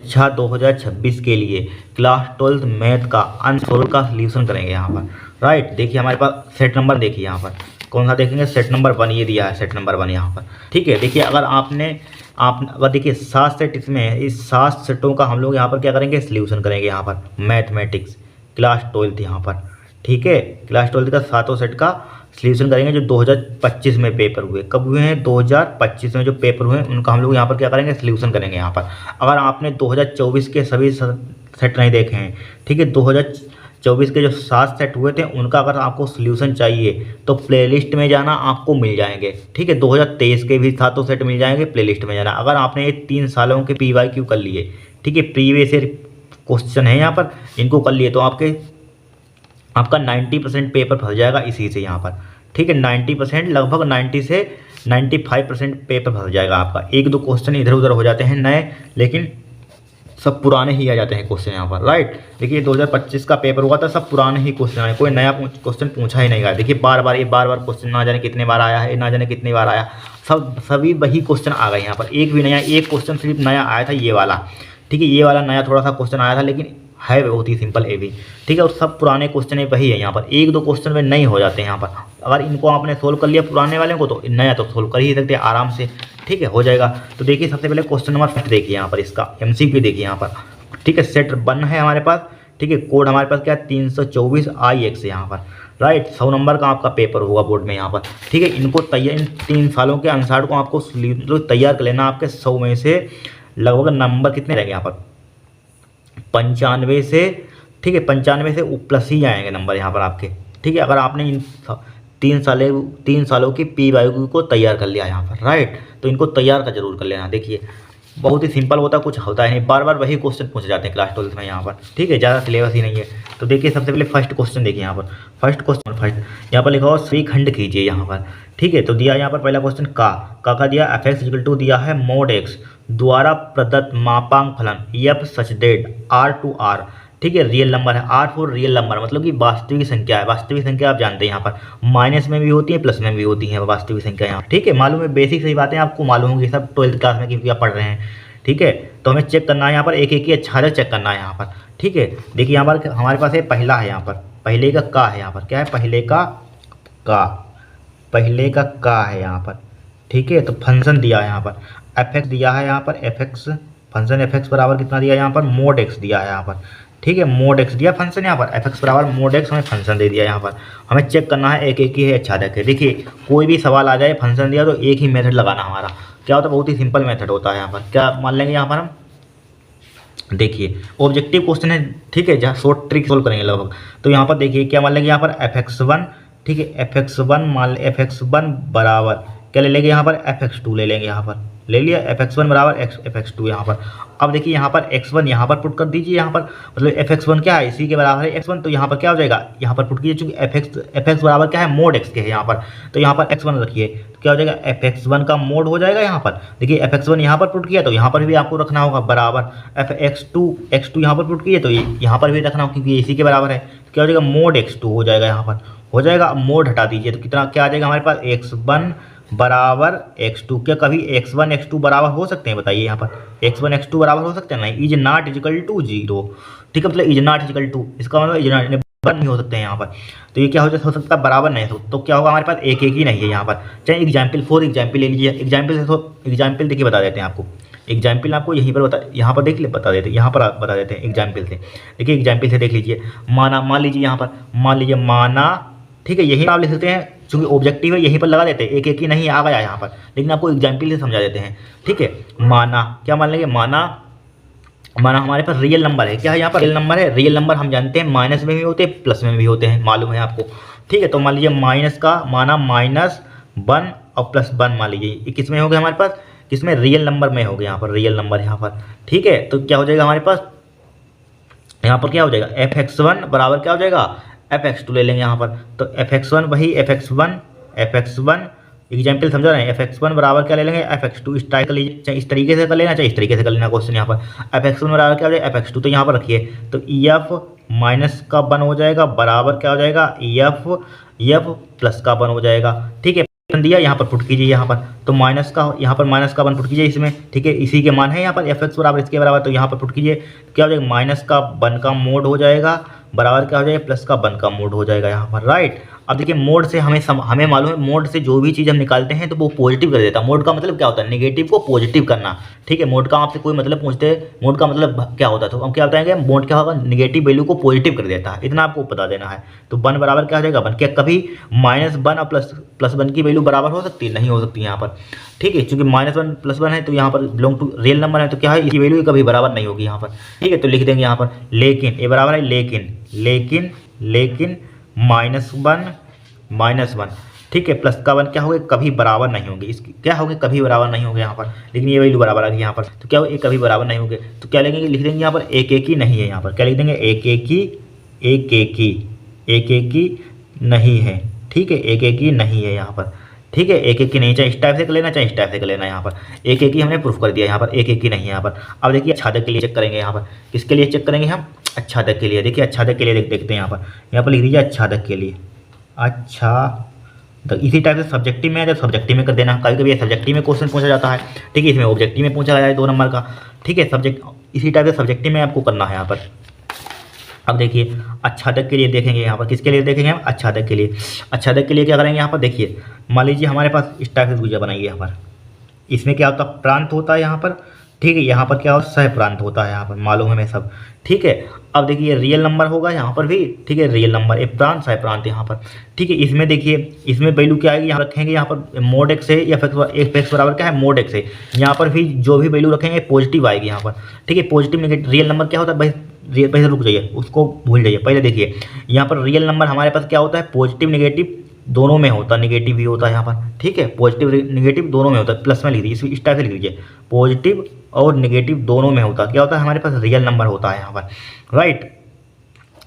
शिक्षा 2026 के लिए क्लास 12th मैथ का अनसोल्व का सॉल्यूशन करेंगे यहाँ पर। राइट, देखिए हमारे पास सेट नंबर देखिए यहाँ पर कौन सा देखेंगे, सेट नंबर 1 ये दिया है, सेट नंबर 1 यहाँ पर। ठीक है, देखिए अगर अगर देखिए 7 सेट इसमें है, इस 7 सेटों का हम लोग यहाँ पर क्या करेंगे, सॉल्यूशन करेंगे यहाँ पर मैथमेटिक्स क्लास 12th यहाँ पर। ठीक है, क्लास 12th का 7 सेट का सॉल्यूशन करेंगे जो 2025 में पेपर हुए। कब हुए हैं, 2025 में जो पेपर हुए उनका हम लोग यहाँ पर क्या करेंगे, सॉल्यूशन करेंगे यहाँ पर। अगर आपने 2024 के सभी सेट नहीं देखे हैं, ठीक है, 2024 के जो 7 सेट हुए थे उनका अगर आपको सॉल्यूशन चाहिए तो प्लेलिस्ट में जाना, आपको मिल जाएंगे। ठीक है, 2023 के भी 7 सेट मिल जाएंगे, प्लेलिस्ट में जाना। अगर आपने ये 3 सालों के PYQ कर लिए, ठीक है, प्रीवियस ईयर क्वेश्चन है यहाँ पर, इनको कर लिए तो आपका 90% पेपर फंस जाएगा इसी से यहाँ पर। ठीक है, 90%, लगभग 90 से 95% पेपर फंस जाएगा आपका। 1-2 क्वेश्चन इधर उधर हो जाते हैं नए, लेकिन सब पुराने ही आ जाते हैं क्वेश्चन यहाँ पर। राइट, देखिए 2025 का पेपर हुआ था, सब पुराने ही क्वेश्चन आए, कोई नया क्वेश्चन पूछा ही नहीं गया। देखिए बार बार क्वेश्चन ना जाने कितने बार आया है, ना जाने कितनी बार आया, सभी वही क्वेश्चन आ गए यहाँ पर। एक भी नया, एक क्वेश्चन सिर्फ नया आया था, ये वाला। ठीक है, ये वाला नया थोड़ा सा क्वेश्चन आया था, लेकिन है बहुत ही सिंपल ये भी। ठीक है, और सब पुराने क्वेश्चन वही है यहाँ पर। 1-2 क्वेश्चन में नहीं हो जाते हैं यहाँ पर। अगर इनको आपने सोल्व कर लिया पुराने वाले को, तो नया तो सोल्व कर ही सकते हैं आराम से। ठीक है, हो जाएगा। तो देखिए सबसे पहले क्वेश्चन नंबर 1 देखिए यहाँ पर, इसका MCQ देखिए यहाँ पर। ठीक है, सेट 1 है हमारे पास। ठीक है, कोड हमारे पास क्या है, 324 IX यहाँ पर। राइट, 100 नंबर का आपका पेपर होगा बोर्ड में यहाँ पर। ठीक है, इनको तैयार, इन 3 सालों के अनुसार को आपको तैयार कर लेना। आपके 100 में से लगभग नंबर कितने रहेंगे यहाँ पर, 95 से, ठीक है, 95 से प्लस ही आएंगे नंबर यहाँ पर आपके। ठीक है, अगर आपने इन 3 सालों की PYQ को तैयार कर लिया यहाँ पर। राइट, तो इनको तैयार का जरूर कर लेना। देखिए बहुत ही सिंपल होता है, कुछ होता है नहीं, बार बार वही क्वेश्चन पूछे जाते हैं क्लास 12th में यहाँ पर। ठीक है, ज़्यादा सिलेबस ही नहीं है। तो देखिए सबसे पहले फर्स्ट क्वेश्चन देखिए यहाँ पर। फर्स्ट यहाँ पर लिखा हुआ श्रीखंड कीजिए यहाँ पर। ठीक है, तो दिया यहाँ पर पहला क्वेश्चन का दिया f(= दिया है mod x द्वारा प्रदत्त मापांक फलन f such that r to r। ठीक है, रियल नंबर है, R फॉर रियल नंबर, मतलब कि वास्तविक संख्या है। वास्तविक संख्या आप जानते हैं यहाँ पर माइनस में भी होती है, प्लस में भी होती है वास्तविक संख्या यहाँ। ठीक है, मालूम है, बेसिक सही बातें आपको मालूम होंगी, सब 12th क्लास में क्योंकि आप पढ़ रहे हैं। ठीक है, तो हमें चेक करना है यहाँ पर, एक एक ही अच्छा से चेक करना है यहाँ पर। ठीक है, देखिए यहाँ पर हमारे पास है पहला है यहाँ पर, पहले का है यहाँ पर, क्या है, पहले का है यहाँ पर। ठीक है, तो फंक्शन दिया है यहाँ पर, fx दिया है यहाँ पर, fx फंक्शन fx बराबर कितना दिया है यहाँ पर, mod x दिया है यहाँ पर। ठीक है, mod x दिया फंक्शन यहाँ पर, fx बराबर mod x हमें फंक्शन दे दिया यहाँ पर। हमें चेक करना है एक एक ही है अच्छा देखे। देखिए कोई भी सवाल आ जाए, फंक्शन दिया तो एक ही मेथड लगाना हमारा क्या होता है, बहुत ही सिंपल मेथड होता है यहाँ पर। क्या मान लेंगे यहाँ पर हम, देखिए ऑब्जेक्टिव क्वेश्चन है। ठीक है, जहाँ शॉर्ट ट्रिक सोल्व करेंगे लगभग। तो यहाँ पर देखिए क्या मान लेंगे यहाँ पर, fx1। ठीक है, fx1 मान fx1 बराबर क्या ले लेंगे यहाँ पर, fx2 ले लेंगे यहाँ पर, ले लिया fx1 बराबर fx2 यहाँ पर। अब देखिए यहाँ पर x1 यहाँ पर पुट कर दीजिए यहाँ पर, मतलब fx1 क्या है, इसी के बराबर है x1। तो यहाँ पर क्या हो जाएगा, यहाँ पर पुट कीजिए, चूंकि fx बराबर क्या है, mod x के है यहाँ पर। तो यहाँ पर x1 रखिए, तो क्या हो जाएगा, fx1 का मोड हो जाएगा यहाँ पर। देखिए fx1 यहाँ पर पुट किया तो यहाँ पर भी आपको रखना होगा बराबर x2 यहाँ पर पुट किए तो यहाँ पर भी रखना होगा, क्योंकि इसी के बराबर है। तो क्या हो जाएगा, mod x2 हो जाएगा यहाँ पर, हो जाएगा। मोड हटा दीजिए तो कितना क्या आ जाएगा हमारे पास, x1 बराबर x2। क्या कभी x1 x2 बराबर हो सकते हैं, बताइए यहाँ पर x1 x2 बराबर हो सकते हैं, नहीं, इज नॉट इक्वल टू 0। ठीक है, मतलब इज नॉट इक्वल टू, इसका मतलब इज नॉट बराबर नहीं हो सकते हैं यहाँ पर। तो ये क्या हो सकता है, बराबर नहीं हो। तो क्या होगा हमारे पास, एक ही नहीं है यहाँ पर। चाहे एग्जाम्पल ले लीजिए, एग्जाम्पल देखिए बता देते हैं आपको। एग्जाम्पल आपको यहीं पर यहाँ पर देख ले बता देते हैं, यहाँ पर बता देते हैं एग्जाम्पल से। देखिए एग्जाम्पल से देख लीजिए, मान लीजिए यहाँ पर, माना। ठीक है, यही आप लिख सकते हैं, चूंकि ऑब्जेक्टिव है यहीं पर लगा देते हैं, एक एक ही नहीं आ गया यहाँ पर, लेकिन आपको एग्जाम्पल से समझा देते हैं। ठीक है, माना क्या मान लेंगे, माना हमारे पास रियल नंबर है। क्या है यहाँ पर, रियल नंबर है। रियल नंबर हम जानते हैं माइनस में भी होते हैं, प्लस में भी होते हैं, मालूम है आपको। ठीक है, तो मान लीजिए माइनस का माना -1 और +1 मान लीजिए, ये किस में हो गया हमारे पास, किसमें, रियल नंबर में हो गया यहाँ पर, रियल नंबर यहाँ पर। ठीक है, तो क्या हो जाएगा हमारे पास, यहाँ पर क्या हो जाएगा, fx1 बराबर क्या हो जाएगा, fx2 ले लेंगे यहाँ पर। तो fx1 वही fx1 एग्जाम्पल समझा रहे हैं, fx1 बराबर क्या ले लेंगे, fx2। इस टाइप कर लीजिए, चाहे इस तरीके से कर लेना, चाहे इस तरीके से कर लेना क्वेश्चन यहाँ पर। fx1 बराबर क्या हो जाएगा, fx2। तो यहाँ पर रखिए, तो f-1 हो जाएगा बराबर क्या हो जाएगा, f प्लस का 1 हो जाएगा। ठीक है, दिया, यहाँ पर पुट कीजिए यहाँ पर, तो माइनस का यहाँ पर माइनस का 1 पुट कीजिए इसमें, ठीक है, इसी के मान है यहाँ पर fx बराबर इसके बराबर, तो यहाँ पर पुट कीजिए, क्या हो जाएगा, माइनस का 1 का मोड हो जाएगा बराबर क्या हो जाएगा, प्लस का 1 का मोड हो जाएगा यहाँ पर, राइट। अब देखिए मोड से हमें मालूम है, मोड से जो भी चीज़ हम निकालते हैं तो वो पॉजिटिव कर देता है। मोड का मतलब क्या होता है, नेगेटिव को पॉजिटिव करना, ठीक है। मोड का आपसे कोई मतलब पूछते हैं मोड का मतलब क्या होता है, तो हम क्या बताएंगे, मोड क्या होगा, नेगेटिव वैल्यू को पॉजिटिव कर देता है, इतना आपको बता देना है। तो 1 बराबर क्या हो जाएगा 1, क्या कभी -1 और प्लस 1 की वैल्यू बराबर हो सकती है, नहीं हो सकती यहाँ पर, ठीक है, क्योंकि -1 +1 है तो यहाँ पर बिलोंग टू रियल नंबर है, तो क्या है, इसकी वैल्यू कभी बराबर नहीं होगी यहाँ पर, ठीक है। तो लिख देंगे यहाँ पर लेकिन, ये बराबर है लेकिन -1, ठीक है, प्लस का 1 क्या होगा, कभी बराबर नहीं होंगे, इसकी क्या होंगे, कभी बराबर नहीं होंगे यहाँ पर, लेकिन ये वैल्यू बराबर आ गई यहाँ पर, तो क्या हो, ये कभी बराबर नहीं होंगे, तो क्या लिखेंगे, लिख देंगे यहाँ पर एक ही नहीं है, यहाँ पर क्या लिख देंगे, एक ही नहीं है, ठीक है, एक ही नहीं है यहाँ पर, ठीक है, एक ही नहीं, चाहे इस टाइप से कर लेना चाहे इस टाइप से कर लेना, यहाँ पर एक ही हमने प्रूफ कर दिया, यहाँ पर एक ही नहीं है यहाँ पर। अब देखिए अच्छादक के लिए चेक करेंगे, यहाँ पर किसके लिए चेक करेंगे हम, अच्छादक के लिए, देखिए अच्छादक के लिए देखते हैं यहाँ पर लिख दीजिए अच्छादक के लिए, अच्छा तो इसी टाइप से सब्जेक्टिव में, जब सब्जेक्टिव में कर देना, कभी कभी सब्जेक्टिव में क्वेश्चन पूछा जाता है, ठीक है, इसमें ऑब्जेक्टिव में पूछा जाए 2 नंबर का, ठीक है, सब्जेक्ट इसी टाइप से सब्जेक्टिव में आपको करना है यहाँ पर। अब देखिए अच्छादक के लिए देखेंगे, यहाँ पर किसके लिए देखेंगे हम, अच्छादक के लिए। अच्छादक के लिए क्या करेंगे यहाँ पर, देखिए मान लीजिए हमारे पास इस टाइप से भुजा बनाइए, यहाँ पर इसमें क्या होता है, प्रांत होता है यहाँ पर, ठीक है, यहाँ पर क्या होता है, सह प्रांत होता है, यहाँ पर मालूम है हमें सब, ठीक है। अब देखिए रियल नंबर होगा यहाँ पर भी, ठीक है, रियल नंबर एक प्रांत सह प्रांत यहाँ पर, ठीक है। इसमें देखिए इसमें वैल्यू क्या आएगी, यहाँ रखेंगे यहाँ पर मोड x है या x बराबर क्या है, मोड x है, यहाँ पर भी जो भी वैल्यू रखेंगे पॉजिटिव आएगी यहाँ पर, ठीक है। पॉजिटिव नेगेटिव रियल नंबर क्या होता है भाई, पहले रुक जाइए, उसको भूल जाइए, पहले देखिए यहाँ पर रियल नंबर हमारे पास क्या होता है, पॉजिटिव नेगेटिव दोनों में होता है, नेगेटिव भी होता है यहाँ पर, ठीक है, पॉजिटिव नेगेटिव दोनों में होता है, प्लस में लिख दीजिए, इस टाइप से लिख दीजिए, पॉजिटिव और नेगेटिव दोनों में होता है, क्या होता है, हमारे पास रियल नंबर होता है यहाँ पर, राइट।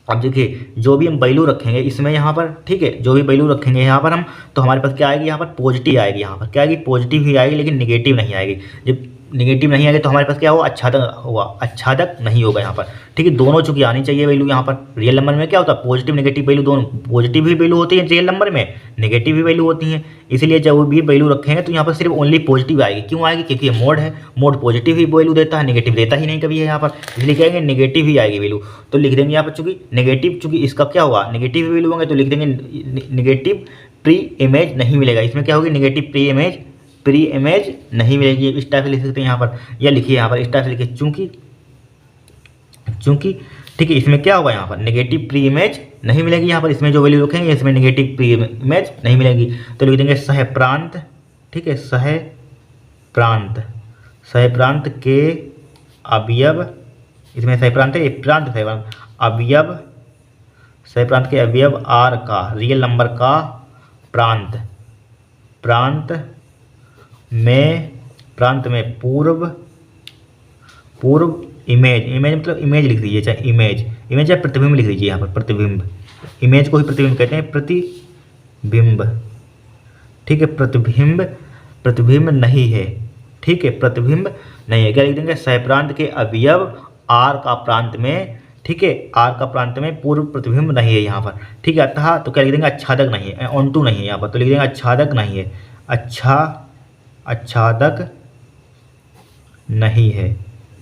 अब देखिए जो भी हम वैल्यू रखेंगे इसमें यहाँ पर, ठीक है, जो भी वैल्यू रखेंगे यहाँ पर हम, तो हमारे पास क्या आएगी, यहाँ पर पॉजिटिव आएगी, यहाँ पर क्या आएगी, पॉजिटिव ही आएगी, लेकिन नेगेटिव नहीं आएगी। जब नेगेटिव नहीं आएगी तो हमारे पास क्या होगा, अच्छादक होगा, अच्छादक नहीं होगा यहाँ पर, ठीक है। दोनों चूंकि आनी चाहिए वैल्यू यहाँ पर, रियल नंबर में क्या होता है, पॉजिटिव नेगेटिव वैल्यू दोनों, पॉजिटिव भी वैल्यू होती है रियल नंबर में, नेगेटिव भी वैल्यू होती है, इसलिए जब भी वैल्यू रखेंगे तो यहाँ पर सिर्फ ओनली पॉजिटिव आएगी। क्यों आएगी, क्योंकि ये मोड है, मोड पॉजिटिव ही वैल्यू देता है, नेगेटिव देता ही नहीं कभी है यहाँ पर, इसलिए कहेंगे नेगेटिव ही आएगी वैल्यू। तो लिख देंगे यहाँ पर चूंकि नेगेटिव, चूंकि इसका क्या होगा, नेगेटिव वैल्यू होंगे, तो लिख देंगे नेगेटिव प्री इमेज नहीं मिलेगा, इसमें क्या होगी, नेगेटिव प्री इमेज नहीं मिलेगी, इस टाइप से लिख सकते हैं यहाँ पर, या लिखिए यहाँ पर इस टाइप से लिखिए, चूंकि ठीक है, इसमें क्या होगा, यहाँ पर नेगेटिव प्री इमेज नहीं मिलेगी, यहाँ पर इसमें जो वैल्यू रखेंगे इसमें नेगेटिव प्री इमेज नहीं मिलेगी, तो लिख देंगे सह प्रांत, ठीक है, सह प्रांत के अवयव, इसमें सह प्रांत है, प्रांत अवयव, सह प्रांत के अवयव आर का, रियल नंबर का प्रांत में पूर्व इमेज मतलब इमेज लिख दीजिए, चाहे इमेज चाहे प्रतिबिंब लिख दीजिए, यहाँ पर प्रतिबिंब, इमेज को ही प्रतिबिंब कहते हैं, प्रतिबिंब, ठीक है, प्रतिबिंब नहीं है, ठीक है, प्रतिबिंब नहीं है, क्या लिख देंगे, सह प्रांत के अवयव आर का प्रांत में, ठीक है, आर का प्रांत में पूर्व प्रतिबिंब नहीं है यहाँ पर, ठीक है, अतः तो क्या लिख देंगे, अच्छादक नहीं है, ऑनटू नहीं है यहाँ पर, तो लिख देंगे अच्छादक नहीं है, अच्छादक नहीं है,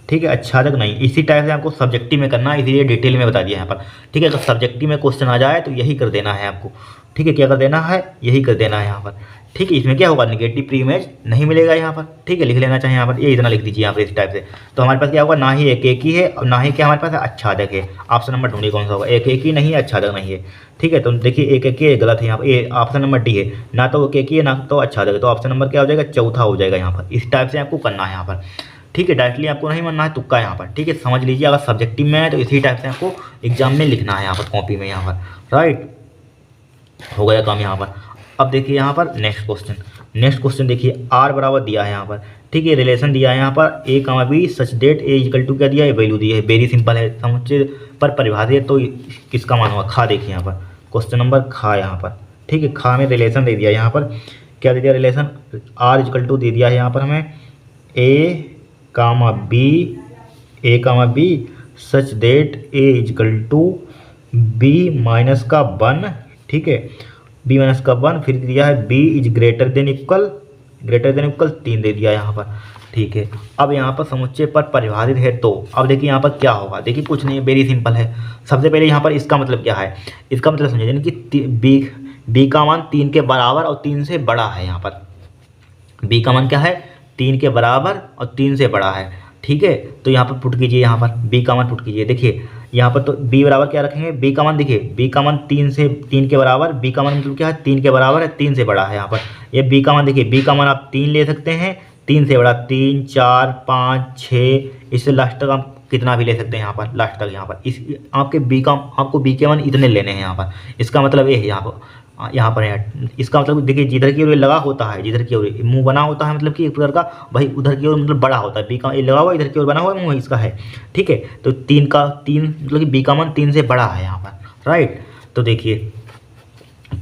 ठीक है, अच्छादक नहीं। इसी टाइप से आपको सब्जेक्टिव में करना है, इसीलिए डिटेल में बता दिया यहाँ पर, ठीक है। अगर सब्जेक्टिव में क्वेश्चन आ जाए तो यही कर देना है आपको, ठीक है, क्या कर देना है, यही कर देना है यहाँ पर, ठीक है। इसमें क्या होगा, नेगेटिव प्री इमेज नहीं मिलेगा यहाँ पर, ठीक है, लिख लेना चाहिए यहाँ पर, ये इतना लिख दीजिए यहाँ पर इस टाइप से। तो हमारे पास क्या होगा, ना ही एक ही है और ना ही क्या हमारे पास अच्छादक है। ऑप्शन नंबर ढूंढिए कौन सा होगा, एक ही नहीं है, अच्छादक नहीं है, ठीक है। तो देखिए एक ही गलत है यहाँ पर, ये ऑप्शन नंबर डी है, ना तो एक ही है ना तो अच्छादक है, तो ऑप्शन नंबर क्या हो जाएगा, चौथा हो जाएगा यहाँ पर। इस टाइप से आपको करना है यहाँ पर, ठीक है, डायरेक्टली आपको नहीं मानना है, तुक्का यहाँ पर, ठीक है, समझ लीजिए। अगर सब्जेक्टिव में है तो इसी टाइप से आपको एग्जाम में लिखना है यहाँ पर, कॉपी में यहाँ पर, राइट, हो गया काम यहाँ पर। अब देखिए यहाँ पर नेक्स्ट क्वेश्चन देखिए, आर बराबर दिया है यहाँ पर, ठीक है, रिलेशन दिया है यहाँ पर A comma B such that A equal to क्या दिया है, वैल्यू दी है, वेरी सिंपल है, समुच्चय पर परिभाषित, तो किसका मान होगा, खा। देखिए यहाँ पर क्वेश्चन नंबर खा यहाँ पर, ठीक है, खा में रिलेशन दे दिया, यहाँ पर क्या दे दिया, रिलेशन आर इक्वल टू दे दिया है यहाँ पर हमें A comma B such that A equal to B minus का 1, ठीक है, बी माइनस का 1, फिर दिया है B is greater than equal 3 दे दिया यहाँ पर। ठीक है, अब यहाँ पर समुच्चय पर परिभाषित है, तो अब देखिए यहाँ पर क्या होगा। देखिए कुछ नहीं है, वेरी सिंपल है। सबसे पहले यहाँ पर इसका मतलब क्या है, इसका मतलब समझिए यानी कि बी का मान 3 के बराबर और 3 से बड़ा है। यहाँ पर बी का मान क्या है, 3 के बराबर और 3 से बड़ा है। ठीक है, तो यहाँ पर पुट कीजिए, यहाँ पर बी का मान पुट कीजिए। देखिए यहाँ पर तो बी बराबर क्या रखेंगे, बी का मान देखिए, बी का मान 3 के बराबर, बी का मान मतलब क्या है 3 के बराबर है, 3 से बड़ा है। यहाँ पर ये बी का मान देखिए, बी का मान आप 3 ले सकते हैं, 3 से बड़ा 3, 4, 5, 6, इससे लास्ट तक आप कितना भी ले सकते हैं। यहाँ पर लास्ट तक यहाँ पर इस आपको बी के मान इतने लेने हैं। यहाँ पर इसका मतलब ये है, यहाँ पर है। इसका मतलब देखिए जिधर की ओर लगा होता है, जिधर की ओर मुंह बना होता है, मतलब कि एक प्रकार का भाई उधर की ओर मतलब बड़ा होता है। बी का ये लगा हुआ इधर की ओर बना हुआ मुंह इसका है। ठीक है, तो 3 मतलब कि बी का मान 3 से बड़ा है यहाँ पर, राइट। तो देखिए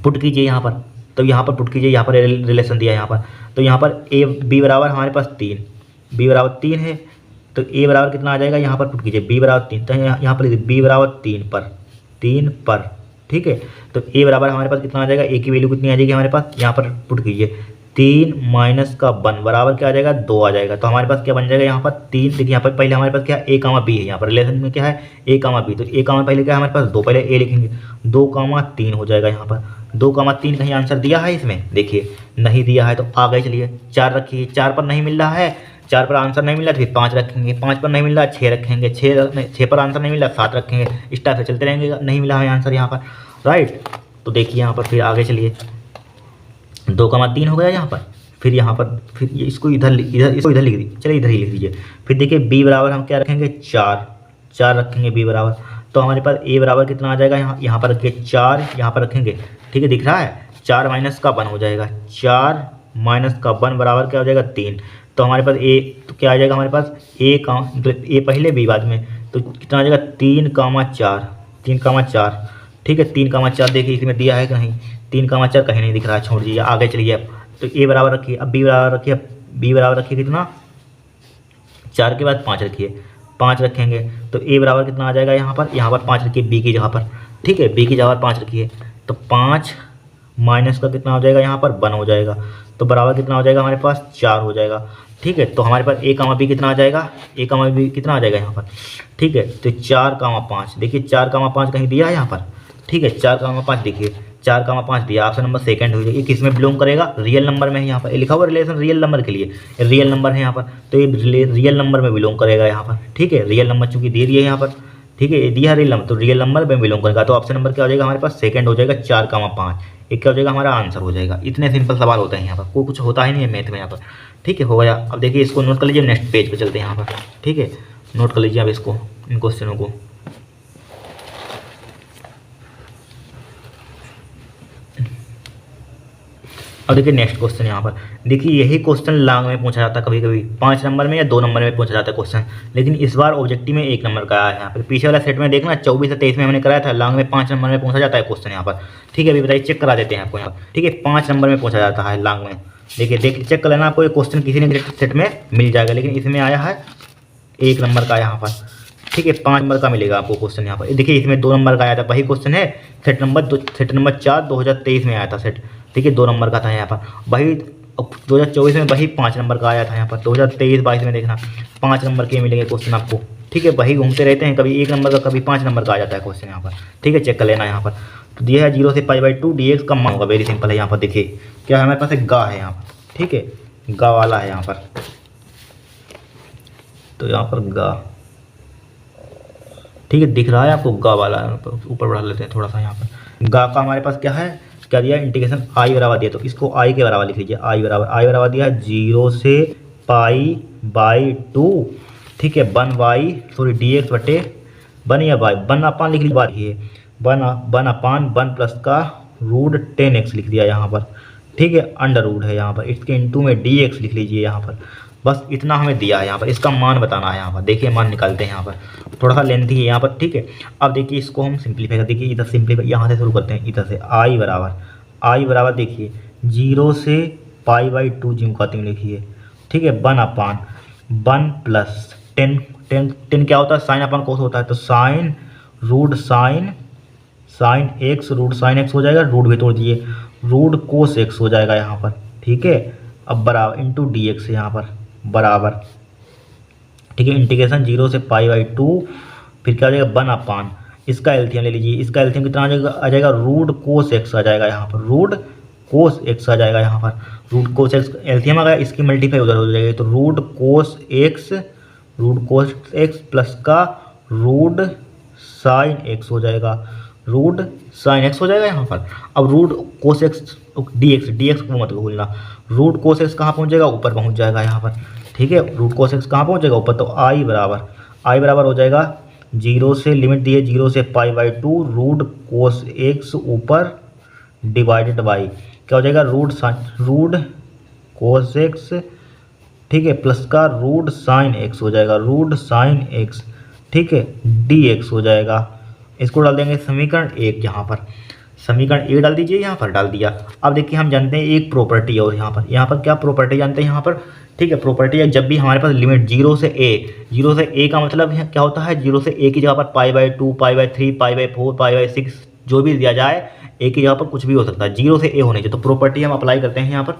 पुट कीजिए यहाँ पर, तो यहाँ पर पुट कीजिए, यहाँ पर रिलेशन दिया है यहाँ पर। तो यहाँ पर ए बी बराबर हमारे पास 3, बी बराबर 3 है, तो ए बराबर कितना आ जाएगा, यहाँ पर पुट कीजिए बी बराबर 3, तो यहाँ पर बी बराबर 3 पर। ठीक है, तो ए बराबर हमारे पास कितना आ जाएगा, ए की वैल्यू कितनी आ जाएगी हमारे पास, यहाँ पर पुट कीजिए 3 माइनस का 1 बराबर क्या आ जाएगा, 2 आ जाएगा। तो हमारे पास क्या बन जाएगा यहाँ पर 3, देखिए यहाँ पर पहले हमारे पास क्या है ए कामा बी है, यहाँ पर रिलेशन में क्या है ए कामा बी, तो ए कामा पहले क्या है हमारे पास 2, पहले ए लिखेंगे 2 कामा 3 हो जाएगा। यहाँ पर 2 कामा 3 कहीं आंसर दिया है इसमें, देखिए नहीं दिया है, तो आगे चलिए 4 रखिए, 4 पर नहीं मिल रहा है, 4 पर आंसर नहीं मिल रहा, फिर 5 रखेंगे, 5 पर नहीं मिल रहा 6 रखेंगे, 6 पर आंसर नहीं मिल रहा 7 रखेंगे, इस टाइप से चलते रहेंगे। नहीं मिला है आंसर यहाँ पर, राइट। तो देखिए यहाँ पर फिर आगे चलिए 2 कामा 3 हो गया यहाँ पर, फिर यहाँ पर फिर ये इसको इधर लिख दीजिए, चलिए इधर ही लिख दीजिए। फिर देखिए बी बराबर हम क्या रखेंगे 4 रखेंगे बी बराबर, तो हमारे पास ए बराबर कितना आ जाएगा, यहाँ पर रखिए 4, यहाँ पर रखेंगे। ठीक है, दिख रहा है 4 माइनस का 1 हो जाएगा, 4 माइनस का 1 बराबर क्या हो जाएगा 3। तो हमारे पास ए तो क्या आ जाएगा हमारे पास ए का मतलब ए पहले बी बाद में, तो कितना आ जाएगा 3 कामा 4। ठीक है, 3 कामा 4 देखिए इसमें दिया है कहीं, 3 कामा 4 कहीं नहीं दिख रहा है, छोड़ दीजिए आगे चलिए। अब तो ए बराबर रखिए, अब बी बराबर रखिए कितना, 4 के बाद 5 रखिए, 5 रखेंगे तो ए बराबर कितना आ जाएगा यहाँ पर 5 रखिए बी की जगह पर। ठीक है, बी की जगह पर 5 रखिए, तो 5 माइनस का कितना हो जाएगा यहाँ पर 1 हो जाएगा, तो बराबर कितना हो जाएगा हमारे पास 4 हो जाएगा। ठीक है, तो हमारे पास ए कामा बी कितना आ जाएगा, ए कामा बी कितना आ जाएगा यहाँ पर। ठीक है, तो 4 कामा 5, देखिए 4 कामा 5 कहीं दिया है यहाँ पर। ठीक है, 4 कामा 5 देखिए 4 कामा 5 दिया, ऑप्शन नंबर सेकंड हो जाएगी। किस में बिलोंग करेगा, रियल नंबर में है। यहाँ पर ये लिखा हुआ रिलेशन रियल नंबर के लिए, रियल नंबर है यहाँ पर, तो ये रियल नंबर में बिलोंग करेगा यहाँ पर। ठीक है, रियल नंबर चूंकि दे दिया है यहाँ पर, ठीक है, ये दिया रियल नंबर, तो रियल नंबर में बिलोंग करेगा, तो ऑप्शन नंबर क्या हो जाएगा हमारे पास सेकंड हो जाएगा 4 कामा 5, एक क्या हो जाएगा हमारा आंसर हो जाएगा। इतने सिंपल सवाल होते हैं यहाँ पर, कोई कुछ होता ही नहीं है मैथ में यहाँ पर। ठीक है, हो गया। अब देखिए इसको नोट कर लीजिए, नेक्स्ट पेज पे चलते हैं यहाँ पर। ठीक है, नोट कर लीजिए अब इसको, इन क्वेश्चनों को। अब देखिए नेक्स्ट क्वेश्चन यहाँ पर, देखिए यही क्वेश्चन लॉन्ग में पूछा जाता है, कभी कभी 5 नंबर में या 2 नंबर में पूछा जाता है क्वेश्चन, लेकिन इस बार ऑब्जेक्टिव में 1 नंबर का आया है यहाँ पर। पीछे वाला सेट में देखना 24 से 23 में हमने कराया था, लॉन्ग में 5 नंबर में पूछा जाता है क्वेश्चन यहाँ पर। ठीक है, अभी बताइए, चेक करा देते हैं आपको यहाँ पर। ठीक है, 5 नंबर में पूछा जाता है लॉन्ग में, देखिए चेक कर लेना, आपको ये क्वेश्चन किसी न किसी सेट में मिल जाएगा, लेकिन इसमें आया है 1 नंबर का यहाँ पर। ठीक है, 5 नंबर का मिलेगा आपको क्वेश्चन यहाँ पर। देखिए इसमें 2 नंबर का आया था, वही क्वेश्चन है, सेट नंबर 4 2023 में आया था सेट। ठीक है, 2 नंबर का था यहाँ पर, वही 2024 में वही 5 नंबर का आया था यहाँ पर। 2023-22 में देखना 5 नंबर के मिलेंगे क्वेश्चन आपको। ठीक है, वही घूमते रहते हैं, कभी 1 नंबर का कभी 5 नंबर का आ जाता है क्वेश्चन यहाँ पर। ठीक है, चेक कर लेना यहाँ पर। तो दिया है 0 से π/2 dx का मान होगा, वेरी सिंपल है यहाँ पर। देखिए क्या है हमारे पास, एक गा है यहाँ पर। ठीक है, गा वाला है यहाँ पर, तो यहाँ पर गा, ठीक है दिख रहा है आपको, गा वाला है, ऊपर बढ़ा लेते हैं थोड़ा सा। यहाँ पर गा का हमारे पास क्या है, क्या दिया, इंटीग्रेशन आई बराबर दिया, तो इसको आई के बराबर लिख लीजिए। आई बराबर दिया है 0 से π/2। ठीक है, 1 dx बटे 1 या बाई 1/, लिख लीजिए, 1/1 प्लस का √10x लिख दिया यहाँ पर। ठीक है, अंडर रूट है यहाँ पर, इसके इंटू में dx लिख लीजिए यहाँ पर। बस इतना हमें दिया है यहाँ पर, इसका मान बताना है यहाँ पर। देखिए मान निकालते हैं यहाँ पर, थोड़ा सा लेंथी है यहाँ पर। ठीक है, अब देखिए इसको हम सिंप्लीफाई कर, देखिए इधर सिंप्लीफाई यहाँ से शुरू करते हैं, इधर से आई बराबर देखिए 0 से π/2 जिम का 3 लिखिए। ठीक है, 1/1 प्लस 10 क्या होता है, साइन अपन कोस होता है, तो साइन x √sin x हो जाएगा, रूट भी तोड़ दिए, रूट कोस एक्स हो जाएगा यहाँ पर, ठीक है। अब बराबर इंटू डी एक्स यहाँ पर बराबर, ठीक है, इंटीग्रेशन 0 से पाई बाई 2, फिर क्या हो जाएगा 1 अपान, इसका एलसीएम ले लीजिए, इसका एलसीएम कितना आ जाएगा रूट कोस एक्स आ जाएगा यहाँ पर, रूट कोस एक्स आ जाएगा यहाँ पर, रूट कोस एक्स एलसीएम आ गया, इसकी मल्टीप्लाई उधर हो जाएगी, तो रूट कोस एक्स प्लस का रूट साइन एक्स हो जाएगा, रूट साइन एक्स हो जाएगा यहाँ पर। अब root cos x d x को मत भूलना, रूट कोस एक्स कहाँ पहुँच जाएगा, ऊपर पहुँच जाएगा यहाँ पर, ठीक है। रूट कोस एक्स कहाँ पहुँचेगा, ऊपर, तो आई बराबर हो जाएगा 0 से, लिमिट दी है 0 से pi by 2 root cos x ऊपर डिवाइडेड बाई क्या हो जाएगा रूट कोस एक्स, ठीक है, प्लस का रूट साइन एक्स हो जाएगा, रूट साइन एक्स, ठीक है, डी एक्स हो जाएगा। इसको डाल देंगे समीकरण 1 यहाँ पर, समीकरण 1 डाल दीजिए, यहाँ पर डाल दिया। अब देखिए हम जानते हैं एक प्रॉपर्टी और यहाँ पर क्या प्रॉपर्टी जानते हैं यहाँ पर, ठीक है। प्रॉपर्टी है जब भी हमारे पास लिमिट 0 से a का मतलब है क्या होता है, 0 से a की जगह पर पाई by 2, pi by 3, pi by 4, pi by 6 जो भी दिया जाए, a की जगह पर कुछ भी हो सकता है, 0 से a होने चाहिए। तो प्रॉपर्टी हम अप्लाई करते हैं यहाँ पर,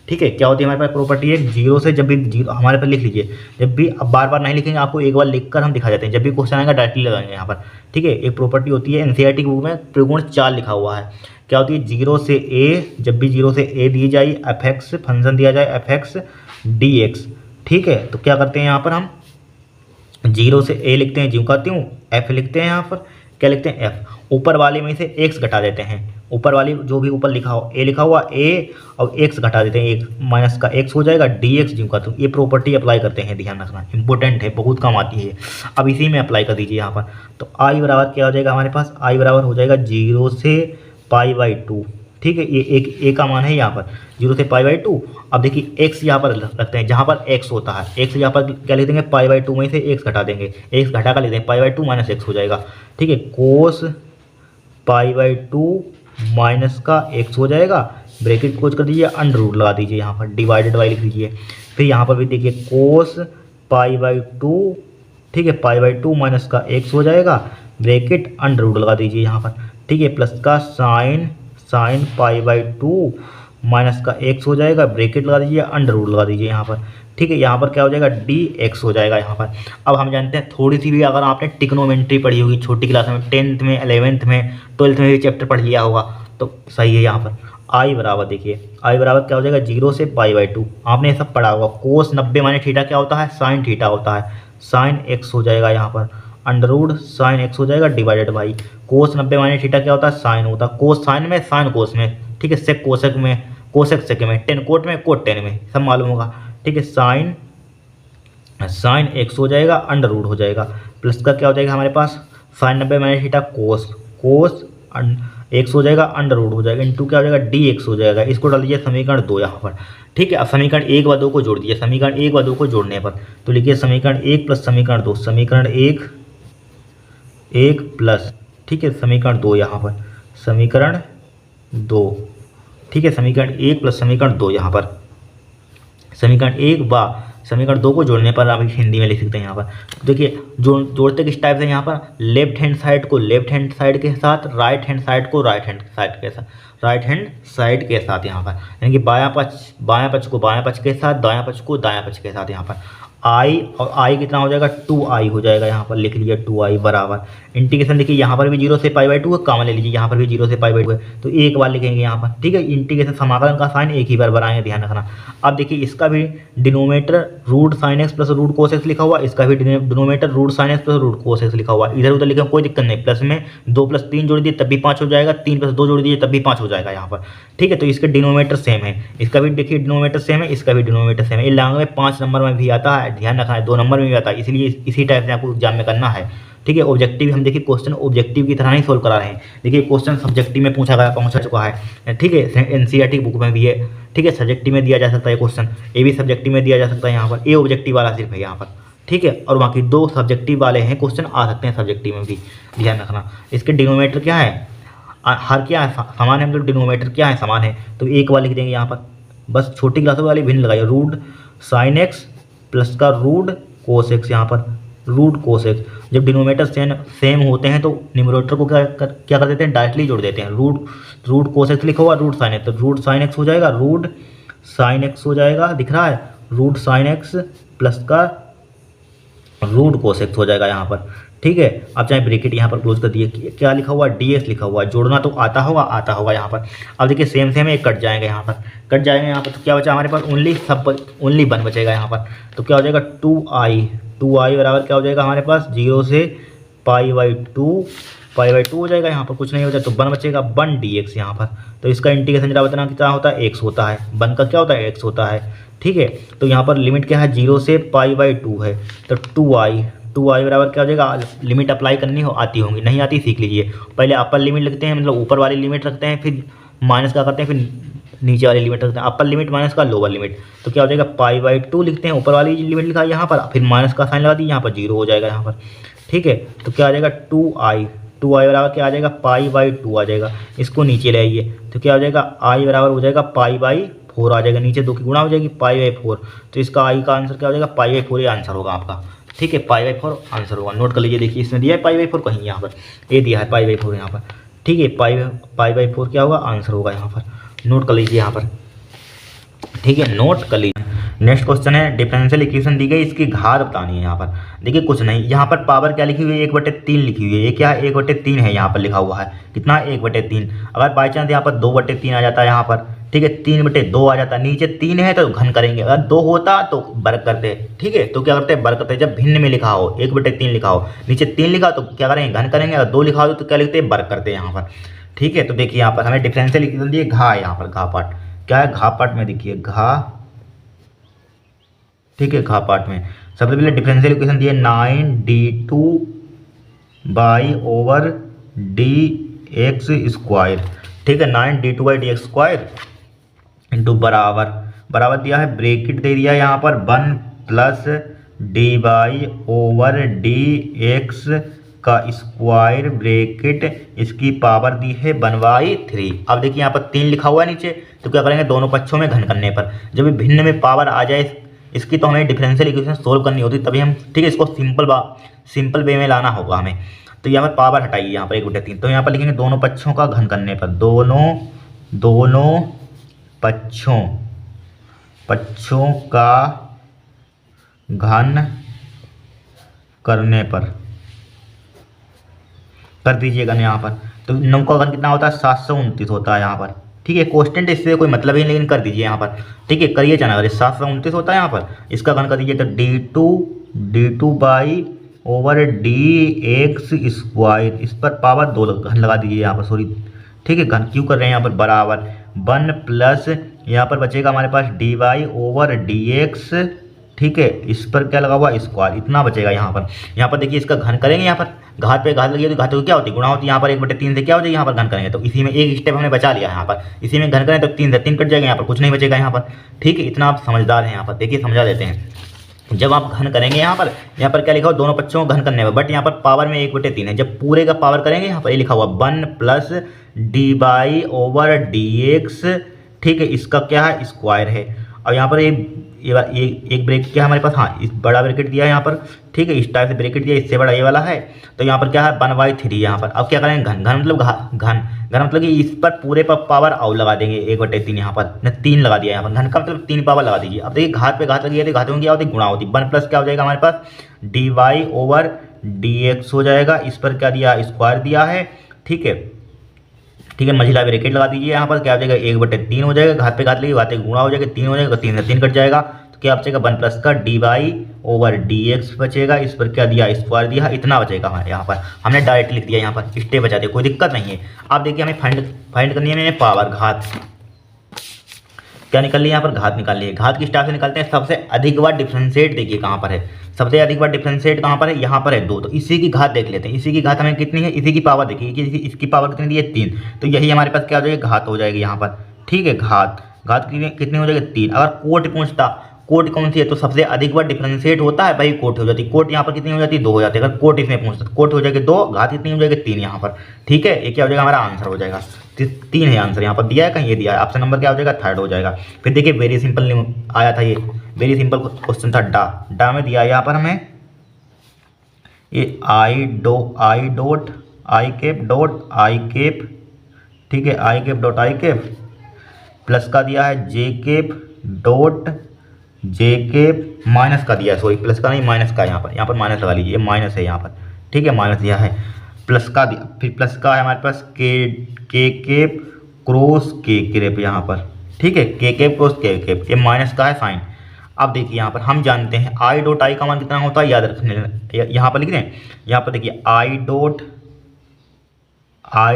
ठीक है। क्या होती है हमारे पास प्रॉपर्टी है, 0 से जब भी हमारे पास लिख लीजिए, जब भी, अब बार बार नहीं लिखेंगे, आपको एक बार लिखकर हम दिखा देते हैं, जब भी क्वेश्चन आएगा डायरेक्टली लगाएंगे यहाँ पर, ठीक है। एक प्रॉपर्टी होती है एनसीईआरटी बुक में त्रिकोण 4 लिखा हुआ है, क्या होती है 0 से a, जब भी 0 से a दी जाए एफ एक्स फंक्शन दिया जाए एफ एक्स डी एक्स, ठीक है। तो क्या करते हैं यहाँ पर हम 0 से a लिखते हैं, ज्यों कहती हूँ f लिखते हैं, यहाँ पर क्या लिखते हैं f, ऊपर वाले में से x घटा देते हैं, ऊपर वाली जो भी ऊपर लिखा हो a लिखा हुआ a और x घटा देते हैं, 1 माइनस का x हो जाएगा dx, ज्यों कहती हूँ। ये प्रॉपर्टी अप्लाई करते हैं, ध्यान रखना इंपॉर्टेंट है, बहुत काम आती है। अब इसी में अप्लाई कर दीजिए यहाँ पर, तो i बराबर क्या हो जाएगा हमारे पास, i बराबर हो जाएगा 0 से पाई बाई 2, ठीक है। ये एक a का मान है यहाँ पर 0 से पाई बाई 2। अब देखिए x यहाँ पर रखते हैं, जहाँ पर x होता है, x यहाँ पर क्या लिख देंगे, पाई बाई 2 में से x घटा देंगे, x घटा कर लिख देंगे, पाई बाई 2 माइनस x हो जाएगा, ठीक है। कोस पाई बाई 2 माइनस का x हो जाएगा, ब्रैकेट क्लोज कर दीजिए, अंडर रूट लगा दीजिए, यहाँ पर डिवाइडेड बाई लिख दीजिए। फिर यहाँ पर भी देखिए कोस पाई बाई 2, ठीक है, पाई बाई 2 माइनस का x हो जाएगा, ब्रैकेट अंडर रूट लगा दीजिए यहाँ पर, ठीक है, प्लस का साइन पाई बाई 2 माइनस का x हो जाएगा, ब्रैकेट लगा दीजिए, अंडर रूट लगा दीजिए यहाँ पर, ठीक है। यहाँ पर क्या हो जाएगा dx हो जाएगा यहाँ पर। अब हम जानते हैं थोड़ी सी भी अगर आपने ट्रिग्नोमेट्री पढ़ी होगी छोटी क्लास में, 10th में, 11th में, 12th में भी चैप्टर पढ़ लिया होगा, तो सही है। यहाँ पर i बराबर देखिए, i बराबर क्या हो जाएगा 0 से पाई बाई 2, आपने ये सब पढ़ा होगा। कोस 90 माइनस थीटा क्या होता है, साइन थीटा होता है, साइन x हो जाएगा यहाँ पर, अंडर रूट साइन x हो जाएगा divided by cos 90 minus theta क्या होता है, साइन होता है, कोस साइन में, साइन कोस में, ठीक है, सेक कोसेक में, कोसेक सेक में, टेन कोट में, कोट टेन में, सब मालूम होगा, ठीक है। साइन x हो जाएगा, अंडर रूट हो जाएगा, प्लस का क्या हो जाएगा हमारे पास sine 90 minus theta cos x हो जाएगा, अंडर रूट हो जाएगा, इंटू क्या हो जाएगा dx हो जाएगा। इसको डाल दीजिए समीकरण 2 यहाँ पर, ठीक है। अब समीकरण 1 व 2 को जोड़ दीजिए, समीकरण 1 व 2 को जोड़ने पर तो लिखिए समीकरण 1 प्लस समीकरण 2, समीकरण 1 प्लस, ठीक है, समीकरण 2 यहाँ पर, समीकरण 2, ठीक है, समीकरण 1 प्लस समीकरण 2 यहाँ पर, समीकरण 1 व समीकरण 2 को जोड़ने पर आप हिंदी में लिख सकते हैं यहाँ पर। तो देखिए जोड़ते किस टाइप से, यहाँ पर लेफ्ट हैंड साइड को लेफ्ट हैंड साइड के साथ, राइट हैंड साइड को राइट हैंड साइड के साथ यहाँ पर, यानी कि बायां पक्ष को बायां पक्ष के साथ, दायां पक्ष को दायां पक्ष के साथ। यहाँ पर i और i कितना हो जाएगा 2i हो जाएगा, यहाँ पर लिख लीजिए 2i बराबर इंटीग्रेशन। देखिए यहाँ पर भी 0 से पाई बाई 2 है, कॉमन ले लीजिए, यहाँ पर भी 0 से पाई बाई 2 है, तो एक बार लिखेंगे यहाँ पर, ठीक है। इंटीग्रेशन समाकलन का साइन एक ही बार बनाएंगे, ध्यान रखना। अब देखिए इसका भी denominator root sine x plus root cos x लिखा हुआ, इसका भी denominator root sine x plus root cos x लिखा हुआ, इधर उधर लिखे कोई दिक्कत नहीं। प्लस में 2 + 3 जोड़ दिए तब भी 5 हो जाएगा, 3 + 2 जोड़ दीजिए तब भी 5 हो जाएगा यहाँ पर, ठीक है। तो इसके डिनोमीटर सेम है, इसका भी देखिए डिनोमीटर सेम है, इसका भी डिनोमीटर सेम है। ये लॉन्ग में 5 नंबर में भी आता है, ध्यान रखना है, 2 नंबर में भी आता है, इसलिए इसी टाइप से आपको एग्जाम में करना है, ठीक है। ऑब्जेक्टिव हम देखिए क्वेश्चन ऑब्जेक्टिव की तरह नहीं सोल्व करा रहे हैं, देखिए क्वेश्चन सब्जेक्टिव में पहुंचा चुका है, ठीक है, एनसीईआरटी बुक में भी है, ठीक है। सब्जेक्टिव में दिया जा सकता है क्वेश्चन, ये भी सब्जेक्टिव में दिया जा सकता है यहाँ पर, ये ऑब्जेक्टिव वाला सिर्फ है यहाँ पर, ठीक है। और बाकी 2 सब्जेक्टिव वाले हैं क्वेश्चन आ सकते हैं सब्जेक्टिव में भी, ध्यान रखना। इसके डिनोमीटर क्या है, हर क्या है समान है, मतलब डिनोमीटर क्या है समान है, तो एक बार लिख देंगे यहाँ पर, बस छोटी क्लासों वाली भिन्न लगाइए, रूट साइन एक्स प्लस का रूट कोस एक्स, यहाँ पर रूट कोस एक्स। जब डिनोमिनेटर सेम होते हैं तो न्यूमरेटर को क्या कर देते हैं, डायरेक्टली जोड़ देते हैं। रूट कोस एक्स लिखा हुआ रूट साइन एक्स, तो रूट साइन एक्स हो जाएगा, रूट साइन एक्स हो जाएगा, दिख रहा है, रूट साइन एक्स प्लस का रूट कोस एक्स हो जाएगा यहाँ पर। ठीक है, अब चाहे ब्रैकेट यहाँ पर क्लोज कर दिए, क्या लिखा हुआ, डी एक्स लिखा हुआ, जोड़ना तो आता होगा यहाँ पर। अब देखिए सेम सेम एक कट जाएंगे यहाँ पर, कट जाएंगे यहाँ पर, तो क्या बचा हमारे पास, ओनली वन बचेगा यहाँ पर। तो क्या हो जाएगा, 2i बराबर क्या हो जाएगा हमारे पास, 0 से π/2 हो जाएगा यहाँ पर, कुछ नहीं हो जाए तो 1 बचेगा, 1 dx यहाँ पर। तो इसका इंटीग्रेशन जरा बताना कितना होता है, x होता है, 1 का क्या होता है, x होता है। ठीक है, तो यहाँ पर लिमिट क्या है, 0 से π/2 है, तो 2i बराबर क्या हो जाएगा, लिमिट अप्लाई करनी आती होंगी, नहीं आती सीख लीजिए। पहले अपर लिमिट लिखते हैं, मतलब ऊपर वाली लिमिट रखते हैं, फिर माइनस का करते हैं, फिर नीचे वाली लिमिट रखते हैं, अपर लिमिट माइनस का लोअर लिमिट। तो क्या हो जाएगा, π/2 लिखते हैं, ऊपर वाली लिमिट लिखा है यहाँ पर, फिर माइनस का साइन लगा दी, यहाँ पर 0 हो जाएगा यहाँ पर। ठीक है, तो क्या आ जाएगा, 2i बराबर क्या आ जाएगा, π/2 आ जाएगा, इसको नीचे ले आइए, तो क्या हो जाएगा, i बराबर हो जाएगा π/4 आ जाएगा, नीचे 2 की गुणा हो जाएगी π/4, तो इसका i का आंसर क्या हो जाएगा, π/4, ये आंसर होगा आपका। ठीक है, π/4 आंसर होगा, नोट कर लीजिए, देखिए इसमें दिया है π/4 कहीं यहाँ पर, ये दिया है π/4 यहाँ पर। ठीक है, π/4 क्या होगा, आंसर होगा यहाँ पर, नोट कर लीजिए यहाँ पर। ठीक है, नोट कर लीजिए। नेक्स्ट क्वेश्चन है, डिफरेंशियल इक्वेशन दी गई, इसकी घात बतानी है यहाँ पर। देखिए कुछ नहीं, यहाँ पर पावर क्या लिखी हुई है, 1/3 लिखी हुई है, ये क्या है, 1/3 है यहाँ पर लिखा हुआ है, कितना, 1/3। अगर बाई चांस यहाँ पर 2/3 आ जाता है यहाँ पर, ठीक है, 3/2 आ जाता है, नीचे 3 है तो घन करेंगे, अगर 2 होता तो वर्ग करते। ठीक है, तो क्या करते हैं, वर्ग करते हैं। जब भिन्न में लिखा हो, 1/3 लिखा हो, नीचे 3 लिखा तो क्या करेंगे, घन करेंगे, अगर 2 लिखा हो तो क्या लिखते हैं, वर्ग करते हैं यहाँ पर। ठीक है, तो देखिए यहाँ पर हमें डिफरेंशियल इक्वेशन दिए, घा यहाँ पर, घा पार्ट क्या है, घा पार्ट में देखिए, घा, ठीक है, घा पार्ट में सबसे पहले डिफरेंशियल इक्वेशन दिए 9d2/dx²। ठीक है, 9d2/dx² इंटू बराबर दिया है, ब्रैकेट दे दिया है यहाँ पर 1 + d/dx का स्क्वायर, ब्रैकेट इसकी पावर दी है 1/3। अब देखिए यहाँ पर 3 लिखा हुआ है नीचे, तो क्या करेंगे, दोनों पक्षों में घन करने पर, जब भिन्न में पावर आ जाए इसकी, तो हमें डिफरेंशियल इक्वेशन सोल्व करनी होती तभी हम, ठीक है, इसको सिंपल वे में लाना होगा हमें। तो यहाँ पर पावर हटाइए, यहाँ पर 1/3, तो यहाँ पर लिखेंगे दोनों पक्षों का घन करने पर, दोनों पक्षों का घन करने पर कर दीजिएगा यहाँ पर। तो 9 का घन कितना होता है, 729 होता है यहाँ पर। ठीक है, कोष्टेंट इससे कोई मतलब ही नहीं, लेकिन कर दीजिए यहाँ पर। ठीक है, करिए जाना, अगर 729 होता है यहाँ पर, इसका घन कर दीजिए तो d2/dx², इस पर पावर 2 घन लगा दीजिए यहाँ पर, सॉरी। ठीक है, घन क्यों कर रहे हैं यहाँ पर, बराबर 1 प्लस यहाँ पर बचेगा हमारे पास dy/dx। ठीक है, इस पर क्या लगा हुआ, स्क्वायर, इतना बचेगा यहाँ पर देखिए इसका घन करेंगे, यहाँ पर घात पे घात लगी तो घात क्या होती है, गुणा होती है, यहाँ पर 1/3 से क्या हो जाएगी, यहाँ पर घन करेंगे तो इसी में एक स्टेप हमने बचा लिया यहाँ पर, इसी में घन करें तो 3 से 3 कट जाएगा, यहाँ पर कुछ नहीं बचेगा यहाँ पर। ठीक है, इतना आप समझदार हैं यहाँ पर, देखिए समझा देते हैं। जब आप घन करेंगे यहाँ पर क्या लिखा हो, दोनों पक्षों को घन करने में, बट यहाँ पर पावर में 1/3 है, जब पूरे का पावर करेंगे यहाँ पर ये लिखा हुआ 1 + dy/dx। ठीक है, इसका क्या है, स्क्वायर है। और यहाँ पर एक ब्रैकेट क्या है हमारे पास, हाँ, इस बड़ा ब्रैकेट दिया है यहाँ पर। ठीक है, इस टाइप से ब्रैकेट दिया, इससे बड़ा ये वाला है, तो यहाँ पर क्या है 1/3 यहाँ पर। अब क्या करेंगे, घन मतलब घन मतलब कि इस पर पूरे पर पावर और लगा देंगे 1/3, यहाँ पर 3 लगा दिया यहाँ पर, घन का मतलब 3 पावर लगा दीजिए। अब देखिए घात पे घात लगी है, घातों की क्या होती है, गुणा होती है। 1 प्लस क्या हो जाएगा हमारे पास, dy/dx हो जाएगा, इस पर क्या दिया, स्क्वायर दिया है। ठीक है, मझिला ब्रैकेट लगा दीजिए, यहाँ पर क्या हो जाएगा 1/3 हो जाएगा, घात पे घात लगी, घाते गुणा हो जाएगा, 3 हो जाएगा, 3 से 3 कट जाएगा, तो क्या बचेगा 1 प्लस का dy/dx बचेगा, इस पर क्या दिया, स्क्वायर दिया, इतना बचेगा हमारे यहाँ पर। हमने डायरेक्ट लिख दिया यहाँ पर, स्टेप बचा दिया, कोई दिक्कत नहीं है। अब देखिए हमें फाइंड करनी है पावर, घात क्या निकल ली, यहाँ पर घात निकाल ली है। घात किस टाइप से निकालते हैं, सबसे अधिक बार डिफरेंशिएट देखिए कहाँ पर है, सबसे अधिक बार डिफरेंशिएट कहाँ पर है, यहाँ पर है 2, तो इसी की घात देख लेते हैं। इसी की घात हमें कितनी है, इसी की पावर देखिए कि इसकी पावर कितनी दी है, 3, तो यही हमारे पास क्या हो जाएगी, घात हो जाएगी यहाँ पर। ठीक है, घात कितनी हो जाएगी, 3। अगर कोट पूछता, कोट कौन सी है, तो सबसे अधिक बार डिफरेंशिएट होता है भाई, कोट हो जाती है। कोट यहाँ पर कितनी हो जाती है, 2 हो जाती है। अगर कोट इसमें पूछता तो कोट हो जाएगी 2, घात कितनी हो जाएगी, 3 यहाँ पर। ठीक है, ये क्या हो जाएगा, हमारा आंसर हो जाएगा 3 है आंसर, यहाँ पर दिया है कहीं, ये दिया है। ऑप्शन नंबर क्या हो जाएगा, 3rd हो जाएगा। फिर देखिए वेरी सिंपल आया था, ये वेरी सिंपल क्वेश्चन था, डा में दिया है यहाँ पर हमें ये I dot I cap dot I cap, ठीक है, I cap dot I cap plus का दिया है J cap dot J cap minus का दिया है, सॉरी प्लस का नहीं माइनस का, यहाँ पर माइनस लगा लीजिए, माइनस है यहाँ पर, ठीक है, माइनस दिया है, प्लस का दिया, फिर प्लस का है हमारे पास के कैप क्रॉस के कैप यहाँ पर, ठीक है, के कैप क्रॉस के कैप, ये माइनस का है साइन। अब देखिए यहाँ पर हम जानते हैं आई डॉट आई का मान कितना होता है, याद रखने, यहाँ पर लिख रहे हैं, यहाँ पर देखिए आई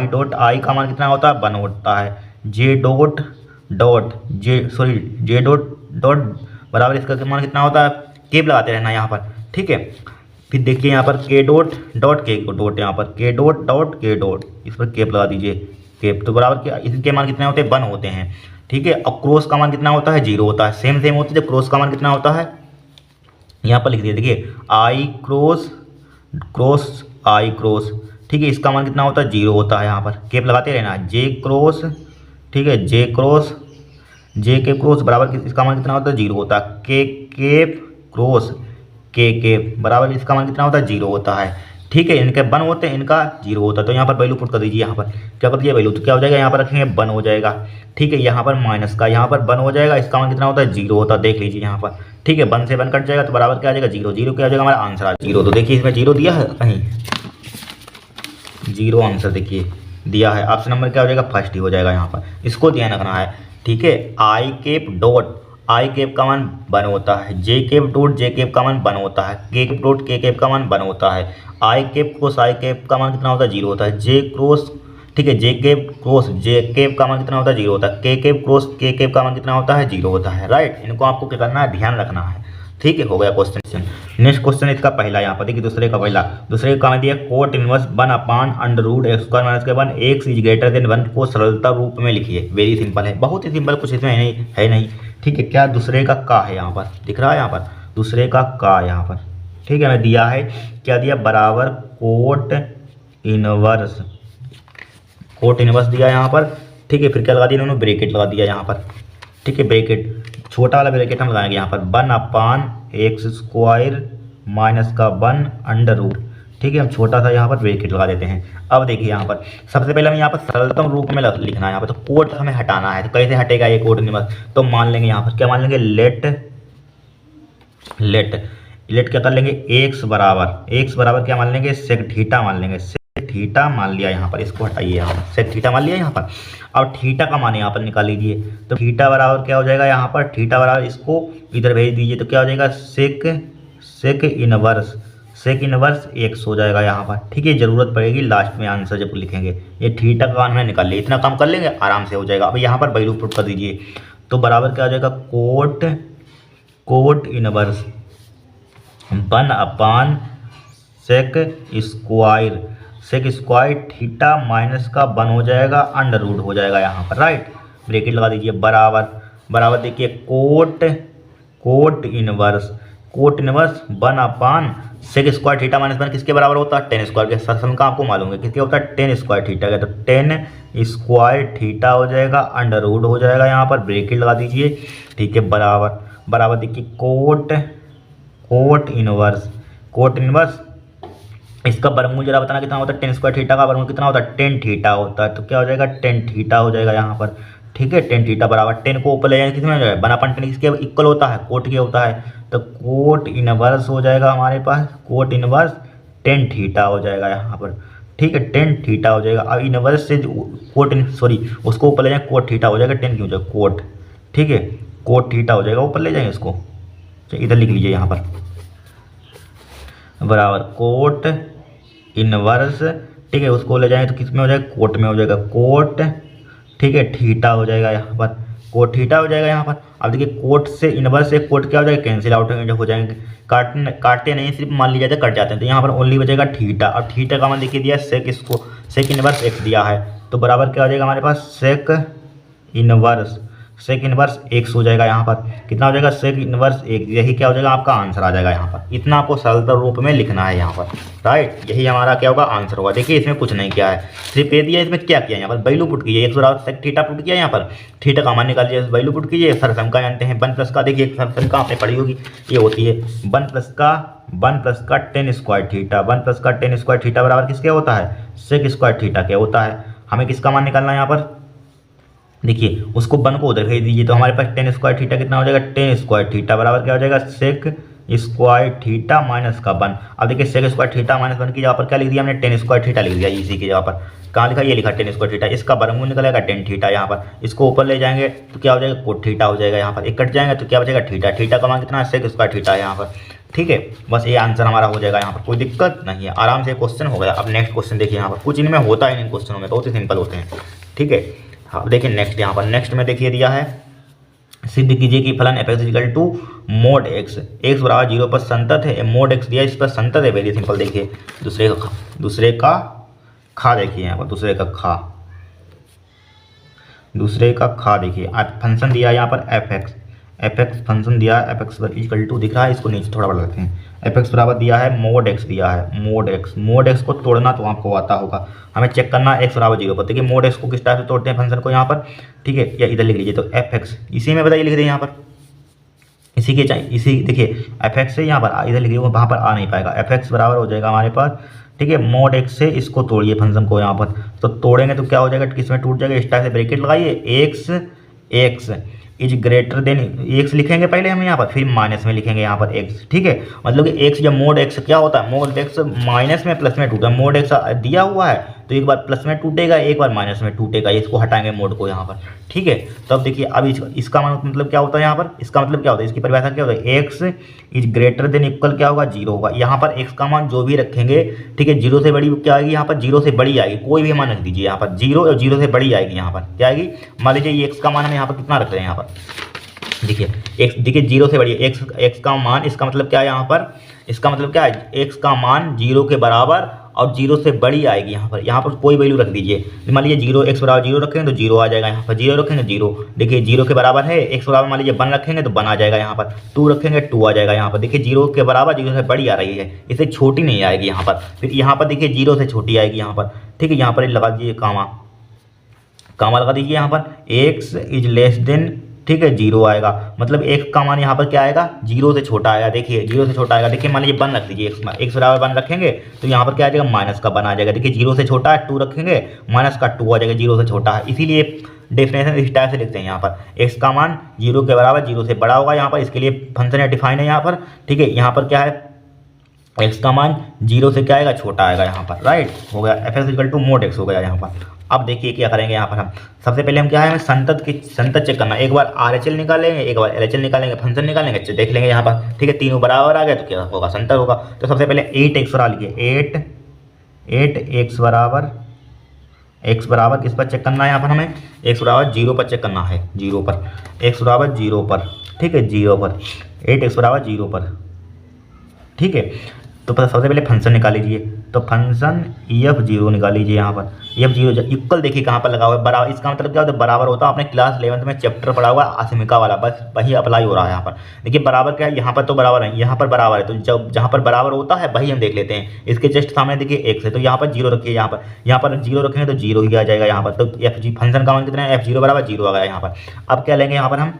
डॉट आई का मान कितना होता है 1 होता है, जे डॉट डॉट बराबर इसका मान कितना होता है, केप लगाते रहना यहाँ पर, ठीक है। फिर देखिए यहाँ पर के डॉट यहाँ पर के डॉट इस पर केप लगा दीजिए, केप तो बराबर के इनके मान कितने होते हैं 1 होते हैं, ठीक है। और क्रॉस का मान कितना होता है 0 होता है, सेम होता है, जब क्रॉस का मान कितना होता है यहाँ पर लिख दिए, देखिए आई क्रॉस आई क्रॉस, ठीक है, इसका मान कितना होता है 0 होता है, यहाँ पर केप लगाते रहना, जे क्रॉस, ठीक है, जे के क्रॉस बराबर इसका मान कितना होता है 0 होता है, के केप क्रॉस के केप बराबर इसका मान कितना होता है 0 होता है, ठीक है। इनके 1 होते हैं, इनका 0 होता है, तो यहाँ पर वैल्यू पुट कर दीजिए, यहाँ पर क्या कर दीजिए वैल्यू, तो क्या हो जाएगा यहाँ पर रखेंगे 1 हो जाएगा, ठीक है। यहाँ पर माइनस का यहाँ पर 1 हो जाएगा, इसका मान कितना होता है 0 होता है, देख लीजिए यहाँ पर, ठीक है, 1 से 1 कट जाएगा तो बराबर क्या आ जाएगा 0, 0 क्या हो जाएगा हमारा आंसर आ 0, तो देखिए इसमें 0 दिया है कहीं, 0 आंसर देखिए दिया है, ऑप्शन नंबर क्या हो जाएगा फर्स्ट ही हो जाएगा, यहाँ पर इसको ध्यान रखना है, ठीक है। I cap dot I cap का मान 1 होता है, J cap dot J cap का मान 1 होता है, के कैप डॉट के कैप का मान 1 होता है, I cap cross I cap का मान कितना होता है 0 होता है, जे क्रॉस, ठीक है, जे कैप क्रॉस जे कैप का मान कितना होता है 0 होता है, के कैप क्रॉस के कैप का मान कितना होता है 0 होता है, राइट। इनको आपको क्या करना है ध्यान रखना है, ठीक है, हो गया क्वेश्चन। नेक्स्ट क्वेश्चन इसका पहला, यहाँ पर देखिए दूसरे का पहला, दूसरे का दिया cot inverse 1 upon under root x square minus के 1 एक्स इज ग्रेटर देन 1 को सरलता रूप में लिखिए, वेरी सिंपल है, बहुत ही सिंपल, कुछ इसमें है नहीं, ठीक है। क्या दूसरे का है यहाँ पर दिख रहा है, यहाँ पर दूसरे का यहाँ पर, ठीक है, मैं दिया है क्या दिया बराबर कोट इनवर्स दिया यहाँ पर, ठीक है। फिर क्या लगा दिया इन्होंने ब्रैकेट लगा दिया यहाँ पर, ठीक है, ब्रैकेट छोटा वाला ब्रैकेट हम लगाएंगे यहाँ पर 1 अपान एक्स स्क्वायर माइनस का 1 अंडर रूट, ठीक है, हम छोटा सा यहाँ पर ब्रैकेट लगा देते हैं। अब देखिए यहाँ पर सबसे पहले हमें यहाँ पर सरलतम रूप में लिखना है, यहाँ पर तो कोट हमें हटाना है, तो कैसे हटेगा ये कोट इनवर्स, तो मान लेंगे यहाँ पर क्या मान लेंगे लेट क्या कर लेंगे एक्स बराबर क्या मान लेंगे सेक थीटा मान लेंगे, थीटा मान लिया यहाँ पर, इसको हटाइए, यहाँ पर सेक थीटा मान लिया यहाँ पर। और थीटा का मान यहाँ पर निकाल लीजिए, तो थीटा बराबर क्या हो जाएगा यहाँ पर, थीटा बराबर इसको इधर भेज दीजिए, तो क्या हो जाएगा सेक इनवर्स एक्स हो जाएगा यहाँ पर, ठीक है। जरूरत पड़ेगी लास्ट में आंसर जब लिखेंगे, ये थीटा का मान हमें निकाल लिया, इतना काम कर लेंगे आराम से हो जाएगा। अब यहाँ पर वैल्यू पुट कर दीजिए, तो बराबर क्या हो जाएगा कोट इनवर्स 1 अपान सेक स्क्वायर थीटा माइनस का 1 हो जाएगा अंडर रूट हो जाएगा यहाँ पर, राइट। ब्रैकेट लगा दीजिए बराबर देखिए कोट इनवर्स 1 अपान सेक स्क्वायर थीटा माइनस 1 किसके बराबर होता है 10 स्क्वायर के, सम का आपको मालूम है किसके होता है 10 स्क्वायर थीटा का, तो 10 स्क्वायर थीटा हो जाएगा अंडर रूट हो जाएगा यहाँ पर, ब्रैकेट लगा दीजिए, ठीक है। बराबर देखिए कोट इनवर्स इसका वर्गमूल जरा बताना कितना होता है 10 स्क्वायर थीटा का वर्गमूल कितना होता है 10 थीटा होता है, तो क्या हो जाएगा 10 थीटा हो जाएगा यहाँ पर, ठीक है। 10 थीटा बराबर 10 को ऊपर ले जाएंगे किसमें हो जाएगा 1 अपान 10 किसके इक्वल होता है कोट के होता है, तो कोट इनवर्स हो जाएगा हमारे पास, कोट इनवर्स 10 थीटा हो जाएगा यहाँ पर, ठीक है, 10 थीटा हो जाएगा। अब इनवर्स से उसको ऊपर ले जाएंगे कोट थीटा हो जाएगा 10 क्यों हो जाएगा कोट, ठीक है, कोट थीटा हो जाएगा, ऊपर ले जाएंगे इसको, इधर लिख लीजिए यहाँ पर बराबर कोट इनवर्स, ठीक है, उसको ले जाएंगे तो किस में हो जाएगा कोट में हो जाएगा कोट, ठीक है, थीटा हो जाएगा यहाँ पर, कोट थीटा हो जाएगा यहाँ पर। अब देखिए कोट से इनवर्स से कोट क्या हो जाएगा कैंसिल आउट हो जाएंगे, काटते नहीं सिर्फ मान लीजिए तो कट जाते हैं, तो यहाँ पर ओनली बचेगा थीटा। और थीटा का मान देखिए दिया सेक इनवर्स एक्स दिया है, तो बराबर क्या हो जाएगा हमारे पास सेक सेक इनवर्स x हो जाएगा यहाँ पर, कितना हो जाएगा सेक इनवर्स x, यही क्या हो जाएगा आपका आंसर आ जाएगा यहाँ पर। इतना आपको सरल रूप में लिखना है यहाँ पर, राइट, यही हमारा क्या होगा आंसर होगा। देखिए इसमें कुछ नहीं किया है, सिर्फ ये दिया, इसमें क्या किया यहाँ पर वैल्यू पुट कीजिए, x बराबर सेक थीटा पुट किया यहाँ पर, थीटा का मान निकालिए, वैल्यू पुट कीजिए, सरसम का जानते हैं 1 प्लस का, देखिए सरसम का आपने पढ़ी होगी, ये होती है 1 प्लस का टेन स्क्वायर थीटा, 1 प्लस का टेन स्क्वायर थीटा बराबर किसके होता है सेक स्क्वायर थीटा के होता है। हमें किसका मान निकालना है यहाँ पर, देखिए उसको 1 को उधर भेज दीजिए, तो हमारे पास टेन स्क्वायर थीटा कितना हो जाएगा, टेन स्क्वायर थीटा बराबर क्या हो जाएगा सेक स्क्वायर थीटा माइनस का 1। अब देखिए सेक स्क्वायर थीटा माइनस 1 की जगह पर क्या लिख दिया हमने, टेन स्क्वायर थीटा लिख दिया, इसी की जगह पर कहाँ लिखा, ये लिखा टेन स्क्वायर थीटा, इसका वर्गमूल निकलेगा टेन थीटा, यहाँ पर इसको ऊपर ले जाएंगे तो क्या हो जाएगा कोट थीटा हो जाएगा, यहाँ पर एक कट जाएंगे तो क्या बचेगा थीटा, थीटा का मान कितना है सेक स्क्वायर थीटा है यहाँ पर, ठीक है। बस ये आंसर हमारा हो जाएगा यहाँ पर, कोई दिक्कत नहीं है, आराम से क्वेश्चन हो गया। अब नेक्स्ट क्वेश्चन देखिए, यहाँ पर कुछ इनमें होता है, इन क्वेश्चनों में बहुत ही सिंपल होते हैं, ठीक है। हाँ देखिए नेक्स्ट, यहाँ पर नेक्स्ट में देखिए दिया है, सिद्ध कीजिए कि फलन f equal to mod x, x बराबर 0 पर संतत है, मोड x दिया इस पर संतत है, वेरी सिंपल। देखिए दूसरे का खा देखिए यहाँ पर, दूसरे का खा देखिए, फंक्शन दिया है यहाँ पर एफ एक्स फंक्शन दिया है, एफ एक्स इक्वल टू दिख रहा है, इसको नीचे थोड़ा बढ़ा लेते हैं, एफ एक्स बराबर दिया है मोड एक्स दिया है, मोड एक्स को तोड़ना तो आपको आता होगा, हमें चेक करना है एक्स बराबर 0 पर। देखिए मोड एक्स को किस टाइप से तोड़ते हैं फंक्शन को यहाँ पर, ठीक है, या इधर लिख लीजिए, तो एफ एक्स इसी में बताइए लिख दें यहाँ पर, इसी के चाहिए, इसी देखिए एफ एक्स से यहाँ पर इधर लिखिए, वो वहाँ पर आ नहीं पाएगा, एफ एक्स बराबर हो जाएगा हमारे पास, ठीक है, मोड एक्स से इसको तोड़िए फंक्शन को यहाँ पर, तो तोड़ेंगे तो क्या हो जाएगा, किस में टूट जाएगा, इस टाइप से ब्रैकेट लगाइए, x is greater then, x लिखेंगे पहले हम यहाँ पर, फिर माइनस में लिखेंगे यहाँ पर एक्स, ठीक है, मतलब कि एक्स जब मोड एक्स क्या होता है, मोड एक्स माइनस में प्लस में टूटा, मोड एक्स दिया हुआ है तो एक बार प्लस में टूटेगा एक बार माइनस में टूटेगा, इसको हटाएंगे मोड को यहाँ पर, ठीक है। तो अब देखिए अब इसका मतलब क्या होता है यहाँ पर, इसका मतलब क्या होता है, इसकी परिभाषा क्या होता है, x is greater than equal क्या होगा 0 होगा, यहाँ पर एक्स का मान जो भी रखेंगे, ठीक है, 0 से बड़ी क्या आएगी यहाँ पर, 0 से बड़ी आएगी, कोई भी मान रख दीजिए यहाँ पर 0 और 0 से बड़ी आएगी, यहाँ पर क्या आएगी, मान लीजिए ये एक्स का मान हम यहाँ पर कितना रख रहे हैं यहाँ पर, देखिए एक्स, देखिए 0 से बड़ी एक्स का मान, इसका मतलब क्या है यहाँ पर, इसका मतलब क्या है, एक्स का मान 0 के बराबर और 0 से बड़ी आएगी, यहाँ पर कोई वैल्यू रख दीजिए, मान लीजिए 0 एक्स बराबर 0 रखेंगे तो 0 आ जाएगा, यहाँ पर 0 रखेंगे 0, देखिए 0 के बराबर है, एक्स बराबर मान लीजिए 1 रखेंगे तो 1 आ जाएगा, यहाँ पर 2 रखेंगे 2 आ जाएगा, यहाँ पर देखिए 0 के बराबर 0 से बड़ी आ रही है, इससे छोटी नहीं आएगी यहाँ पर, फिर यहाँ पर देखिए 0 से छोटी आएगी यहाँ पर, ठीक है, यहाँ पर लगा दीजिए कामा लगा दीजिए यहाँ पर, एक्स इज लेस देन, ठीक है 0 आएगा, मतलब एक्स का मान यहाँ पर क्या आएगा 0 से छोटा आएगा, देखिए 0 से छोटा आएगा, देखिए मान लीजिए 1 रख दीजिए, एक्स बराबर 1 रखेंगे तो यहाँ पर क्या आ जाएगा माइनस का 1 आ जाएगा, देखिए 0 से छोटा है, 2 रखेंगे माइनस का 2 आ जाएगा, 0 से छोटा है, इसीलिए डेफिनेशन इस टाइप से लिखते हैं यहाँ पर, एक्स का मान 0 के बराबर 0 से बड़ा होगा, यहाँ पर इसके लिए फंक्शन है डिफाइन है यहाँ पर, ठीक है, यहाँ पर क्या है एक्स का मान 0 से क्या आएगा छोटा आएगा यहाँ पर, राइट हो गया, f x equal to mod x हो गया यहाँ पर। अब देखिए क्या करेंगे यहाँ पर, हम सबसे पहले हम क्या है, हमें संतत चेक करना, एक बार RHL निकालेंगे एक बार LHL निकालेंगे, फंक्शन निकालेंगे, देख लेंगे यहाँ पर, ठीक है, तीनों बराबर आ गए तो क्या होगा संतत होगा। तो सबसे पहले 8x बराबर लिखिए, 8x बराबर किस पर चेक करना है यहाँ पर, हमें x बराबर 0 पर चेक करना है, 0 पर, x बराबर 0 पर, ठीक है 0 पर, 8x बराबर 0 पर, ठीक है। तो सबसे पहले फंक्शन निकाल लीजिए, तो फंक्शन f0 निकाल लीजिए यहाँ पर, f0 इक्वल देखिए कहाँ पर लगा हुआ है बराबर, इसका मतलब क्या होता है बराबर होता है, आपने क्लास 11th में चैप्टर पढ़ा हुआ आसमिका वाला, बस वही अप्लाई हो रहा है यहाँ पर। देखिए बराबर क्या है, यहाँ पर तो बराबर है, यहाँ पर बराबर है, तो जब जहाँ पर बराबर होता है वही हम देख लेते हैं, इसके जस्ट सामने देखिए x है, तो यहाँ पर 0 रखिए, यहाँ पर 0 रखेंगे तो 0 ही आ जाएगा यहाँ पर, तो फंक्शन का मान कितना है, f0 बराबर 0 आ गया यहाँ पर। अब क्या लेंगे यहाँ पर हम,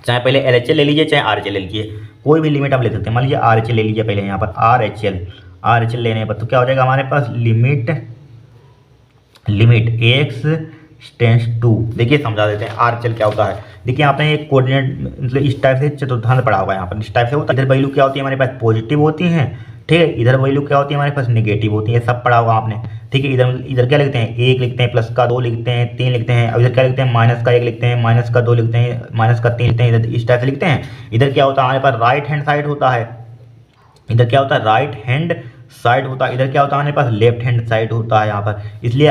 चाहे पहले LHL ले लीजिए चाहे RHL ले लीजिए, कोई भी लिमिट आप ले सकते हैं, मान लीजिए RHL ले लीजिए पहले यहाँ पर, RHL लेने पर तो क्या हो जाएगा हमारे पास, लिमिट x टेंस टू, देखिए समझा देते हैं RHL क्या होता है। देखिए आपने एक कोऑर्डिनेट मतलब इस टाइप से चतुर्थांश पढ़ा होगा, यहाँ पर इस टाइप से होता है, इधर वैल्यू क्या होती है हमारे पास पॉजिटिव होती हैं, ठीक है, इधर वैल्यू क्या होती है हमारे पास नेगेटिव होती है, सब पढ़ा होगा आपने, ठीक है। इधर क्या लिखते हैं, 1 लिखते हैं, प्लस का 2 लिखते हैं, 3 लिखते हैं, अब इधर क्या लिखते हैं, माइनस का 1 लिखते हैं, माइनस का 2 लिखते हैं, माइनस का 3 लिखते हैं, इधर इस टाइप से लिखते हैं। इधर क्या होता है हमारे पास राइट हैंड साइड होता है, इधर क्या होता है राइट हैंड साइड होता है, इधर क्या होता है हमारे पास लेफ्ट हैंड साइड होता है यहाँ पर, इसलिए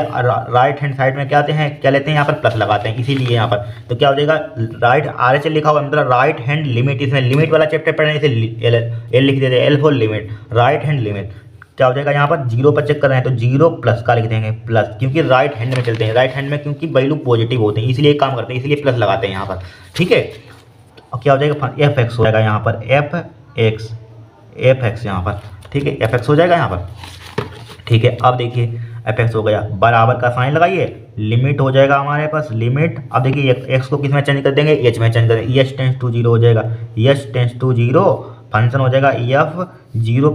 राइट हैंड साइड में क्या आते हैं, क्या लेते हैं यहाँ पर प्लस लगाते हैं, इसीलिए यहाँ पर तो क्या हो जाएगा राइट RHL लिखा हुआ मतलब राइट हैंड लिमिट, इसमें लिमिट वाला चैप्टर पढ़ने से एल लिख देते हैं, L for limit, right hand limit, क्या हो जाएगा यहाँ पर, जीरो पर चेक कर रहे हैं तो जीरो प्लस का लिख देंगे प्लस, क्योंकि राइट हैंड में चलते हैं, राइट हैंड में क्योंकि वैल्यू पॉजिटिव होते हैं इसलिए एक काम करते हैं, इसलिए प्लस लगाते हैं यहाँ पर। ठीक है, और क्या हो जाएगा, एफ एक्स हो जाएगा यहाँ पर, एफ एक्स यहाँ पर। ठीक है, एफ एक्स हो जाएगा यहाँ पर। ठीक है, अब देखिए एफ एक्स हो गया, बराबर का साइन लगाइए, लिमिट हो जाएगा हमारे पास, लिमिट। अब देखिए एक्स को किस में चेंज कर देंगे, एच में चेंज कर देंगे, एच टेंस टू जीरो हो जाएगा, h tends to zero, function हो जाएगा एफ जीरो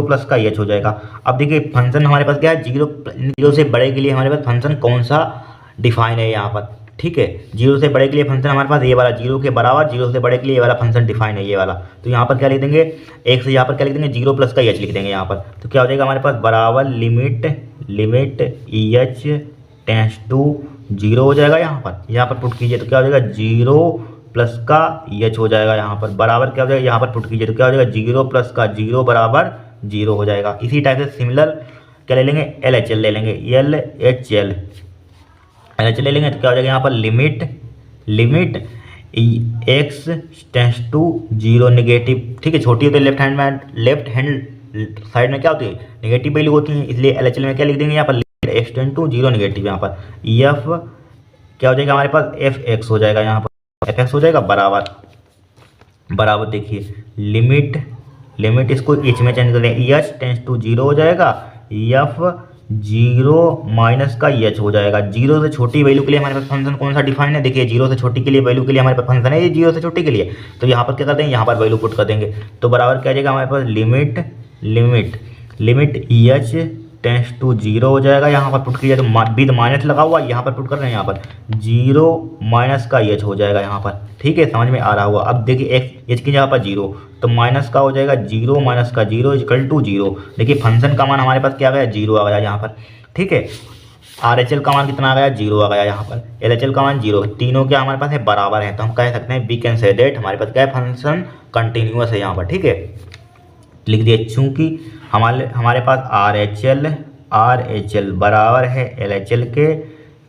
प्लस का एच हो जाएगा। अब देखिए फंक्शन हमारे पास क्या है, जीरो से बड़े के लिए हमारे पास फंक्शन कौन सा डिफाइन है यहाँ पर। ठीक है, जीरो से बड़े के लिए फंक्शन हमारे पास ये वाला, जीरो के बराबर जीरो से बड़े के लिए ये वाला फंक्शन डिफाइन है, ये वाला। तो यहाँ पर क्या लिख देंगे, एक से यहाँ पर क्या लिख देंगे, जीरो प्लस का एच लिख देंगे यहाँ पर। तो क्या हो जाएगा हमारे पास, बराबर limit H tends to zero हो जाएगा यहाँ पर पुट कीजिए तो क्या हो जाएगा, जीरो प्लस का एच हो जाएगा यहाँ पर, बराबर क्या हो जाएगा, यहाँ पर पुट कीजिए तो क्या हो जाएगा, जीरो प्लस का जीरो बराबर जीरो हो जाएगा। इसी टाइप से सिमिलर क्या ले लेंगे, एल एच एल ले लेंगे, एल एच एल ले लेंगे तो क्या हो जाएगा यहाँ पर, limit x tends to zero negative. ठीक है, छोटी होती है लेफ्ट हैंड साइड में क्या होती है, नेगेटिव वैल्यू होती है, इसलिए एल एच एल में क्या लिख देंगे यहाँ पर, x tends to zero negative. यहाँ पर एफ क्या हो जाएगा हमारे पास, एफ एक्स हो जाएगा यहाँ पर, एफ एक्स हो जाएगा बराबर देखिए लिमिट इसको एच में चेंज कर दें, एच टेंस टू जीरो हो जाएगा, एफ जीरो माइनस का एच हो जाएगा। जीरो से छोटी वैल्यू के लिए हमारे पास फंक्शन कौन सा डिफाइन है, देखिए जीरो से छोटी के लिए वैल्यू के लिए हमारे पास फंक्शन है ये जीरो से छोटी के लिए, तो यहाँ पर क्या करते हैं, यहाँ पर वैल्यू पुट कर देंगे तो बराबर क्या आ जाएगा हमारे पास, limit H tends to zero हो जाएगा, यहाँ पर पुट कीजिए तो विद माइनस लगा हुआ यहाँ पर पुट कर रहे हैं, यहाँ पर जीरो माइनस का एच हो जाएगा यहाँ पर। ठीक है, समझ में आ रहा हुआ। अब देखिए एक्स एच की जगह पर जीरो तो माइनस का हो जाएगा, जीरो माइनस का जीरो इक्वल टू जीरो। देखिए फंक्शन का मान हमारे पास क्या आ गया, जीरो आ गया यहाँ पर। ठीक है, आर एच एल का मान कितना आ गया, जीरो आ गया यहाँ पर, एल एच एल का मान जीरो, तीनों क्या हमारे पास है, बराबर है, तो हम कह सकते हैं वी कैन से दैट हमारे पास क्या है, फंक्शन कंटिन्यूअस है यहाँ पर। ठीक है, लिख दिए, चूँकि हमारे पास आर एच एल बराबर है एल एच एल के।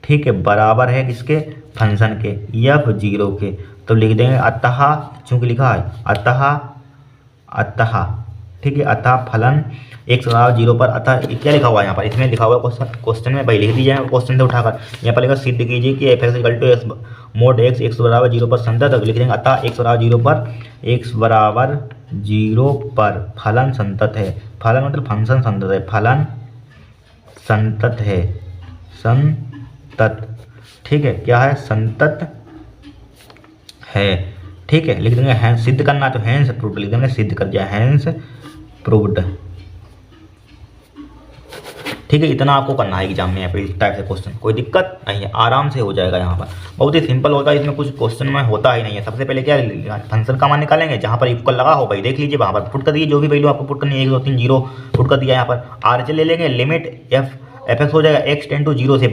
ठीक है, बराबर है किसके, फंक्शन के, एफ जीरो के, तो लिख देंगे अतः, चूँकि लिखा है अतः ठीक है, अतः फलन एक्स बराबर जीरो पर, अतः क्या लिखा हुआ है यहाँ पर, इसमें लिखा हुआ है क्वेश्चन में, भाई लिख दीजिए क्वेश्चन से उठाकर, यहाँ पर लिखा सिद्ध कीजिए कि f x equal to x mod x बराबर जीरो पर संतत, लिख देंगे अतः एक्स बराबर जीरो पर फलन संतत है, फलन मतलब फंक्शन संतत है, फलन संतत है, संतत। ठीक है, क्या है, संतत है। ठीक है, लिख देंगे हैंस, सिद्ध करना तो हैंस प्रूव्ड लिख देंगे, सिद्ध कर दिया, हैंस प्रूव्ड। ठीक है, इतना आपको करना है एग्जाम में यहाँ पे इस टाइप से क्वेश्चन, कोई दिक्कत नहीं है, आराम से हो जाएगा यहाँ पर, बहुत ही सिंपल होता है, इसमें कुछ क्वेश्चन में होता ही नहीं है। सबसे पहले क्या, फंक्शन का मान निकालेंगे, जहाँ पर इक्वल लगा हो भाई देख लीजिए, वहाँ पर पुट कर दीजिए जो भी वैल्यू आपको पुट करनी है, 1 2 3 जीरो पुट कर दिया यहाँ पर, आर एच एल ले लेंगे, लिमिट एफ एक्स हो जाएगा एक्स टेन टू जीरो से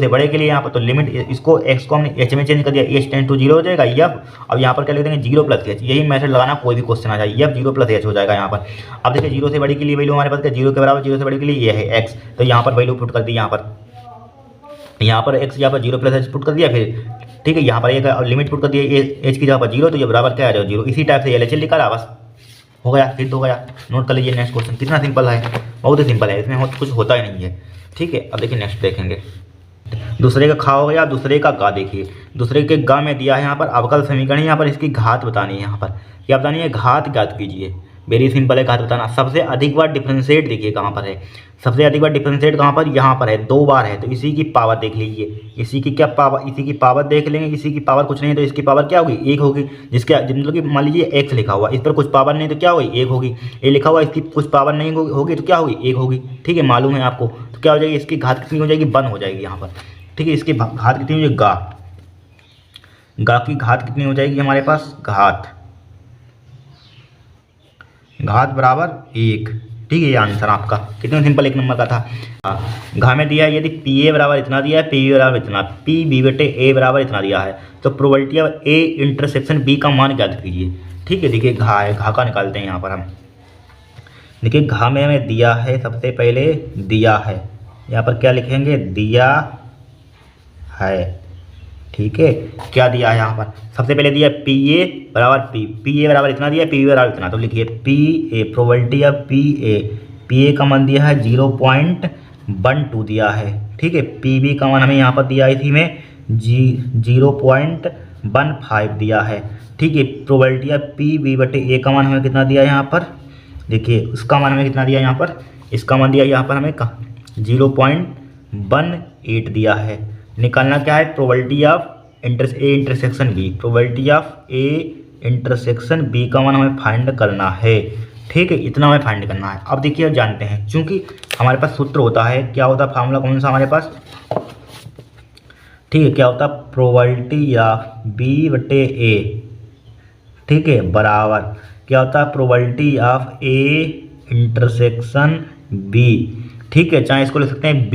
बड़े के लिए यहाँ पर, तो लिमिट इसको एक्स को हमने एच में चेंज कर दिया, एच टेन टू जीरो हो जाएगा एफ। अब यहाँ पर क्या लिख देंगे, जीरो प्लस एच, यही मेथड लगाना, कोई भी क्वेश्चन आ जाए, एफ जीरो प्लस एच हो जाएगा यहाँ पर। अब देखिए जीरो से बड़ी के लिए वैल्यू हमारे पास क्या, जीरो के बराबर जीरो से बड़ी के लिए ये है एक्स, तो यहाँ पर वैल्यू पुट कर दी, यहाँ पर एक्स, यहाँ पर जीरो प्लस एच पुट कर दिया, फिर ठीक है यहाँ पर एक लिमिट पुट कर दिया एच की जगह पर जीरो, तो ये बराबर क्या आ जाएगा, जीरो। इसी टाइप से एल एच एल निकाला, बस हो गया, सिद्ध हो गया। नोट कर लीजिए नेक्स्ट क्वेश्चन, कितना सिंपल है, बहुत ही सिंपल है, इसमें कुछ होता ही नहीं है। ठीक है, अब देखिए नेक्स्ट देखेंगे, दूसरे का खा हो गया, दूसरे का गा। देखिए दूसरे के गा में दिया है यहाँ पर अवकल समीकरण, यहाँ पर इसकी घात बतानी है, यहाँ पर क्या बतानी है, घात ज्ञात कीजिए, वेरी सिंपल है घात बताना। सबसे अधिक बार डिफरेंशिएट देखिए कहाँ पर है, सबसे अधिक बार डिफरेंशिएट कहाँ पर, यहाँ पर है, 2 बार है, तो इसी की पावर देख लीजिए, इसी की क्या पावर, इसी की पावर देख लेंगे, इसी की पावर कुछ नहीं है तो इसकी पावर क्या होगी, 1 होगी, जिसके मतलब कि मान लीजिए एक्स लिखा हुआ, इस पर कुछ पावर नहीं तो क्या होगी, 1 होगी, ये लिखा हुआ इसकी कुछ पावर नहीं होगी तो क्या होगी, 1 होगी। ठीक है, मालूम है आपको, तो क्या हो जाएगी, इसकी घात कितनी हो जाएगी, 1 हो जाएगी यहाँ पर। ठीक है, इसकी घात कितनी हो जाएगी, गा की घात कितनी हो जाएगी हमारे पास, घात बराबर 1। ठीक है, ये आंसर आपका कितना सिंपल, 1 नंबर का था। घा में दिया है, यदि पी ए बराबर इतना दिया है, पी बी बराबर इतना, पी बी बटे ए बराबर इतना दिया है, तो probability of A intersection B का मान ज्ञात कीजिए। ठीक है, देखिए घा है, घा का निकालते हैं यहाँ पर हम। देखिए घा में हमें दिया है, सबसे पहले दिया है, यहाँ पर क्या लिखेंगे, दिया है। ठीक है, क्या दिया है यहाँ पर, सबसे पहले दिया पी ए बराबर पी ए बराबर इतना दिया, पी बी बराबर इतना, तो लिखिए P A, probability of P A P A का मान दिया है 0.12 दिया है, ठीक है। पी बी का मान हमें यहाँ पर दिया है इसी में 0.15 दिया है, ठीक है। प्रोबेबिलिटी ऑफ पी बी बटे ए का मान हमें कितना दिया है यहाँ पर, देखिए उसका मान हमें कितना दिया यहाँ पर, इसका मान दिया यहाँ पर हमें 0.18 दिया है। निकालना क्या है, probability of A intersection B, probability of A intersection B का मान हमें फाइंड करना है, ठीक है। इतना हमें फाइंड करना है। अब देखिए अब जानते हैं, चूंकि हमारे पास सूत्र होता है, क्या होता है फार्मूला कौन सा हमारे पास, ठीक है, क्या होता है प्रोबेबिलिटी ऑफ बी बटे ए, ठीक है, बराबर क्या होता है probability of A intersection B, ठीक है। चाहे इसको लिख सकते हैं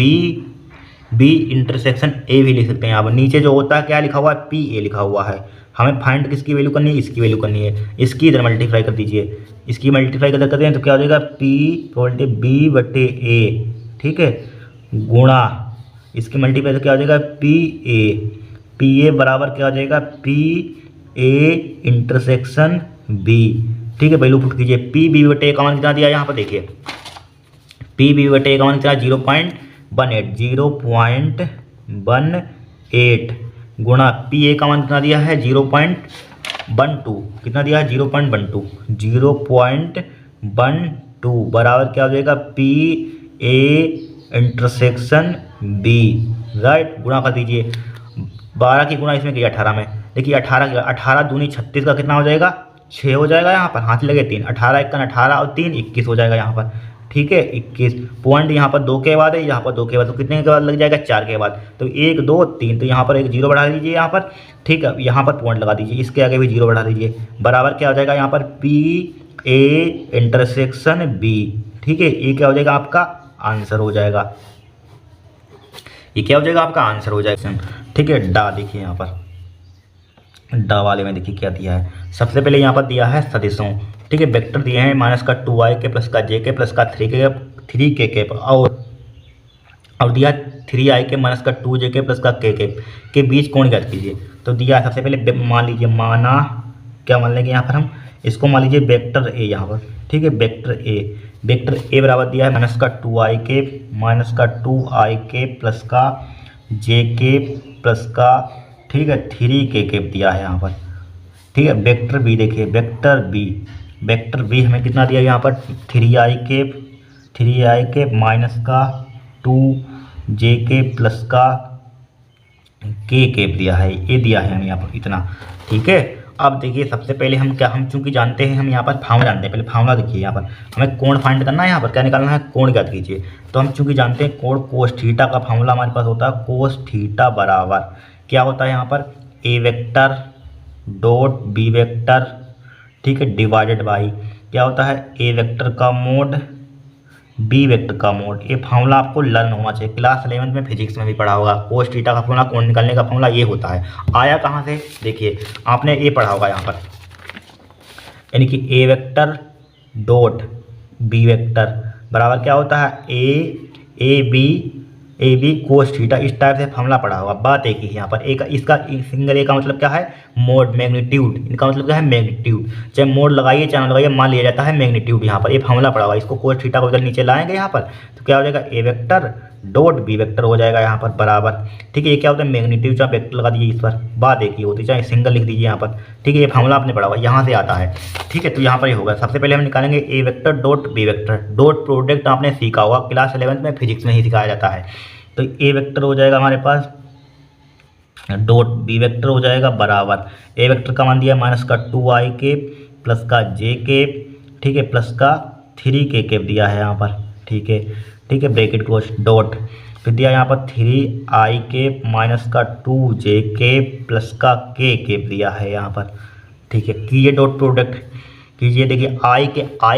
बी इंटरसेक्शन ए भी लिख सकते हैं। यहाँ नीचे जो होता है क्या लिखा हुआ है, पी ए लिखा हुआ है। हमें फाइंड किसकी वैल्यू करनी है, इसकी वैल्यू करनी है। इसकी इधर मल्टीप्लाई कर दीजिए, इसकी मल्टीप्लाई करते हैं तो क्या हो जाएगा, पी प्रोबेबिलिटी बी बटे ए, ठीक है, गुणा इसकी मल्टीप्लाई तो क्या हो जाएगा पी ए बराबर क्या हो जाएगा पी ए इंटरसेक्शन बी, ठीक है। वैल्यू पुट कीजिए, पी बी बटे ए का मान कितना दिया यहाँ पर, देखिए पी बी बटे ए का मान कितना 0.18 गुणा पी ए का मान कितना दिया है 0.12, कितना दिया है 0.12 बराबर क्या हो जाएगा P A intersection B, right. गुणा कर दीजिए, 12 की गुणा इसमें किया 18 में, देखिए 18 दूनी 36 का कितना हो जाएगा 6 हो जाएगा। यहाँ पर हाथ लगे 3, 18 1 18 और 3 21 हो जाएगा यहाँ पर, ठीक है। 21 पॉइंट यहाँ पर 2 के बाद है, यहाँ पर 2 के बाद, तो कितने के बाद लग जाएगा 4 के बाद, तो 1 2 3, तो यहाँ पर एक 0 बढ़ा दीजिए यहाँ पर, ठीक है। यहाँ पर पॉइंट लगा दीजिए, इसके आगे भी 0 बढ़ा दीजिए, बराबर क्या हो जाएगा यहाँ पर पी ए इंटरसेक्शन बी, ठीक है। ये क्या हो जाएगा आपका आंसर हो जाएगा, ये क्या हो जाएगा आपका आंसर हो जाएगा, ठीक है। डा देखिए यहाँ पर डा वाले में देखिए क्या दिया है, सबसे पहले यहाँ पर दिया है सदिशों, ठीक है। वेक्टर दिए हैं माइनस का 2i के प्लस का j के प्लस का 3 के और दिया 3i के माइनस का 2j के प्लस का के बीच कोण ज्ञात कीजिए। तो दिया सबसे पहले मान लीजिए, माना क्या मान लेंगे यहाँ पर हम इसको, मान लीजिए वेक्टर ए यहाँ पर, ठीक है। वेक्टर ए बराबर दिया है माइनस का 2i के प्लस का j के प्लस का, ठीक है, 3 के दिया है यहाँ पर, ठीक है। वेक्टर बी देखिए, वेक्टर बी हमें कितना दिया यहाँ पर 3i के माइनस का 2j के प्लस का के दिया है, ये दिया है हमें यहाँ पर इतना, ठीक है। अब देखिए सबसे पहले हम चूंकि जानते हैं, हम यहाँ पर फार्मूला जानते हैं, पहले फार्मूला देखिए यहाँ पर हमें कोण फाइंड करना है, यहाँ पर क्या निकालना है कोण ज्ञात कीजिए। तो हम चूंकि जानते हैं कोण कोस थीटा का फार्मूला हमारे पास होता है कोस थीटा बराबर क्या होता है यहाँ पर ए वेक्टर डॉट बी वेक्टर, ठीक है, डिवाइडेड बाई क्या होता है ए वेक्टर का मोड बी वेक्टर का मोड। ये फार्मूला आपको लर्न होना चाहिए, क्लास 11 में फिजिक्स में भी पढ़ा होगा। कोस थीटा का फार्मूला कोण निकालने का फार्मूला ये होता है। आया कहाँ से, देखिए आपने ये पढ़ा होगा यहाँ पर, यानी कि ए वेक्टर डॉट बी वेक्टर बराबर क्या होता है ए बी कोस थीटा, इस टाइप से फार्मूला पढ़ा होगा। बात एक ही है यहाँ पर, एक इसका सिंगल ए का मतलब क्या है मोड, मैग्नीट्यूड, इनका मतलब क्या है मैग्नीट्यूड, चाहे मोड लगाइए चाहे ना लगाइए मान लिया जाता है मैग्नीट्यूड। यहाँ पर ये फार्मूला पढ़ा हुआ है, इसको कोस थीटा को उधर नीचे लाएंगे यहाँ पर, तो क्या हो जाएगा ए वेक्टर डॉट बी वेक्टर हो जाएगा यहाँ पर बराबर, ठीक है। ये क्या होता है मैग्नीट्यूड, चाहे वेक्टर लगा दीजिए इस पर, बात एक ही होती है, चाहे सिंगल लिख दीजिए यहाँ पर, ठीक है। ये फार्मूला आपने पढ़ा हुआ यहाँ से आता है, ठीक है। तो यहाँ पर ये होगा, सबसे पहले हम निकालेंगे A vector dot B vector, dot product आपने सीखा होगा क्लास 11 में फिजिक्स में ही सिखाया जाता है। तो ए वेक्टर हो जाएगा हमारे पास डॉट बी वेक्टर हो जाएगा बराबर ए वेक्टर का मान दिया माइनस का 2i के प्लस का j के, ठीक है, प्लस का 3 के दिया है यहाँ पर, ठीक है, ठीक है, ब्रैकेट क्लोज डॉट, फिर दिया यहाँ पर 3i के माइनस का 2j के प्लस का के दिया है यहाँ पर, ठीक है। कीजिए डॉट प्रोडक्ट कीजिए, देखिए i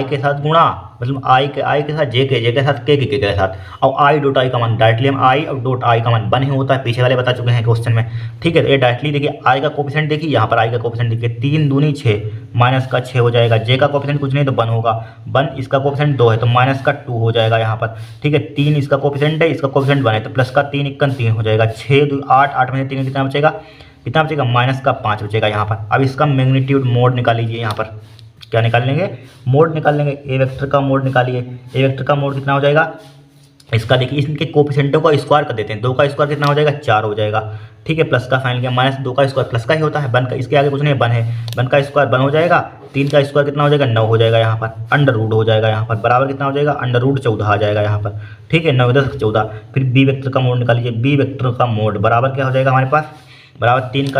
के साथ गुणा, मतलब i के साथ j के साथ के साथ, और i डॉट i का मान डायरेक्टली हम i और डॉट i का मान 1 ही होता है, पीछे वाले बता चुके हैं क्वेश्चन में, ठीक है। ये डायरेक्टली देखिए i का कोफिशिएंट देखिए यहाँ पर, i का कोफिशिएंट देखिए 3 दूनी 6 माइनस का 6 हो जाएगा, j का कोफिशिएंट कुछ नहीं तो 1 होगा, 1 इसका कोफिशिएंट 2 है तो माइनस का 2 हो जाएगा यहाँ पर, ठीक है। 3 इसका कोफिशिएंट है, इसका कोफिशिएंट 1 है तो प्लस का 3 1 3 हो जाएगा, 6 8 8 में 3 कितना बचेगा माइनस का 5 बचेगा यहाँ पर। अब इसका मैग्नीट्यूड मोड निकाल लीजिए यहाँ पर, क्या निकाल लेंगे, मोड निकाल लेंगे। ए वेक्टर का मोड निकालिए, ए वेक्टर का मोड कितना हो जाएगा, इसका देखिए इनके कोफिशिएंटों का स्क्वायर कर देते हैं, 2 का स्क्वायर कितना हो जाएगा, 4 हो जाएगा। ठीक है, प्लस का फाइनल किया, माइनस 2 का स्क्वायर प्लस का ही होता है, 1 का, इसके आगे कुछ नहीं है, 1 है, 1 का स्क्वायर 1 हो जाएगा, 3 का स्क्वायर कितना हो जाएगा, 9 हो जाएगा यहाँ पर, अंडर रूट हो जाएगा यहाँ पर, बराबर कितना हो जाएगा, अंडर रूट 14 आ जाएगा यहाँ पर। ठीक है, 9 10 14। फिर बी वेक्टर का मोड निकालिए, बी वेक्टर का मोड बराबर क्या हो जाएगा हमारे पास, बराबर 3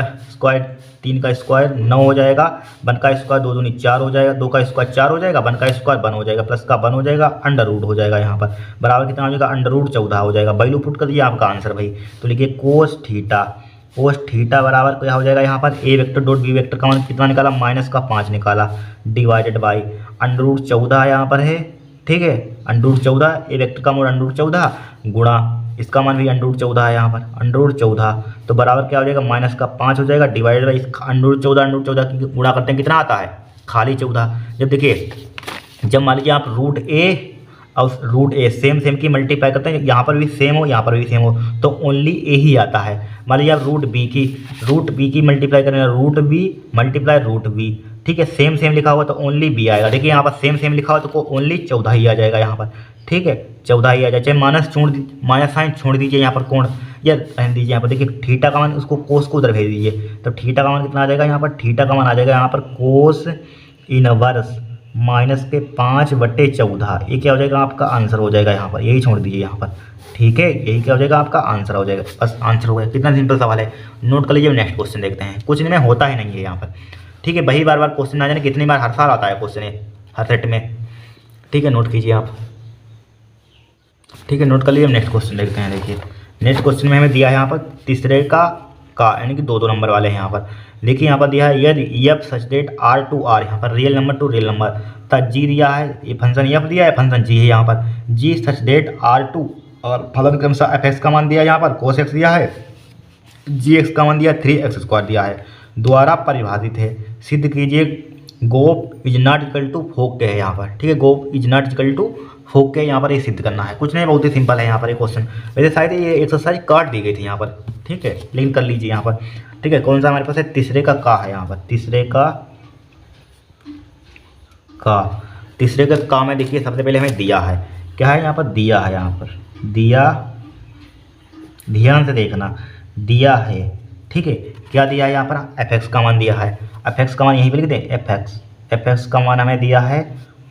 का स्क्वायर 9 हो जाएगा, 1 का स्क्वायर 2 दूनी 4 हो जाएगा, 2 का स्क्वायर 4 हो जाएगा, 1 का स्क्वायर 1 हो जाएगा, प्लस का 1 हो जाएगा, अंडर रूट हो जाएगा यहाँ पर, बराबर कितना हो जाएगा, अंडर रूट 14 हो जाएगा। वैल्यू पुट कर दिया आपका आंसर भाई। तो लिखिए कोस थीटा बराबर क्या हो जाएगा यहाँ पर, ए वेक्टर डॉट बी वेक्टर का मान कितना निकाला, -5 निकाला, डिवाइडेड बाई अंडर रूट 14 यहाँ पर है। ठीक है, अंडर रूट 14, ए वेक्टर का मोड अंडर रूट 14 गुणा इसका मान भी अंडर रूट 14 है यहाँ पर, अंडर रूट 14, तो बराबर क्या हो जाएगा, -5 हो जाएगा, डिवाइडेड बाई अंडर रूट 14 की गुणा करते हैं कितना आता है, खाली 14। जब देखिए, जब मान लीजिए आप रूट ए और रूट ए सेम की मल्टीप्लाई करते हैं, यहाँ पर भी सेम हो यहाँ पर भी सेम हो, तो ओनली ए ही आता है। मान लीजिए आप रूट बी की मल्टीप्लाई करें, root B multiply root B, ठीक है, सेम लिखा हुआ तो ओनली बी आएगा। देखिए यहाँ पर सेम लिखा हुआ तो ओनली 14 ही आ जाएगा यहाँ पर। ठीक है, 14 ही आ जाए, चाहे माइनस साइन छोड़ दीजिए यहाँ पर कोण, या रहने दीजिए यहाँ पर। देखिए थीटा का मान उसको कोस को उधर भेज दीजिए, तो थीटा का मान कितना आ जाएगा यहाँ पर, थीटा का मान आ जाएगा यहाँ पर कोस इनवर्स -5/14। ये क्या हो जाएगा आपका आंसर हो जाएगा यहाँ पर, यही छोड़ दीजिए यहाँ पर। ठीक है, यही क्या हो जाएगा आपका आंसर हो जाएगा, बस आंसर हो गया। कितना सिंपल सवाल है, नोट कर लीजिए। नेक्स्ट क्वेश्चन देखते हैं, कुछ नहीं में होता ही नहीं है यहाँ पर। ठीक है, वही बार क्वेश्चन ना जाने कितनी बार हर साल आता है क्वेश्चन हर सेट में। ठीक है, नोट कीजिए आप। ठीक है, नोट कर लीजिए। नेक्स्ट क्वेश्चन देखते हैं। देखिए नेक्स्ट क्वेश्चन में हमें दिया है यहाँ पर तीसरे का यानी कि 2 नंबर वाले हैं यहाँ पर। देखिए यहाँ पर दिया है यदि F such that R to R, यहाँ पर real number to real number, तब जी दिया है, ये फंक्शन एफ दिया है, फंक्शन जी है यहाँ पर, जी सच डेट आर टू, और फलन क्रम से एफ एक्स का मान दिया है यहाँ पर, कोस एक्स दिया है, जी एक्स का मान दिया 3x² दिया है, द्वारा परिभाषित है। सिद्ध कीजिए गोप इज नॉट इक्वल टू फोक है यहाँ पर। ठीक है, गोप इज नॉट इक्वल टू फोक के यहाँ पर ये सिद्ध करना है। कुछ नहीं, बहुत ही सिंपल है यहाँ पर ये क्वेश्चन। वैसे शायद ये एक्सरसाइज काट दी गई थी यहाँ पर। ठीक है, लेकिन कर लीजिए यहाँ पर। ठीक है, कौन सा हमारे पास है, तीसरे का है यहाँ पर, तीसरे का में देखिए सबसे पहले हमें दिया है, क्या है यहाँ पर, दिया है यहाँ पर, दिया, ध्यान से देखना, दिया है। ठीक है, क्या दिया है यहाँ पर, एफ एक्स का मान दिया है, एफ एक्स का मान यहीं पर लिख दें, एफ एक्स का मान हमें दिया है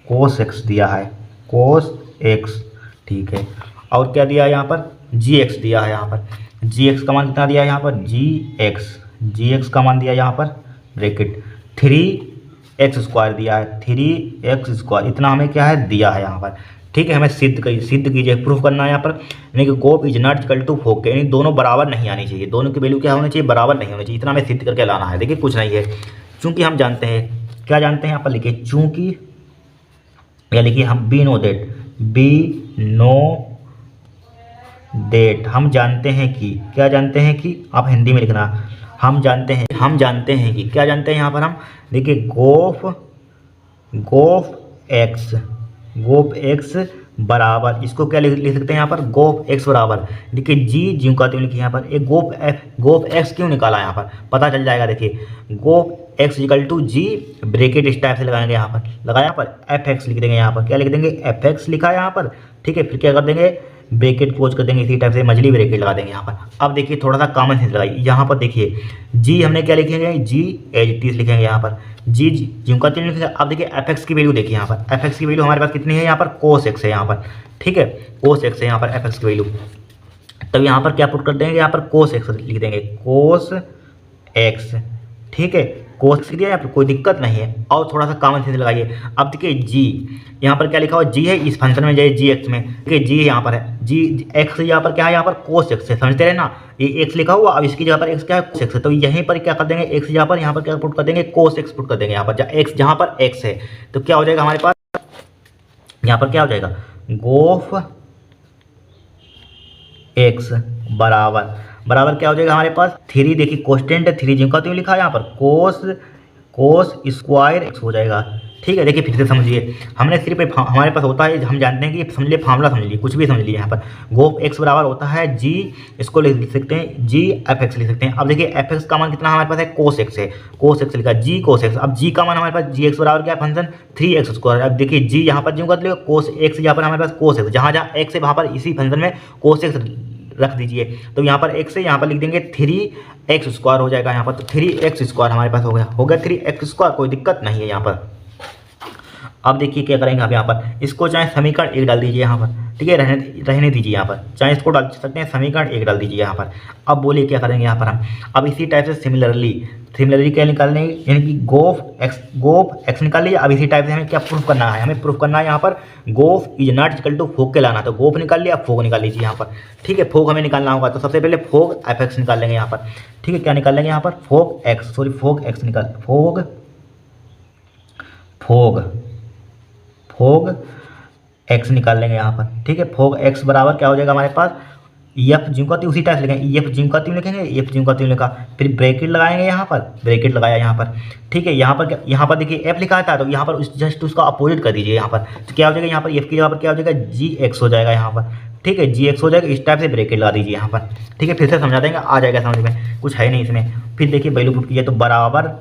कोस एक्स दिया है, कोस एक्स। ठीक है, और क्या दिया है यहाँ पर, जी एक्स दिया है यहाँ पर, जी एक्स का मान कितना दिया है यहाँ पर, जी एक्स का मान दिया है यहाँ पर ब्रैकेट 3x² दिया है, 3x², इतना हमें क्या है दिया है यहाँ पर। ठीक है, हमें सिद्ध कीजिए, प्रूफ करना है यहाँ पर, यानी कि गोप इज नॉट इक्वल टू फोक, यानी दोनों बराबर नहीं आनी चाहिए, दोनों की वैल्यू क्या होनी चाहिए, बराबर नहीं होनी चाहिए, इतना हमें सिद्ध करके लाना है। देखिए कुछ नहीं है, चूंकि हम जानते हैं, क्या जानते हैं यहाँ पर लिखिए, चूंकि, या लिखिए हम बी नो डेट, हम जानते हैं कि, क्या जानते हैं कि, आप हिंदी में लिखना, हम जानते हैं कि, क्या जानते हैं यहाँ पर हम, देखिए गोप एक्स बराबर, इसको क्या लिख सकते हैं यहाँ पर, गोप एक्स बराबर, देखिए जी का तो लिखिए यहाँ पर, एक गोप एक्स क्यों निकाला यहाँ पर, पता चल जाएगा। देखिए गोप X equal to G, bracket इस टाइप से लगाएंगे यहाँ पर, लगाया यहाँ पर एफ एक्स लिख देंगे यहाँ पर, क्या लिख देंगे, एफ एक्स लिखा है यहाँ पर। ठीक है, फिर क्या कर देंगे, ब्रैकेट क्लोज कर देंगे, इसी टाइप से मछली ब्रैकेट लगा देंगे यहाँ पर। अब देखिए थोड़ा सा कॉमन सेंस लगाइए, यहाँ पर देखिए जी हमने क्या लिखेंगे, जी एज इट इज लिखेंगे यहाँ पर, जी का तीन लिखेंगे। अब देखिए एफ एक्स की वैल्यू देखिए यहाँ पर, एफ एक्स की वैल्यू हमारे पास कितनी है यहाँ पर, कोस एक्स है यहाँ पर। ठीक है, कोस एक्स है यहाँ पर एफ एक्स की वैल्यू, तब यहाँ पर क्या पुट कर देंगे, यहाँ पर कोस एक्स लिख देंगे, कोस एक्स। ठीक है, कोस दिया यहाँ पर, कोई दिक्कत नहीं है। और थोड़ा सा कॉमन सेंस लगाइए। अब देखिए जी यहाँ पर क्या लिखा हुआ, जी है इस फंक्शन में, जाइए जी एक्स में, देखिए जी यहाँ पर है, जी एक्स यहाँ पर क्या है, यहाँ पर कोस एक्स है, समझते रहे ना, ये एक्स लिखा हुआ, अब इसकी जगह पर एक्स क्या है, कोस एक्स है, तो यहीं पर क्या कर देंगे, एक्स यहाँ पर क्या पुट कर देंगे, कोस एक्स पुट कर देंगे यहाँ पर, एक्स जहाँ पर एक्स है, तो क्या हो जाएगा हमारे पास, यहाँ पर क्या हो जाएगा, गोफ एक्स बराबर क्या हो जाएगा हमारे पास, 3, देखिए कोस्टेंट है 3, जिनका तो लिखा है यहाँ पर, कोस स्क्वायर एक्स हो जाएगा। ठीक है, देखिए फिर से समझिए, हमने सिर्फ हमारे पास होता है, हम जानते हैं कि समझ लिए फार्मूला, समझ लिए कुछ भी समझ लिए यहाँ पर गोफ एक्स बराबर होता है जी, इसको लिख सकते हैं जी एफ एक्स लिख सकते हैं। अब देखिए एफ एक्स का मान कितना हमारे पास है, कोस एक्स है, कोस एक्स लिखा जी कोस एक्स। अब जी का मान हमारे पास जी एक्स बराबर क्या है, फंक्शन 3x²। अब देखिए जी यहाँ पर जी का मतलब कोस एक्स, यहाँ पर हमारे पास कोस एक्स, जहाँ जहाँ एक्स है वहाँ पर इसी फंक्शन में कोस एक्स रख दीजिए। तो यहाँ पर एक्स है, यहाँ पर लिख देंगे 3x² हो जाएगा यहाँ पर। तो 3x² हमारे पास हो गया 3x², कोई दिक्कत नहीं है यहाँ पर। अब देखिए क्या करेंगे आप यहाँ पर, इसको चाहे समीकरण 1 डाल दीजिए यहाँ पर, ठीक है, रहने दीजिए यहाँ पर, चाहे इसको डाल सकते हैं समीकरण 1 डाल दीजिए यहाँ पर। अब बोलिए क्या करेंगे यहाँ पर हम, अब इसी टाइप से सिमिलरली क्या निकालने, यानी कि गोफ एक्स निकाल लीजिए। अब इसी टाइप से हमें क्या प्रूफ करना है, हमें प्रूफ करना है यहाँ पर gof is not equal to fog के लाना। तो गोफ निकाल लिया, फोग निकाल लीजिए यहाँ पर, ठीक है, फोग हमें निकालना होगा। तो सबसे पहले फोग एफ एक्स निकाल लेंगे यहाँ पर, ठीक है, क्या निकाल लेंगे यहाँ पर, फोग एक्स निकाल, फोग एक्स निकाल लेंगे यहाँ पर, ठीक है। फोग एक्स बराबर क्या हो जाएगा हमारे पास, एफ जी का उसी टाइप से लिखेंगे, एफ जी का लिखेंगे, एफ जी का लिखा, फिर ब्रैकेट लगाएंगे यहाँ पर, ब्रैकेट लगाया यहाँ पर, ठीक है। यहाँ पर देखिए एफ लिखा था, तो यहाँ पर जस्ट उसका अपोजिट कर दीजिए यहाँ पर। तो क्या हो जाएगा यहाँ पर, एफ की जगह पर क्या हो जाएगा, जी एक्स हो जाएगा यहाँ पर, ठीक है, जी एक्स हो जाएगा। इस टाइप से ब्रैकेट लगा दीजिए यहाँ पर, ठीक है। फिर से समझा देंगे, आ जाएगा समझ में, कुछ है नहीं इसमें। फिर देखिए वैल्यू पुट कीजिए, तो बराबर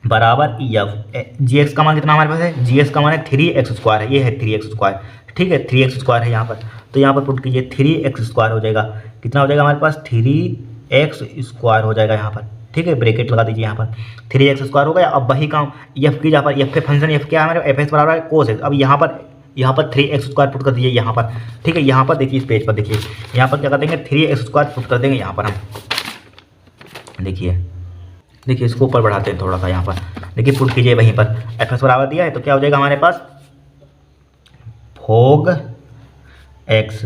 एफ जी एक्स का मान कितना हमारे पास है, जी एक्स का मान है 3x², है, ये है 3x², ठीक है, 3x² है यहाँ पर। तो यहाँ पर पुट कीजिए 3x² हो जाएगा, कितना हो जाएगा हमारे पास, 3x² हो जाएगा यहाँ पर, ठीक है, ब्रैकेट लगा दीजिए यहाँ पर, 3x² हो गया। अब वही काम एफ की जहाँ पर, एफ के फंक्शन एफ क्या है हमारे, एफ एक्स बराबर है कोस एक्स। अब यहाँ पर 3x² पुट कर दीजिए यहाँ पर, ठीक है। यहाँ पर देखिए, इस पेज पर देखिए, यहाँ पर क्या कर देंगे, 3x² पुट कर देंगे यहाँ पर हम, देखिए इसको ऊपर बढ़ाते हैं थोड़ा सा यहाँ पर, देखिए पुट कीजिए वहीं पर, एफ एक्स बराबर दिया है। तो क्या हो जाएगा हमारे पास, फोग एक्स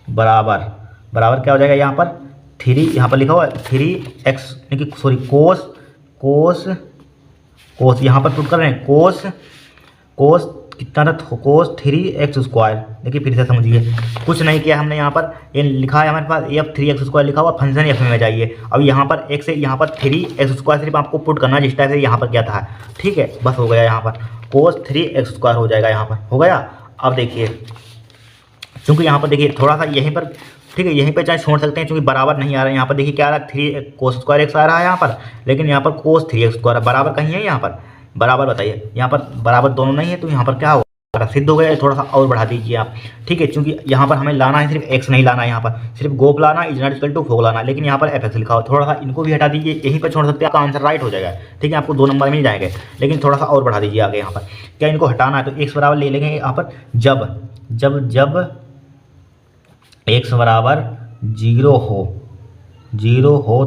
बराबर क्या हो जाएगा यहाँ पर, 3, यहाँ पर लिखा हुआ है 3x, सॉरी कोस यहाँ पर पुट कर रहे हैं, कोस कितना था, कोस 3x²। देखिए फिर से समझिए, कुछ नहीं किया हमने, यहाँ पर ये लिखा है हमारे पास एफ 3x² लिखा हुआ, फंक्शन एफ में जाइए। अब यहाँ पर x है, यहाँ पर 3x² सिर्फ आपको पुट करना जिस टाइप से यहाँ पर क्या था, ठीक है, बस हो गया। यहाँ पर कोस 3x² हो जाएगा, यहाँ पर हो गया। अब देखिए, चूँकि यहाँ पर देखिए थोड़ा सा यहीं पर, ठीक है, यहीं पे चाहे छोड़ सकते हैं, क्योंकि बराबर नहीं आ रहा है। यहाँ पर देखिए क्या आ रहा है, 3 cos² आ रहा है यहाँ पर, लेकिन यहाँ पर cos 3x² बराबर कहीं है यहाँ पर, बराबर बताइए, यहाँ पर बराबर दोनों नहीं है। तो यहाँ पर क्या होगा, सिद्ध हो गया। थोड़ा सा और बढ़ा दीजिए आप, ठीक है, क्योंकि यहाँ पर हमें लाना है सिर्फ एक्स नहीं लाना है, यहाँ पर सिर्फ गोप लाना, is not equal to fog लाना, लेकिन यहाँ पर एफ एक्स लिखा हो। थोड़ा सा इनको भी हटा दीजिए, यहीं पर छोड़ सकते हैं, आपका आंसर राइट हो जाएगा, ठीक है, आपको 2 नंबर मिल जाएंगे। लेकिन थोड़ा सा और बढ़ा दीजिए आगे यहाँ पर, क्या इनको हटाना है, तो एक्स बराबर ले लेंगे यहाँ पर, जब एक्स बराबर 0 हो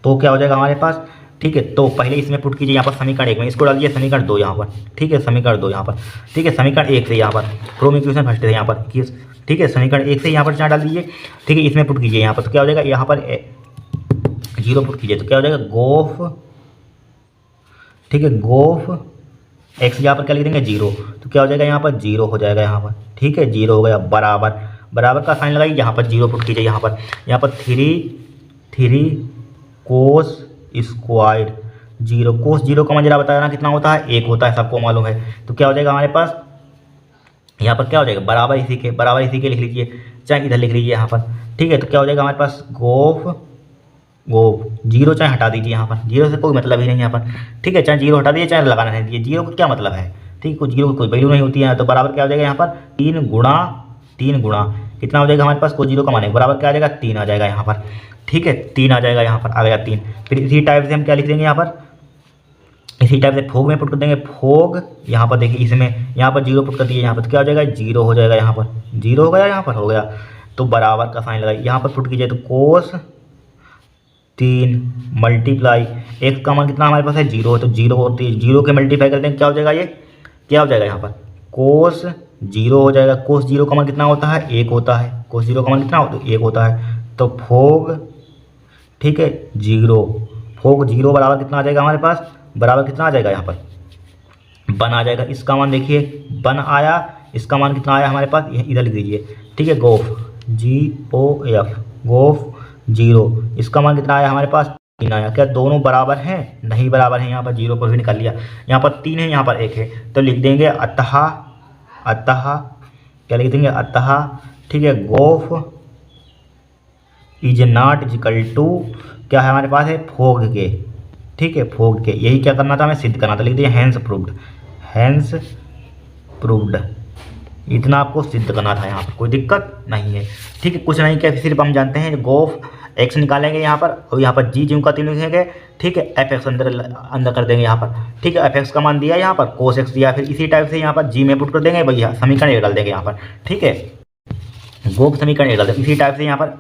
तो क्या हो जाएगा हमारे पास, ठीक है। तो पहले इसमें पुट कीजिए यहाँ पर समीकरण 1 में, इसको डालिए समीकरण 2 यहाँ पर, ठीक है, समीकरण 2 यहाँ पर, ठीक है, समीकरण 1 से यहाँ पर फ्रॉम इक्वेशन फर्स्ट है यहाँ पर, ठीक है, समीकरण 1 से यहाँ पर 4 डाल दीजिए, ठीक है, इसमें पुट कीजिए यहाँ पर। तो क्या हो जाएगा, यहाँ पर 0 पुट कीजिए, तो क्या हो जाएगा, गोफ, ठीक है, गोफ एक्स यहाँ पर क्या लिख देंगे 0, तो क्या हो जाएगा यहाँ पर 0 हो जाएगा यहाँ पर, ठीक है, 0 हो गया। बराबर का साइन लगाइए, यहाँ पर 0 पुट कीजिए, यहाँ पर 3 cos² 0, cos 0 का मजरा बताया ना कितना होता है, 1 होता है, सबको मालूम है। तो क्या हो जाएगा हमारे पास, यहाँ पर क्या हो जाएगा, बराबर इसी के लिख लीजिए, चाहे इधर लिख लीजिए यहाँ पर, ठीक है। तो क्या हो जाएगा हमारे पास, गोफ 0 चाहे हटा दीजिए यहाँ पर, 0 से कोई मतलब ही नहीं यहाँ पर, ठीक है, चाहे 0 हटा दीजिए चाहे लगाना नहीं दीजिए, 0 का क्या मतलब है, ठीक है, कुछ 0 की कोई वैल्यू नहीं होती है। तो बराबर क्या हो जाएगा यहाँ पर, 3 गुणा कितना हो जाएगा हमारे पास, कोई 0 का मान है, बराबर क्या आ जाएगा, 3 आ जाएगा यहाँ पर, ठीक है, 3 आ जाएगा यहाँ पर, आ गया 3। फिर इसी टाइप से हम क्या लिख देंगे यहाँ पर, इसी टाइप से फोग में पुट कर देंगे, फोग यहाँ पर देखिए, इसमें यहाँ पर 0 पुट कर दिए यहाँ पर, तो क्या हो जाएगा, 0 हो जाएगा यहाँ पर, 0 हो गया यहाँ पर, हो गया। तो बराबर का साइन लगाइए, यहाँ पर पुट कीजिए, तो कोस 3 मल्टीप्लाई एक्स का मान कितना हमारे पास है, 0 है, तो 0 होती है, 0 के मल्टीप्लाई कर देंगे, क्या हो जाएगा, ये क्या हो जाएगा यहाँ पर, कोस 0 हो जाएगा। कोस 0 का मान कितना होता है, 1 होता है, कोस 0 का मान कितना होता है, 1 होता है। तो फोग, ठीक है, 0, फोग 0 बराबर कितना आ जाएगा हमारे पास, बराबर कितना आ जाएगा यहाँ पर, 1 आ जाएगा। इसका मान देखिए 1 आया, इसका मान कितना आया हमारे पास, इधर लिख दीजिए, ठीक है, गोफ GOF गोफ 0, इसका मान कितना आया हमारे पास 3 आया। क्या दोनों बराबर हैं? नहीं बराबर हैं। यहाँ पर 0 पर भी निकाल लिया। यहाँ पर 3 है, यहाँ पर 1 है, तो लिख देंगे अतः, अतः क्या लिख देंगे? अतः, ठीक है, गोफ इज नॉट इक्वल टू, क्या है हमारे पास है? फोग के, ठीक है, फोग के। यही क्या करना था? हमें सिद्ध करना था। लिख दिया हैंस प्रूव्ड, हैंस प्रूव्ड। इतना आपको सिद्ध करना था, यहाँ पर कोई दिक्कत नहीं है, ठीक है। कुछ नहीं, क्या सिर्फ हम जानते हैं गोफ एक्स निकालेंगे यहाँ पर, और यहाँ पर जी ज्यों का 3 लिखेंगे, ठीक है। एफ एक्स अंदर कर देंगे यहाँ पर, ठीक है। एफ एक्स का मान दिया यहाँ पर, कोस एक्स दिया, फिर इसी टाइप से यहाँ पर जी में पुट कर देंगे भैया, समीकरण एक डाल देंगे यहाँ पर, ठीक है। गोफ समीकरण एक डाल देंगे। इसी टाइप से यहाँ पर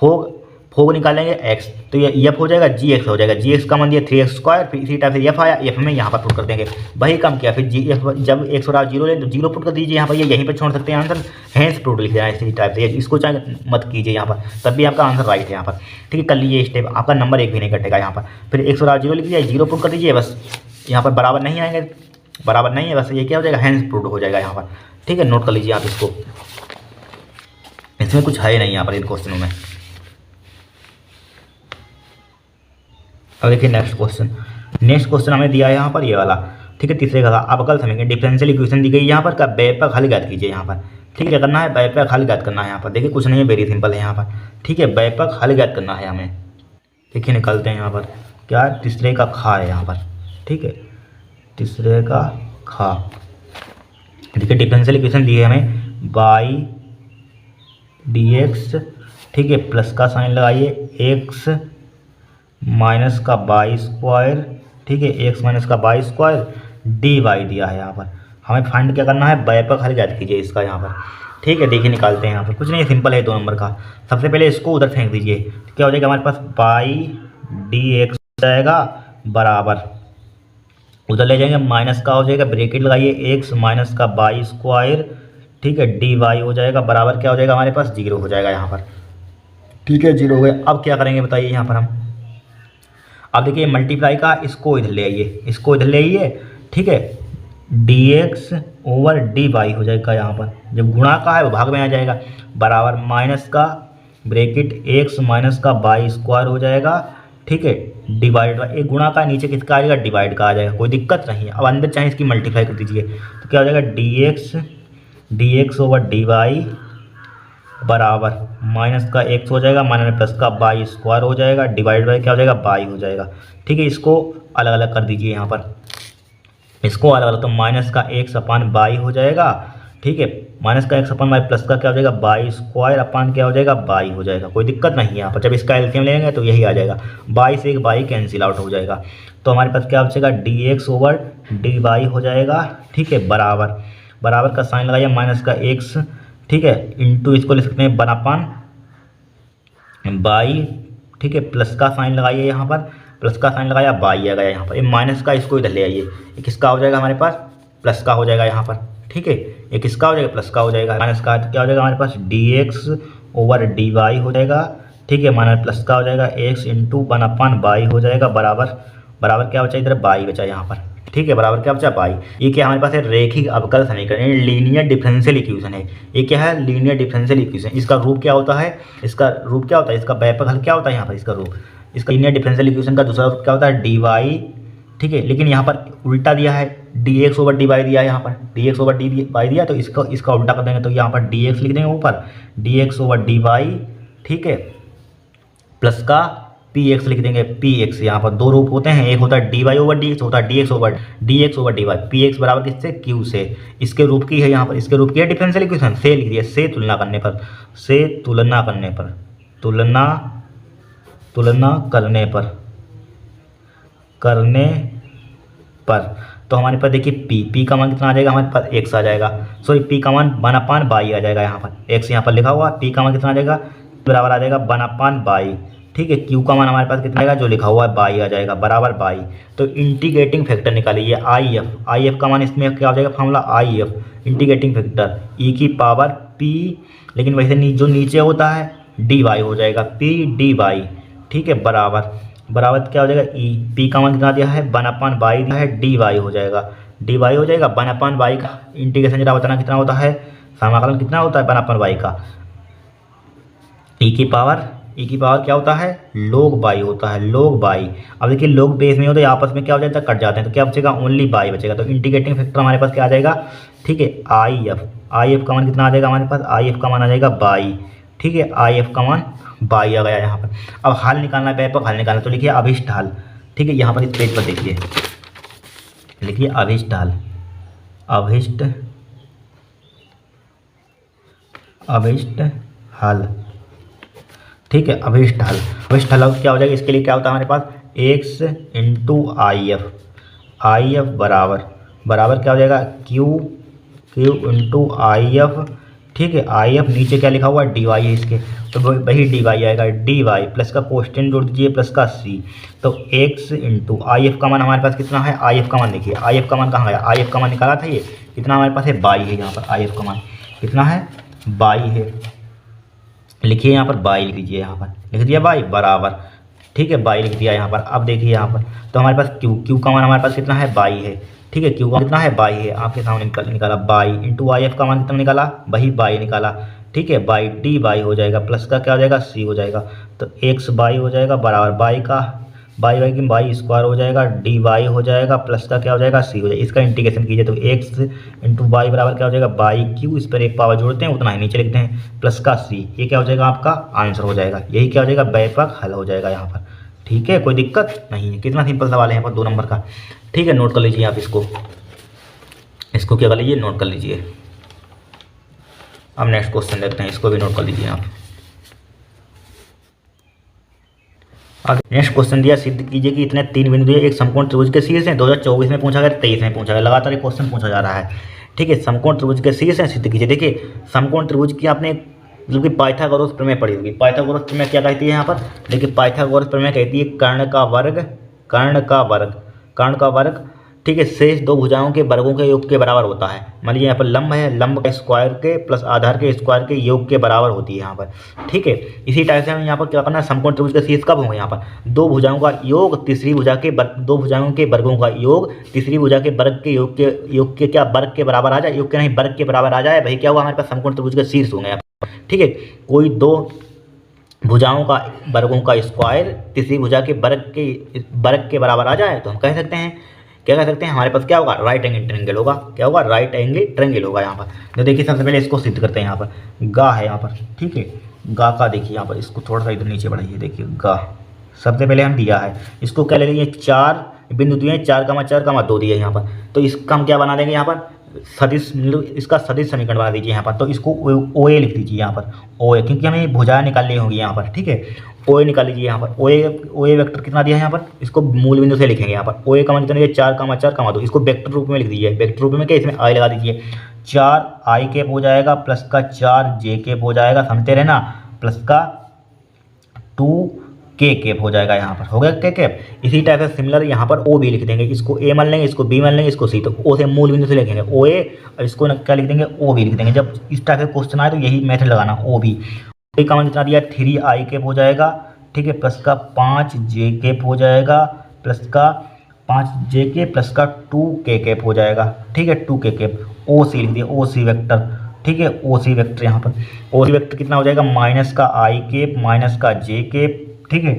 फोग, फोग निकालेंगे एक्स, तो ये एफ हो जाएगा, जी एक्स हो जाएगा। जी एक्स का मान दिया 3x², फिर इसी टाइप से एफ आया, एफ में यहाँ पर पुट कर देंगे, वही काम किया। फिर जी एफ, जब एक्स और आप 0 ले तो 0 पुट कर दीजिए यहाँ पर, ये यहीं पर छोड़ सकते हैं आंसर, हैंस प्रूव्ड लिख देना इसी टाइप से। इसको चाहे मत कीजिए यहाँ पर, तब भी आपका आंसर राइट है यहाँ पर, ठीक है। कर लीजिए स्टेप, आपका नंबर 1 भी नहीं कटेगा यहाँ पर। फिर एक्स और आप 0 लिख दिया, 0 पुट कर दीजिए, बस यहाँ पर बराबर नहीं आएंगे, बराबर नहीं है, बस ये क्या हो जाएगा? हैंस प्रूव्ड हो जाएगा यहाँ पर, ठीक है। नोट कर लीजिए आप इसको, इसमें कुछ है नहीं यहाँ पर इन क्वेश्चनों में। अब देखिए नेक्स्ट क्वेश्चन, नेक्स्ट क्वेश्चन हमें दिया है यहाँ पर ये वाला, ठीक है। तीसरे का अवकल समीकरण, डिफरेंशियल इक्वेशन दी गई यहाँ पर, का व्यापक हल ज्ञात कीजिए यहाँ पर, ठीक है। क्या करना है? व्यापक हल ज्ञात करना है यहाँ पर। देखिए कुछ नहीं है, वेरी सिंपल है यहाँ पर, ठीक है। व्यापक हल ज्ञात करना है हमें, देखिए निकलते हैं यहाँ पर। क्या? तीसरे का खा है यहाँ पर, ठीक है, तीसरे का खा। देखिए डिफरेंशियल इक्वेशन दी है हमें, बाई डी एक्स, ठीक है, प्लस का साइन लगाइए, एक्स माइनस का बाई स्क्वायर, ठीक है, एक्स माइनस का बाई स्क्वायर डी वाई दिया है यहाँ पर। हमें फाइंड क्या करना है? व्यापक हल ज्ञात कीजिए इसका यहाँ पर, ठीक है। देखिए निकालते हैं यहाँ पर, कुछ नहीं, सिंपल है 2 नंबर का। सबसे पहले इसको उधर फेंक दीजिए, क्या हो जाएगा हमारे पास? बाई डी एक्स जाएगा बराबर, उधर ले जाएंगे माइनस का हो जाएगा, ब्रेकेट लगाइए, एक्स माइनस का बाई स्क्वायर, ठीक है, डी वाई हो जाएगा बराबर, क्या हो जाएगा हमारे पास? 0 हो जाएगा यहाँ पर, ठीक है, 0 हो गया। अब क्या करेंगे बताइए यहाँ पर हम? अब देखिए मल्टीप्लाई का, इसको इधर ले आइए, इसको इधर ले आइए, ठीक है। D X over D Y हो जाएगा यहाँ पर, जब गुणा का है वो भाग में आ जाएगा, बराबर माइनस का ब्रेकेट एक्स माइनस का बाई स्क्वायर हो जाएगा, ठीक है, डिवाइड बाई, एक गुणा का नीचे किसका आ जाएगा? डिवाइड का आ जाएगा, कोई दिक्कत नहीं है। अब अंदर चाहे इसकी मल्टीप्लाई कर दीजिए, तो क्या हो जाएगा? D X over D Y बराबर माइनस का एक्स हो जाएगा, माइनस प्लस का बाई स्क्वायर हो जाएगा, डिवाइड बाई क्या हो जाएगा? बाई हो जाएगा, ठीक है। इसको अलग अलग कर दीजिए यहाँ पर, इसको अलग अलग, तो माइनस का एक्स अपान बाई हो जाएगा, ठीक है, माइनस का एक्स अपान बाई, प्लस का क्या हो जाएगा? बाई स्क्वायर अपान क्या हो जाएगा? बाई हो जाएगा, कोई दिक्कत नहीं है यहाँ पर। जब इसका एलसीएम लेंगे तो यही आ जाएगा, बाई से एक बाई कैंसिल आउट हो जाएगा, तो हमारे पास क्या बचेगा? D X over D Y हो जाएगा, ठीक है, बराबर, बराबर का साइन लगाइए, माइनस का एक्स, ठीक है, इंटू इसको ले सकते हैं वन अपान बाई, ठीक है, प्लस का साइन लगाइए यहाँ पर, प्लस का साइन लगाया, बाई आ गया यहाँ पर। ये माइनस का इसको इधर ले आइए, ये किसका हो जाएगा हमारे पास? प्लस का हो जाएगा यहाँ पर, ठीक है। ये किसका हो जाएगा? प्लस का हो जाएगा। माइनस का क्या हो जाएगा हमारे पास? D X over D Y हो जाएगा, ठीक है, माइनस प्लस का हो जाएगा X into one upon by हो जाएगा, बराबर, बराबर क्या बचा? इधर बाई बचा यहाँ पर, ठीक है, बराबर क्या बचा? बाई। ये क्या हमारे पास है? रेखिक अवकल समीकरण, लीनियर डिफरेंशियल इक्वेशन है। ये क्या है? Linear differential equation. इसका रूप क्या होता है? इसका रूप क्या होता है? इसका व्यापक हल क्या होता है यहाँ पर? इसका रूप, इसका लीनियर डिफरेंशियल इक्वेशन का दूसरा रूप क्या होता है? डी वाई, ठीक है, लेकिन यहाँ पर उल्टा दिया है, D X over D Y दिया है यहाँ पर, D X over D Y दिया, तो इसका उल्टा कर देंगे, तो यहाँ पर डी एक्स लिख देंगे ऊपर, D X over D Y, ठीक है, प्लस का पी एक्स लिख देंगे, पी एक्स। यहाँ पर 2 रूप होते हैं, एक होता है D Y over D X, होता है D X over D Y. P X बराबर किससे? क्यू से। इसके रूप की है यहाँ पर, इसके रूप की है डिफरेंशियल इक्वेशन, से लिख दिया, से तुलना करने पर, से तुलना करने पर, तुलना करने पर, तो हमारे पास देखिए पी का मान कितना आ जाएगा? हमारे पास एक्स आ जाएगा, सॉरी पी का मान वन अपान बाई आ जाएगा, यहाँ पर एक्स यहाँ पर लिखा हुआ, पी का मान कितना आ जाएगा? बराबर आ जाएगा वन अपान बाई, ठीक है। क्यू का मान हमारे पास कितना आएगा? जो लिखा हुआ है बाई आ जाएगा, बराबर बाई। तो इंटीग्रेटिंग फैक्टर निकालिए, आई एफ का मान इसमें क्या हो जाएगा? Formula I F integrating factor E की पावर पी, लेकिन वैसे जो नीचे होता है डी वाई हो जाएगा, पी डी वाई, ठीक है, बराबर, बराबर क्या हो जाएगा? ई, पी का मान कितना दिया है? वन अपान बाई दिया है, डी वाई हो जाएगा, डी वाई हो जाएगा, वन अपान बाई का इंटीग्रेशन जरा बताना कितना होता है? समाकलन कितना होता है वन अपान बाई का? ई की पावर ई की पावर क्या होता है, log बाई होता है, log बाई। अब देखिए log बेस में हो तो आपस में क्या हो जाता है, कट जाते हैं, तो क्या बचेगा, ओनली बाई बचेगा। तो इंटीग्रेटिंग फैक्टर हमारे पास क्या आ जाएगा, ठीक है, आई एफ का मान कितना आ जाएगा हमारे पास, आई एफ का मान आ जाएगा बाई, ठीक है, आई एफ का मान बाई आ गया यहाँ पर। अब हल निकालना है, व्यापक हल निकालना, तो लिखिए अभिष्ट हल, ठीक है, यहाँ पर इस पेज पर देखिए, लिखिए अभिष्ट हल, अभिष्ट अभिष्ट हल, ठीक है, अभिष्ट हल। अभिष्ट हल क्या हो जाएगा, इसके लिए क्या होता है हमारे पास, एक्स इंटू आई एफ बराबर क्या हो जाएगा, क्यू इंटू आई एफ, ठीक है, आई एफ नीचे क्या लिखा हुआ है, डी वाई है इसके, तो वही डी वाई आएगा, डी वाई प्लस का कोष्टन जोड़ दीजिए प्लस का सी, तो एक्स इंटू आई एफ का मान हमारे पास कितना है, आई एफ का मान देखिए, आई एफ का मान कहाँ गया, आई एफ का मान निकाला था, ये कितना हमारे पास है, बाई है, यहाँ पर आई एफ का मान कितना है, बाई है, लिखिए यहाँ पर बाई लिख दीजिए, यहाँ पर लिख दिया बाई बराबर, ठीक है, बाई लिख दिया यहाँ पर। अब देखिए यहाँ पर तो हमारे पास क्यू का मान हमारे पास कितना है, बाई है, ठीक है, क्यू का कितना है, बाई है, आपके सामने निकाला बाई इंटू आई एफ का मान कितना निकाला, वही बाई निकाला, ठीक है, बाई डी बाई हो जाएगा प्लस का क्या हो जाएगा, सी हो जाएगा, तो एक्स बाई हो जाएगा बराबर बाई का बाई की बाई स्क्वायर हो जाएगा, डी वाई हो जाएगा प्लस का क्या हो जाएगा, सी हो जाएगा। इसका इंटीग्रेशन कीजिए तो एक्स इंटू वाई बराबर क्या हो जाएगा, बाई क्यू, इस पर एक पावर जोड़ते हैं उतना ही नीचे लिखते हैं प्लस का सी, ये क्या हो जाएगा, आपका आंसर हो जाएगा, यही क्या हो जाएगा, व्यापक हल हो जाएगा यहाँ पर, ठीक है, कोई दिक्कत नहीं है। कितना सिंपल सवाल है यहाँ पर 2 नंबर का, ठीक है, नोट कर लीजिए आप इसको क्या कर लीजिए, नोट कर लीजिए। अब नेक्स्ट क्वेश्चन देखते हैं, इसको भी नोट कर लीजिए आप। आगे नेक्स्ट क्वेश्चन दिया, सिद्ध कीजिए कि इतने 3 बिंदु दिए एक समकोण त्रिभुज के शीर्ष हैं, 2024 में पूछा गया, 23 में पूछा गया, लगातार एक क्वेश्चन पूछा जा रहा है, ठीक है, समकोण त्रिभुज के शीर्ष हैं, सिद्ध कीजिए। देखिए समकोण त्रिभुज की आपने मतलब कि पाइथागोरस प्रमेय पढ़ी होगी, पाइथागोरस प्रमेय क्या कहती है यहाँ पर, देखिए पाइथागोरस प्रमेय कहती है कर्ण का वर्ग, ठीक है, शेष 2 भुजाओं के वर्गों के योग के बराबर होता है। मान लीजिए यहाँ पर लंब है, लंब के स्क्वायर के प्लस आधार के स्क्वायर के योग के बराबर होती है यहाँ पर, ठीक है। इसी टाइप से हमें यहाँ पर क्या करना है, समकोण त्रिभुज का शीर्ष कब होंगे, यहाँ पर 2 भुजाओं का योग तीसरी भुजा के 2 भुजाओं के वर्गों का योग तीसरी भुजा के वर्ग के योग के क्या वर्ग के बराबर आ जाए, योग के नहीं वर्ग के बराबर आ जाए, भाई क्या हुआ हमारे पास समकोण त्रिभुज का शीर्ष होंगे यहाँ पर, ठीक है। कोई 2 भुजाओं का वर्गों का स्क्वायर तीसरी भुजा के वर्ग के बराबर आ जाए तो हम कह सकते हैं, क्या कह सकते हैं, हमारे पास क्या होगा, राइट एंगल ट्रायंगल होगा, क्या होगा, राइट एंगल ट्रायंगल होगा यहाँ पर। तो देखिए सबसे पहले इसको सिद्ध करते हैं, यहाँ पर गा है यहाँ पर, ठीक है, गा का देखिए यहाँ पर, इसको थोड़ा सा इधर नीचे बढ़ाइए, देखिए गा सबसे पहले हम दिया है, इसको क्या ले लेंगे, 4 बिंदु दिए हैं, 4,4,2 दिए यहाँ पर, तो इसका हम क्या बना देंगे यहाँ पर, सदिश, इसका सदिश समीकरण बना दीजिए यहाँ पर, तो इसको ओ ए लिख दीजिए यहाँ पर, ओ ए, क्योंकि हमें भुजाएं निकालनी होगी यहाँ पर, ठीक है, ओ ए निकाल लीजिए यहाँ पर, ओ ए वेक्टर कितना दिया है यहाँ पर, इसको मूल बिंदु से लिखेंगे यहाँ पर, ओ ए का मान कितना दिया, 4,4,2, इसको वेक्टर रूप में लिख दीजिए, वेक्टर रूप में क्या, इसमें आई लगा दीजिए, 4 आई कैप हो जाएगा प्लस का 4 जे कैप हो जाएगा, समझते रहना, प्लस का 2 के कैप हो जाएगा, यहाँ पर हो गया के कैप। इसी टाइप से सिमिलर यहाँ पर ओ बी लिख देंगे, इसको ए मान लेंगे, इसको बी मान लेंगे, इसको सी, तो ओ से मूल बिंदु से लिखेंगे ओ ए, और इसको क्या लिख देंगे, ओ बी लिख देंगे। जब इस टाइप से क्वेश्चन आए तो यही मेथड लगाना, ओ बी का मान कितना दिया, 3 आई कैप हो जाएगा, ठीक है, प्लस का 5 जे कैप हो जाएगा, प्लस का 5 जे के प्लस का 2 के कैप हो जाएगा, ठीक है, 2 के कैप, ओ सी लिख दिया, ओ सी वेक्टर, ठीक है, ओ सी वेक्टर यहाँ पर, ओ सी वेक्टर कितना हो जाएगा, माइनस का आई कैप माइनस का जे कैप, ठीक है,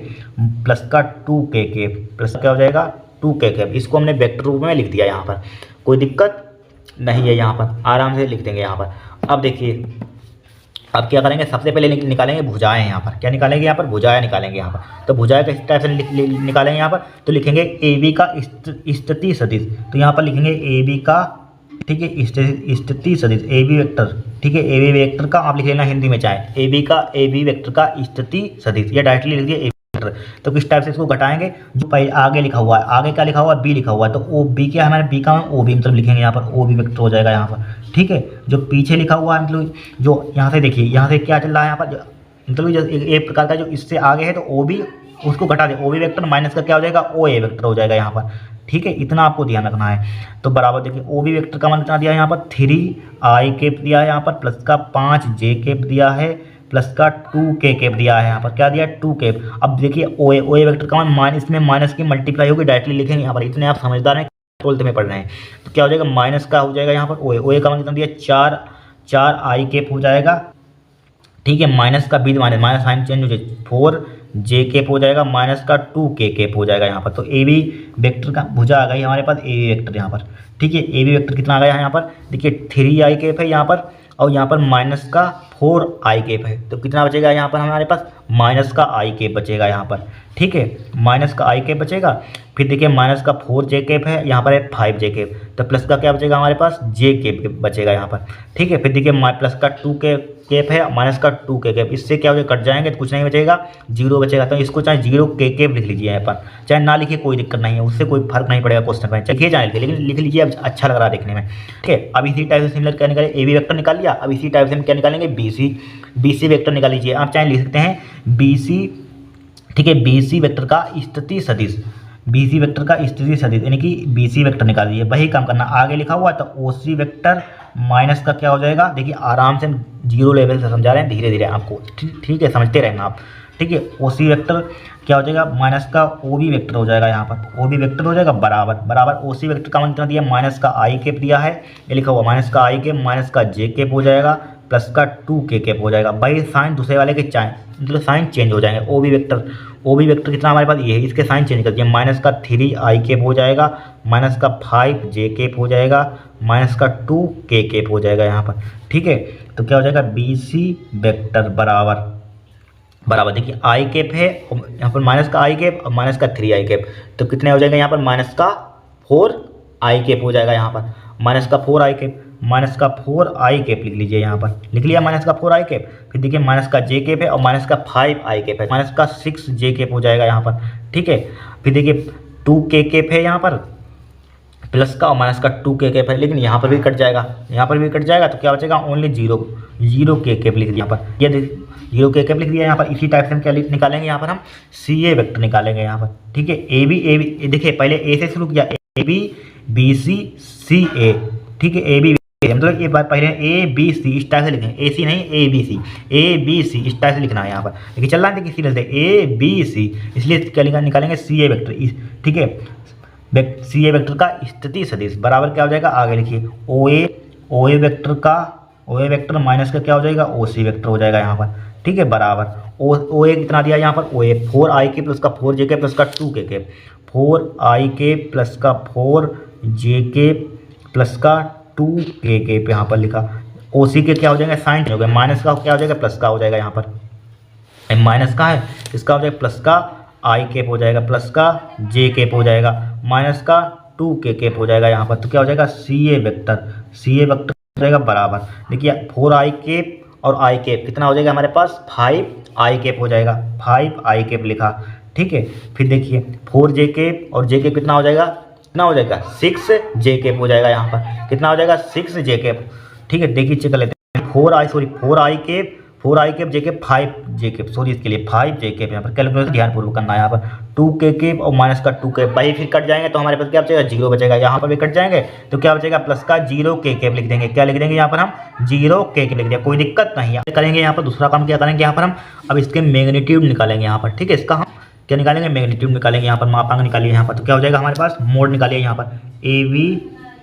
प्लस का 2 के कैप, प्लस क्या हो जाएगा 2 के कैप। इसको हमने वेक्टर रूप में लिख दिया यहाँ पर, कोई दिक्कत नहीं है, यहाँ पर आराम से लिख देंगे यहाँ पर। अब देखिए अब क्या करेंगे, सबसे पहले निकालेंगे भुजाएं, यहाँ पर क्या निकालेंगे, यहाँ पर भुजाएं निकालेंगे यहाँ पर। तो भुजाएं किस टाइप से निकालेंगे यहाँ पर, तो लिखेंगे ए बी का स्थिति सदिश, तो यहाँ पर लिखेंगे ए बी का, ठीक है, स्थिति सदिश ए बी वेक्टर, ठीक है, ए बी वेक्टर का आप लिख लेना हिंदी में चाहे, ए बी वेक्टर का स्थिति सदिश, या डायरेक्टली लिख दिए ए बी वेक्टर। तो किस टाइप से इसको घटाएंगे, जो पहले आगे लिखा हुआ है, आगे क्या लिखा हुआ है, बी लिखा हुआ है, तो ओ बी क्या है हमारे, बी का ओ बी मतलब लिखेंगे यहाँ पर ओ बी वेक्टर हो जाएगा यहाँ पर, ठीक है। जो पीछे लिखा हुआ है मतलब जो यहाँ से देखिए, यहाँ से क्या चल रहा है यहाँ पर, मतलब एक प्रकार का जो इससे आगे है तो ओ बी, उसको घटा दे, ओ बी वेक्टर माइनस का क्या हो जाएगा, ओ ए वेक्टर हो जाएगा यहाँ पर, ठीक है, इतना आपको ध्यान रखना है। तो बराबर देखिए ओ बी वेक्टर का मान कितना दिया है यहाँ पर, 3 आई कैप दिया है यहाँ पर, प्लस का 5 जे कैप दिया है, प्लस का 2 के कैप दिया है यहाँ पर, क्या दिया है 2 कैप। अब देखिए ओ ए वेक्टर का मान माइनस में माइनस की मल्टीप्लाई होगी, डायरेक्टली लिखेंगे यहाँ पर, इतने आप समझदार हैं, 12th में पढ़ रहे हैं। तो क्या हो जाएगा, माइनस का हो जाएगा यहाँ पर ओ ए का मान कितना दिया, 4 आई कैप हो जाएगा, ठीक है, माइनस का बीच माइनस माइनस साइन चेंज हो जाए, 4 जे केप हो जाएगा माइनस का 2 के केप हो जाएगा यहाँ पर। तो ए बी वेक्टर का भुजा आ गई हमारे पास, ए बी वेक्टर यहाँ पर। ठीक है, ए बी वेक्टर कितना आ गया यहाँ पर, देखिए 3 आई केप है यहाँ पर, और यहाँ पर माइनस का 4 आई केप है। तो कितना बचेगा यहाँ पर हमारे पास, माइनस का आई केप बचेगा यहाँ पर। ठीक है, माइनस का आई केप बचेगा। फिर देखिए माइनस का 4 जे केप है, यहाँ पर है 5 जे केप, तो प्लस का क्या बचेगा हमारे पास, जे केप बचेगा यहाँ पर। ठीक है, फिर देखिए प्लस का 2 के केप है, माइनस का 2 के केप, इससे क्या हो जाएगा, कट जाएंगे तो कुछ नहीं बचेगा, 0 बचेगा। तो इसको चाहे 0 के केप लिख लीजिए यहाँ पर, चाहे ना लिखिए कोई दिक्कत नहीं है, उससे कोई फर्क नहीं पड़ेगा क्वेश्चन में, लिखिए चाहे लिखिए, लेकिन लिख लीजिए, अब अच्छा लग रहा है देखने में। ठीक है, अब इसी टाइप से सिमिलर क्या निकाले, ए बी वेक्टर निकाल लिया। अब इसी टाइप से हम क्या निकालेंगे, बी सी वेक्टर निकाल लीजिए। आप चाहे लिख सकते हैं बी सी। ठीक है, बी सी वेक्टर का स्थिति सदिश, बी सी वेक्टर का स्थिति सदिश यानी कि बी सी वेक्टर निकाल दीजिए। वही काम करना, आगे लिखा हुआ है तो ओ सी वेक्टर माइनस का क्या हो जाएगा, देखिए आराम से हम 0 लेवल से समझा रहे हैं, धीरे धीरे आपको ठीक है समझते रहना आप। ठीक है, ओ सी वेक्टर क्या हो जाएगा, माइनस का ओ बी वेक्टर हो जाएगा यहाँ पर, ओ बी वेक्टर हो जाएगा बराबर ओ सी वेक्टर का मान कितना दिया, माइनस का आई केप दिया है, ये लिखा हुआ माइनस का आई केप माइनस का जे केप हो जाएगा प्लस का 2 के केप हो जाएगा। भाई साइन दूसरे वाले के मतलब साइन चेंज हो जाएंगे। ओ बी वेक्टर कितना हमारे पास ये है, इसके साइन चेंज कर दिए, माइनस का 3 आई केप हो जाएगा माइनस का 5 जे केप हो जाएगा माइनस का 2 के केप हो जाएगा यहाँ पर। ठीक है, तो क्या हो जाएगा, बी सी वेक्टर बराबर देखिए आई केप है, यहाँ पर माइनस का आई केप और माइनस का 3 आई केप, तो कितने हो जाएगा यहाँ पर, माइनस का 4 आई केप हो जाएगा यहाँ पर, माइनस का 4 आई केप, माइनस का 4 आई केप लिख लीजिए यहाँ पर, लिख लिया माइनस का 4 आई केप। फिर देखिए माइनस का जे केप है और माइनस का 5 आई केप है, माइनस का 6 जे केप हो जाएगा यहाँ पर। ठीक है, फिर देखिए 2 के केप है यहाँ पर, प्लस का और माइनस का 2 के केप है, लेकिन यहाँ पर भी कट जाएगा, यहाँ पर भी कट जाएगा, तो क्या बचेगा, ओनली 0 के केप लिख दिया यहाँ पर, ये 0 के केप लिख दिया यहाँ पर। इसी टाइप से हम क्या निकालेंगे यहाँ पर, हम सी ए वेक्टर निकालेंगे यहाँ पर। ठीक है, ए बी देखिए पहले ए से शुरू किया, ए बी बी सी सी ए। ठीक है, ए बी मतलब ये बात पहले ए बी सी इस टाइप से लिखें, ए सी नहीं ए बी सी इस टाइप से लिखना है यहाँ पर। देखिए चल रहा है, देखिए सीरियल से ए बी सी, इसलिए क्या निकालेंगे, सी ए वेक्टर। ठीक है, सी ए वेक्टर का स्थिति सदिश बराबर क्या हो जाएगा, आगे लिखिए ओ ए वेक्टर माइनस का क्या हो जाएगा, ओ सी वेक्टर हो जाएगा यहाँ पर। ठीक है, बराबर ओ ए कितना दिया यहाँ पर, ओ ए 4 आई के प्लस का 4 जे के प्लस का 2 के 4 आई के प्लस का 4 जे के प्लस का 2 के पे यहाँ पर लिखा। ओ सी के क्या हो जाएगा, साइन हो गया, माइनस का क्या हो जाएगा, प्लस का हो जाएगा यहाँ पर, माइनस का है इसका हो जाएगा प्लस का आई केप हो जाएगा प्लस का जे केप हो जाएगा माइनस का 2 के केप हो जाएगा यहाँ पर। तो क्या हो जाएगा, सी ए वेक्टर हो जाएगा बराबर, देखिए 4 आई केप और आई केप कितना हो जाएगा हमारे पास, 5 आई केप हो जाएगा, 5 आई केप लिखा। ठीक है, फिर देखिए 4 जे केप और जे केप कितना हो जाएगा, 6 जे केप हो जाएगा यहाँ पर, कितना हो जाएगा, 6 जे केप। ठीक है, देखिए चेक कर लेते हैं, 4 I cap J cap 5 J cap, sorry इसके लिए 5 जे केप यहाँ पर कैलकुलेशन ध्यानपूर्वक करना है। यहाँ पर 2 के केप और माइनस का 2 केप, भाई फिर कट जाएंगे तो हमारे पास क्या बचेगा, 0 बचेगा। यहाँ पर भी कट जाएंगे तो क्या बचेगा, प्लस का 0 के केप लिख देंगे, क्या लिख देंगे यहाँ पर हम, 0 के केप लिख देंगे, कोई दिक्कत नहीं है। करेंगे यहाँ पर दूसरा काम क्या करेंगे, यहाँ पर हम अब इसके मैग्नीट्यूड निकालेंगे यहाँ पर। ठीक है, इसका हम क्या निकालेंगे, मैग्नीट्यूड निकालेंगे यहाँ पर, मापांक निकालिए यहाँ पर। तो क्या हो जाएगा हमारे पास, मोड निकालिए यहाँ पर, ए वी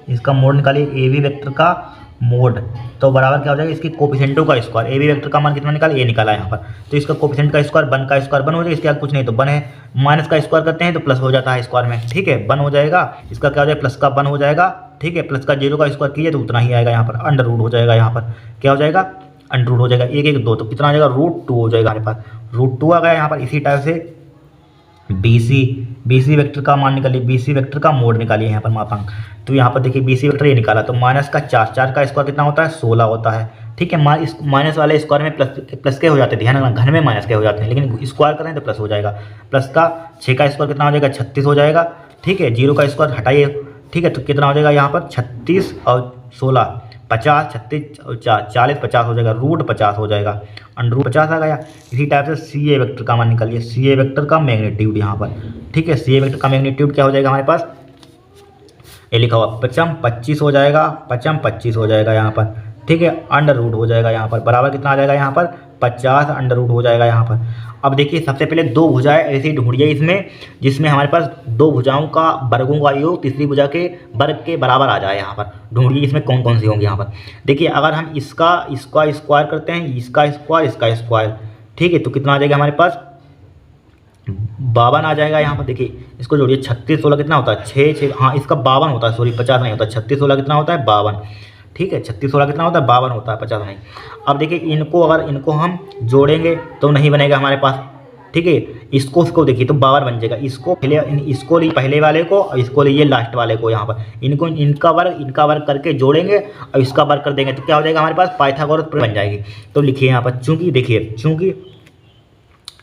इसका मोड निकालिए, ए वी वेक्टर का मोड, तो बराबर क्या हो जाएगा, इसकी कोफिशिएंटों का स्क्वायर। ए बी वेक्टर का मान कितना निकाला, ए निकाला यहाँ पर, तो इसका कोफिशिएंट का स्क्वायर बन हो जाएगा, इसके आगे कुछ नहीं, तो बन है, माइनस का स्क्वायर करते हैं तो प्लस हो जाता है स्क्वायर में। ठीक है, बन हो जाएगा, इसका क्या हो जाएगा, प्लस का बन हो जाएगा। ठीक है, प्लस का 0 का स्क्वायर कीजिए तो उतना ही आएगा यहाँ पर, अंडर रूट हो जाएगा यहाँ पर, क्या हो जाएगा, अंडर रूट हो जाएगा, 1 1 2, तो कितना आ जाएगा, √2 हो जाएगा हमारे पास, √2 आ गया यहाँ पर। इसी टाइप से बी सी वेक्टर का मान निकालिए, बी सी वेक्टर का मोड निकालिए यहाँ पर मापांक। तो यहाँ पर देखिए बी सी वेक्टर ये निकाला, तो माइनस का 4 का स्क्वायर कितना होता है, 16 होता है। ठीक है, माइनस वाले स्क्वायर में प्लस के हो जाते हैं, ध्यान रखना, घन में माइनस के हो जाते हैं, लेकिन स्क्वायर करें तो प्लस हो जाएगा। प्लस का 6 का स्क्वायर कितना हो जाएगा, 36 हो जाएगा। ठीक है, 0 का स्क्वायर हटाइए। ठीक है, तो कितना हो जाएगा यहाँ पर, 36 और 16 50, 36 और 40 50 हो जाएगा, √50 हो जाएगा, √50 आ गया। इसी टाइप से सी ए वेक्टर का मान निकालिए, सी ए वेक्टर का मैग्नीट्यूड यहाँ पर। ठीक है, सी ए वेक्टर का मैग्नीट्यूड क्या हो जाएगा हमारे पास, ये लिखा हुआ 5 25 हो जाएगा, 5 25 हो जाएगा यहाँ पर। ठीक है, √, हो जाएगा यहाँ पर, बराबर कितना आ जाएगा यहाँ पर, 50 अंडर रूट हो जाएगा यहाँ पर। अब देखिए सबसे पहले दो भुजाएं ऐसी ढूंढिए इसमें जिसमें हमारे पास दो भुजाओं का वर्गों का योग तीसरी भुजा के वर्ग के बराबर आ जाए। यहाँ पर ढूंढिए इसमें कौन कौन सी होंगी। यहाँ पर देखिए अगर हम इसका स्क्वायर करते हैं, इसका स्क्वायर, ठीक है, तो कितना आ जाएगा हमारे पास 52 आ जाएगा। यहाँ पर देखिए इसको जोड़िए, 36 16 कितना होता है 6, हाँ इसका 52 होता है, सॉरी 50 नहीं होता, 36 16 कितना होता है 52, ठीक है 36 16 कितना होता है 52 होता है, 50 नहीं। अब देखिए अगर इनको हम जोड़ेंगे तो नहीं बनेगा हमारे पास, ठीक है, इसको देखिए तो 52 बन जाएगा। इसको लिए पहले वाले को और इसको लिए लास्ट वाले को, यहाँ पर इनका वर्ग करके जोड़ेंगे और इसका वर्ग कर देंगे तो क्या हो जाएगा हमारे पास पाइथागोरस प्रमेय बन जाएगी। तो लिखिए यहाँ पर चूंकि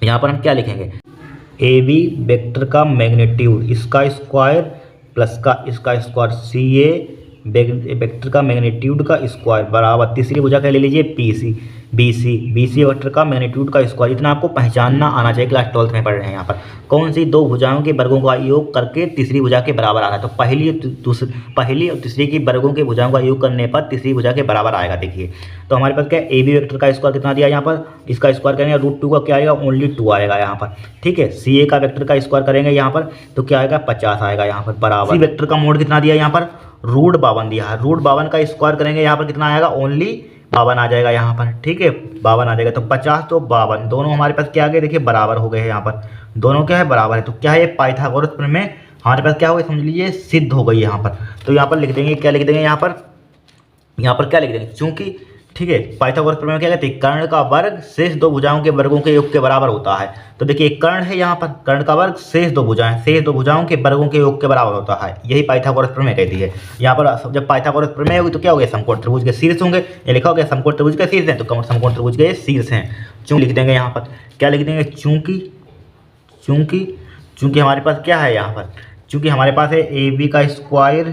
यहाँ पर हम क्या लिखेंगे, ए बी वेक्टर का मैग्नीट्यूड इसका स्क्वायर प्लस का इसका स्क्वायर, सी ए वेक्टर का मैग्नीट्यूड का स्क्वायर बराबर तीसरी भुजा का ले लीजिए बी सी वेक्टर का मैग्नीट्यूड का स्क्वायर। इतना आपको पहचानना आना चाहिए, क्लास 12th में पढ़ रहे हैं। यहाँ पर कौन सी दो भुजाओं के वर्गों का योग करके तीसरी भुजा के बराबर आ रहा है, तो पहली और तीसरी की वर्गों के भुजाओं का योग करने पर तीसरी भुजा के बराबर आएगा। देखिए तो हमारे पास क्या ए बी वेक्टर का स्क्वायर कितना दिया यहाँ पर, इसका स्क्वायर करेंगे √2 का क्या आएगा ओनली 2 आएगा यहाँ पर, ठीक है। सी ए का वेक्टर का स्क्वायर करेंगे यहाँ पर तो क्या आएगा 50 आएगा यहाँ पर बराबर। सी वेक्टर का मोड कितना दिया यहाँ पर √52 दिया है, √52 का स्क्वायर करेंगे यहाँ पर कितना आएगा ओनली 52 आ जाएगा यहाँ पर, ठीक है 52 आ जाएगा। तो 50 तो 52 दोनों हमारे पास क्या आ गए, देखिए बराबर हो गए हैं यहाँ पर, दोनों क्या है बराबर है। तो क्या है ये पाइथागोरस प्रमेय हमारे पास क्या हो गई समझ लीजिए सिद्ध हो गई यहाँ पर। तो यहाँ पर लिख देंगे क्या लिख देंगे यहाँ पर क्या लिख देंगे, चूंकि ठीक है पाइथागोरस प्रमेय क्या कहते हैं, कर्ण का वर्ग शेष दो भुजाओं के वर्गों के योग के बराबर होता है। तो देखिए कर्ण है यहाँ पर, कर्ण का वर्ग शेष दो भुजाओं के वर्गों के योग के बराबर होता है, यही पाइथागोरस प्रमेय कहती है। यहाँ पर जब पाइथागोरस प्रमेय होगी तो क्या हो गया समकोण त्रिभुज के शीर्ष होंगे, ये लिखा हो गया समकोण त्रिभुज के शीर्ष हैं तो समकोण त्रिभुज के शीर्ष हैं। चूंकि लिख देंगे यहाँ पर क्या लिख देंगे, चूंकि हमारे पास क्या है यहाँ पर, चूंकि हमारे पास है ए बी का स्क्वायर,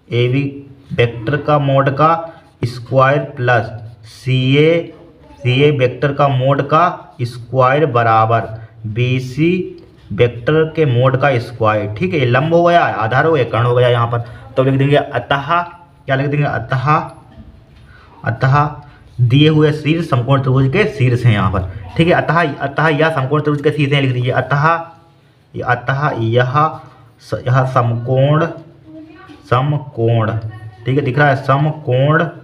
ए बी वेक्टर का मोड का स्क्वायर प्लस सी ए वेक्टर का मोड का स्क्वायर बराबर बी सी वेक्टर के मोड का स्क्वायर, ठीक है। ये लंब हो गया, आधार हो गया, कर्ण हो गया यहाँ पर। तो लिख देंगे अतः क्या लिख देंगे, अतः दिए हुए शीर्ष समकोण त्रिभुज के शीर्ष हैं यहाँ पर, ठीक है। अतः यह समकोण त्रिभुज के शीर्ष हैं लिख दीजिए, अतः यह समकोण, ठीक है दिख रहा है समकोण त्रिभुज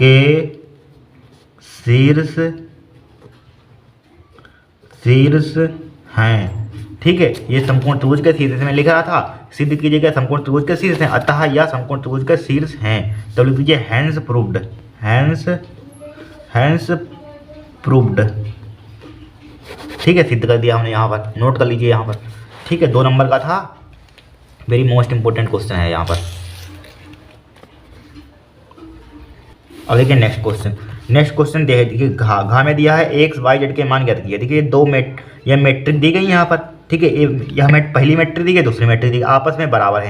के शीर्ष हैं, ठीक है। ये समकोण त्रिभुज के शीर्ष में लिख रहा था, सिद्ध कीजिएगा समकोण त्रिभुज के शीर्ष हैं, अतः यह समकोण त्रिभुज के शीर्ष हैं। तो लिख दीजिए हैंस प्रूव्ड, ठीक है सिद्ध कर दिया हमने यहाँ पर, नोट कर लीजिए यहाँ पर, ठीक है 2 नंबर का था, वेरी मोस्ट इंपोर्टेंट क्वेश्चन है यहाँ पर। अब देखिए नेक्स्ट क्वेश्चन देखिए घा में दिया है एक्स वाई जेड के मान ज्ञात किए। देखिए यह मैट्रिक दी गई यहाँ पर, ठीक है। यह पहली मैट्रिक दी गई, दूसरी मैट्रिक दी गई, आपस में बराबर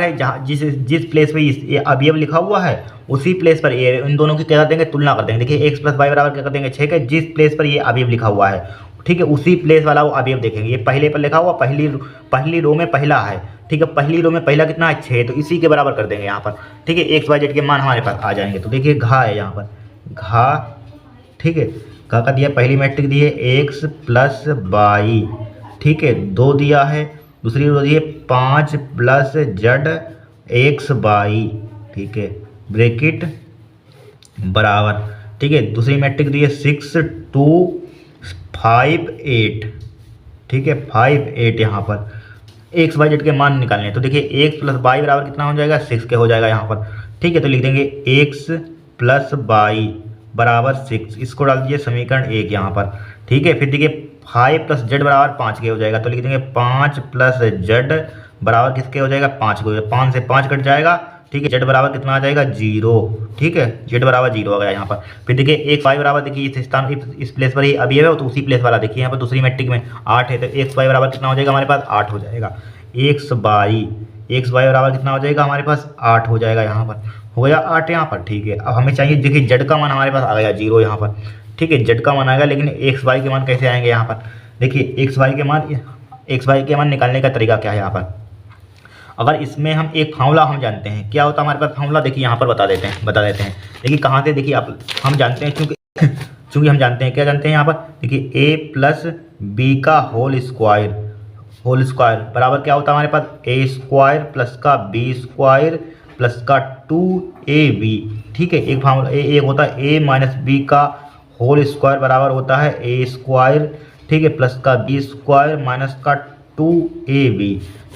है जहाँ जिस प्लेस पे ये अवयव लिखा हुआ है उसी प्लेस पर ये इन दोनों की क्या कर देंगे तुलना कर देंगे। देखिए x + y बराबर क्या कर देंगे 6 के, जिस प्लेस पर ये अवयव लिखा हुआ है, ठीक है, उसी प्लेस वाला वो अवयव देखेंगे। ये पहले पर लिखा हुआ पहली रो में पहला है, ठीक है, पहली रो में पहला कितना है 6, तो इसी के बराबर कर देंगे यहाँ पर, ठीक है। x y z के मान हमारे पास आ जाएंगे। तो देखिए घा है यहाँ पर, घा, ठीक है, घा का दिया पहली मैट्रिक दी है x + y, ठीक है 2 दिया है, दूसरी रो दी है 5 + z x y, ठीक है ब्रैकेट बराबर, ठीक है। दूसरी मैट्रिक दी है 6 2 5 8, ठीक है 5 8 यहाँ पर x y z के मान निकालने हैं। तो देखिए x + y बराबर कितना हो जाएगा 6 के हो जाएगा यहाँ पर, ठीक है। तो लिख देंगे x + y बराबर 6, इसको डाल दीजिए समीकरण 1 यहाँ पर, ठीक है। फिर देखिए 5 + z बराबर 5 के हो जाएगा। तो लिख देंगे 5 + z बराबर किसके हो जाएगा 5 के हो जाएगा, 5 से 5 कट जाएगा, ठीक है। z बराबर कितना आ जाएगा 0, ठीक है z बराबर 0 आ गया यहाँ पर। फिर देखिए x y बराबर देखिए इस स्थान इस प्लेस पर ही अवयव है तो उसी प्लेस वाला देखिए यहाँ पर दूसरी मैट्रिक में 8 है, तो x y बराबर कितना हो जाएगा हमारे पास 8 हो जाएगा। x y बराबर कितना हो जाएगा हमारे पास 8 हो जाएगा, यहाँ पर हो गया 8 यहाँ पर, ठीक है। अब हमें चाहिए देखिए z का मान हमारे पास आ गया 0 यहाँ पर, ठीक है z का मान आएगा, लेकिन x y के मान कैसे आएंगे यहाँ पर। देखिए x y के मान निकालने का तरीका क्या है यहाँ पर। अगर इसमें हम एक फार्मूला हम जानते हैं, क्या होता है हमारे पास फार्मूला, देखिए यहाँ पर बता देते हैं। देखिए कहाँ से, देखिए आप हम जानते हैं, चूँकि हम जानते हैं, क्या जानते हैं यहाँ पर, देखिए a प्लस बी का होल स्क्वायर बराबर क्या होता है हमारे पास, a स्क्वायर प्लस का b स्क्वायर प्लस का 2ab। ठीक है, एक फार्मूला एक होता है a माइनस बी का होल स्क्वायर बराबर होता है a स्क्वायर, ठीक है, प्लस का b स्क्वायर माइनस का 2ab।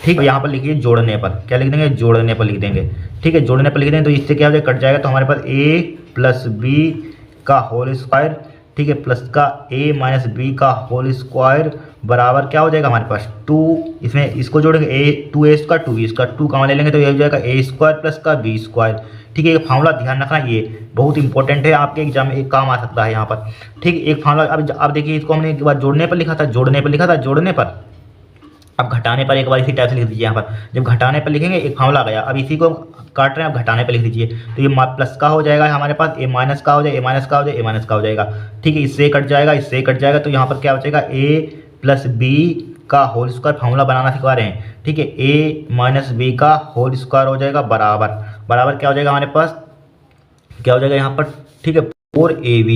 ठीक है, यहाँ पर लिखिए जोड़ने पर, क्या लिख देंगे, जोड़ने पर लिख देंगे। ठीक है, जोड़ने पर लिख देंगे तो इससे क्या हो जाएगा, कट जाएगा, तो हमारे पास a प्लस बी का होल स्क्वायर, ठीक है, प्लस का a माइनस बी का होल स्क्वायर बराबर क्या हो जाएगा हमारे पास 2, इसमें इसको जोड़ेंगे a 2a square 2b square, 2 कहाँ ले लेंगे तो ये हो जाएगा a स्क्वायर प्लस का b स्क्वायर। ठीक है, एक फार्मूला ध्यान रखना, ये बहुत इंपॉर्टेंट है, आपके एग्जाम में एक काम आ सकता है यहाँ पर। ठीक है, एक फार्मूला, अब देखिए इसको हमने एक बार जोड़ने पर लिखा था, जोड़ने पर, अब घटाने पर एक बार इसी टाइप से लिख दीजिए। यहाँ पर जब घटाने पर लिखेंगे एक फार्मूला आ गया, अब इसी को काट रहे हैं, अब घटाने पर लिख दीजिए, तो ये प्लस का हो जाएगा हमारे पास, a माइनस का हो जाएगा, a माइनस का हो जाएगा। ठीक है, इससे कट जाएगा, तो यहाँ पर क्या बचेगा, a प्लस बी का होल स्क्वायर, फार्मूला बनाना सिखा रहे हैं। ठीक है, a माइनस बी का होल स्क्वायर हो जाएगा बराबर क्या हो जाएगा हमारे पास, क्या हो जाएगा यहाँ पर, ठीक है, 4ab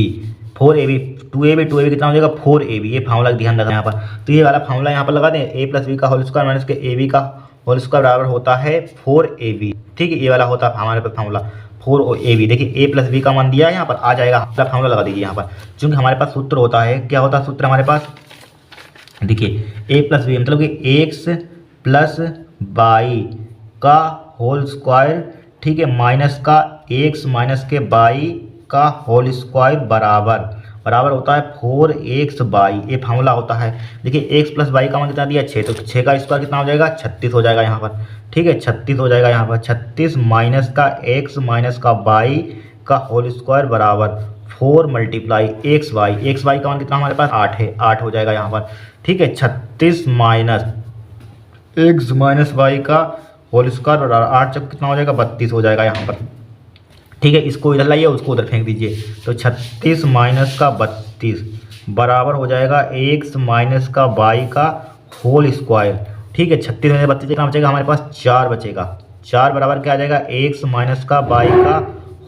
2ab कितना हो जाएगा 4ab। ये फार्मूला ध्यान रखना यहाँ पर, तो ये वाला फार्मूला यहाँ पर लगा दें, a प्लस बी का होल स्क्वायर माइनस के ab का होल स्क्वायर बराबर होता है 4ab। ठीक है, ये वाला होता है हमारे पास फार्मूला 4ab। देखिए a प्लस बी का मान दिया है, यहाँ पर आ जाएगा, फार्मूला लगा दीजिए यहाँ पर, क्योंकि हमारे पास सूत्र होता है, क्या होता है सूत्र हमारे पास, देखिए a प्लस बी मतलब कि x प्लस वाई का होल स्क्वायर, ठीक है, माइनस का x माइनस के वाई का होल स्क्वायर बराबर होता है 4xy। ये फार्मूला होता है। देखिए x प्लस वाई का मान कितना दिया 6, तो 6 का स्क्वायर कितना हो जाएगा 36 हो जाएगा यहाँ पर। ठीक है, 36 हो जाएगा यहाँ पर, 36 माइनस का x माइनस का वाई का होल स्क्वायर बराबर 4 मल्टीप्लाई xy का मान कितना हमारे पास 8 है, 8 हो जाएगा यहाँ पर। ठीक है, 36 माइनस x माइनस वाई का होल स्क्वायर बराबर 8 जब कितना हो जाएगा 32 हो जाएगा यहाँ पर। ठीक है, इसको इधर लाइए, उसको उधर फेंक दीजिए, तो 36 माइनस का 32 बराबर हो जाएगा x माइनस का वाई का होल स्क्वायर। ठीक है, 36 में 32 कितना बचेगा हमारे पास 4 बचेगा, 4 बराबर क्या आ जाएगा x माइनस का वाई का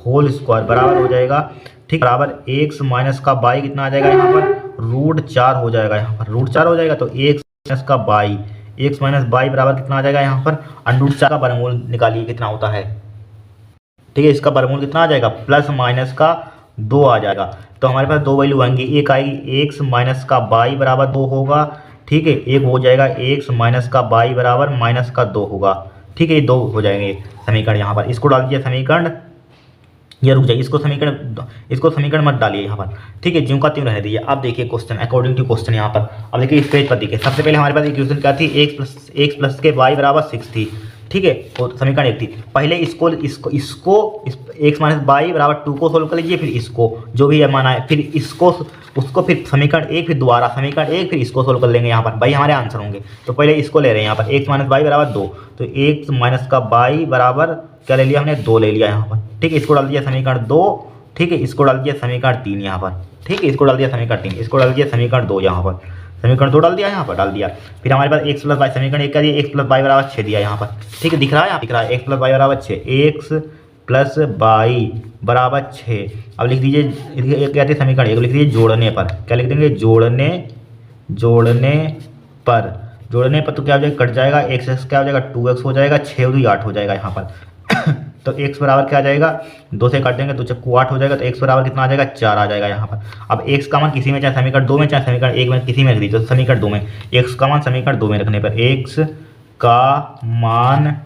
होल स्क्वायर बराबर हो जाएगा, ठीक, बराबर x माइनस का वाई कितना आ जाएगा यहाँ पर √4 हो जाएगा, यहाँ पर √4 हो जाएगा, तो x माइनस का वाई, x माइनस वाई बराबर कितना आ जाएगा यहाँ पर √4 का वर्गमूल निकालिए कितना होता है। ठीक है, इसका वर्गमूल कितना आ जाएगा प्लस माइनस का 2 आ जाएगा, तो हमारे पास दो वैल्यू आएंगी, एक आएगी x माइनस का वाई बराबर 2 होगा, ठीक है, एक हो जाएगा x माइनस का वाई बराबर माइनस का 2 होगा। ठीक है, ये 2 हो जाएंगे समीकरण यहाँ पर, इसको डाल दीजिए समीकरण, ये रुक जाइए, इसको समीकरण मत डालिए यहाँ पर। ठीक है, ज्यों का त्यों रहने दीजिए। अब देखिए क्वेश्चन, अकॉर्डिंग टू क्वेश्चन यहाँ पर, अब देखिए इस पेज पर देखिए, सबसे पहले हमारे पास इक्वेशन क्या थी, x प्लस के y बराबर 6 थी। ठीक है, तो समीकरण 1 थी, पहले इसको x माइनस वाई बराबर 2 को सोल्व कर लीजिए, फिर इसको जो भी माना है, फिर इसको उसको, फिर समीकरण 1, फिर दोबारा समीकरण 1, फिर इसको सोल्व कर लेंगे यहाँ पर, भाई हमारे आंसर होंगे। तो पहले इसको ले रहे हैं यहाँ पर, x माइनस वाई बराबर 2, तो x माइनस का वाई बराबर क्या ले लिया हमने 2 ले लिया यहाँ पर। ठीक है, इसको डाल दिया समीकरण 2, ठीक है, इसको डाल दिया समीकरण 3 यहाँ पर। ठीक है, इसको डाल दिया समीकरण 3, इसको डाल दिया समीकरण 2 यहाँ पर, समीकरण 2 डाल दिया यहाँ पर, डाल दिया, फिर हमारे पास x प्लस वाई, समीकरण 1 का दिया, x प्लस वाई बराबर 6 दिया यहाँ पर। ठीक है, दिख रहा है, दिख रहा है, x प्लस वाई बराबर 6, x प्लस वाई बराबर 6। अब लिख दीजिए, क्या है समीकरण 1 लिख दीजिए जोड़ने पर, क्या लिख देंगे जोड़ने पर तो क्या हो जाएगा, कट जाएगा, x क्या हो जाएगा 2x हो जाएगा, 6 और 8 हो जाएगा यहाँ पर। तो x बराबर क्या आ जाएगा, 2 से काट देंगे तो 4 8 हो जाएगा, तो x बराबर कितना आ जाएगा 4 आ जाएगा यहाँ पर। अब x का मान किसी में, चाहे समीकरण 2 में चाहे समीकरण 1 में, किसी में रख दीजिए, तो समीकरण 2 में, x का मान समीकरण 2 में रखने पर x का मान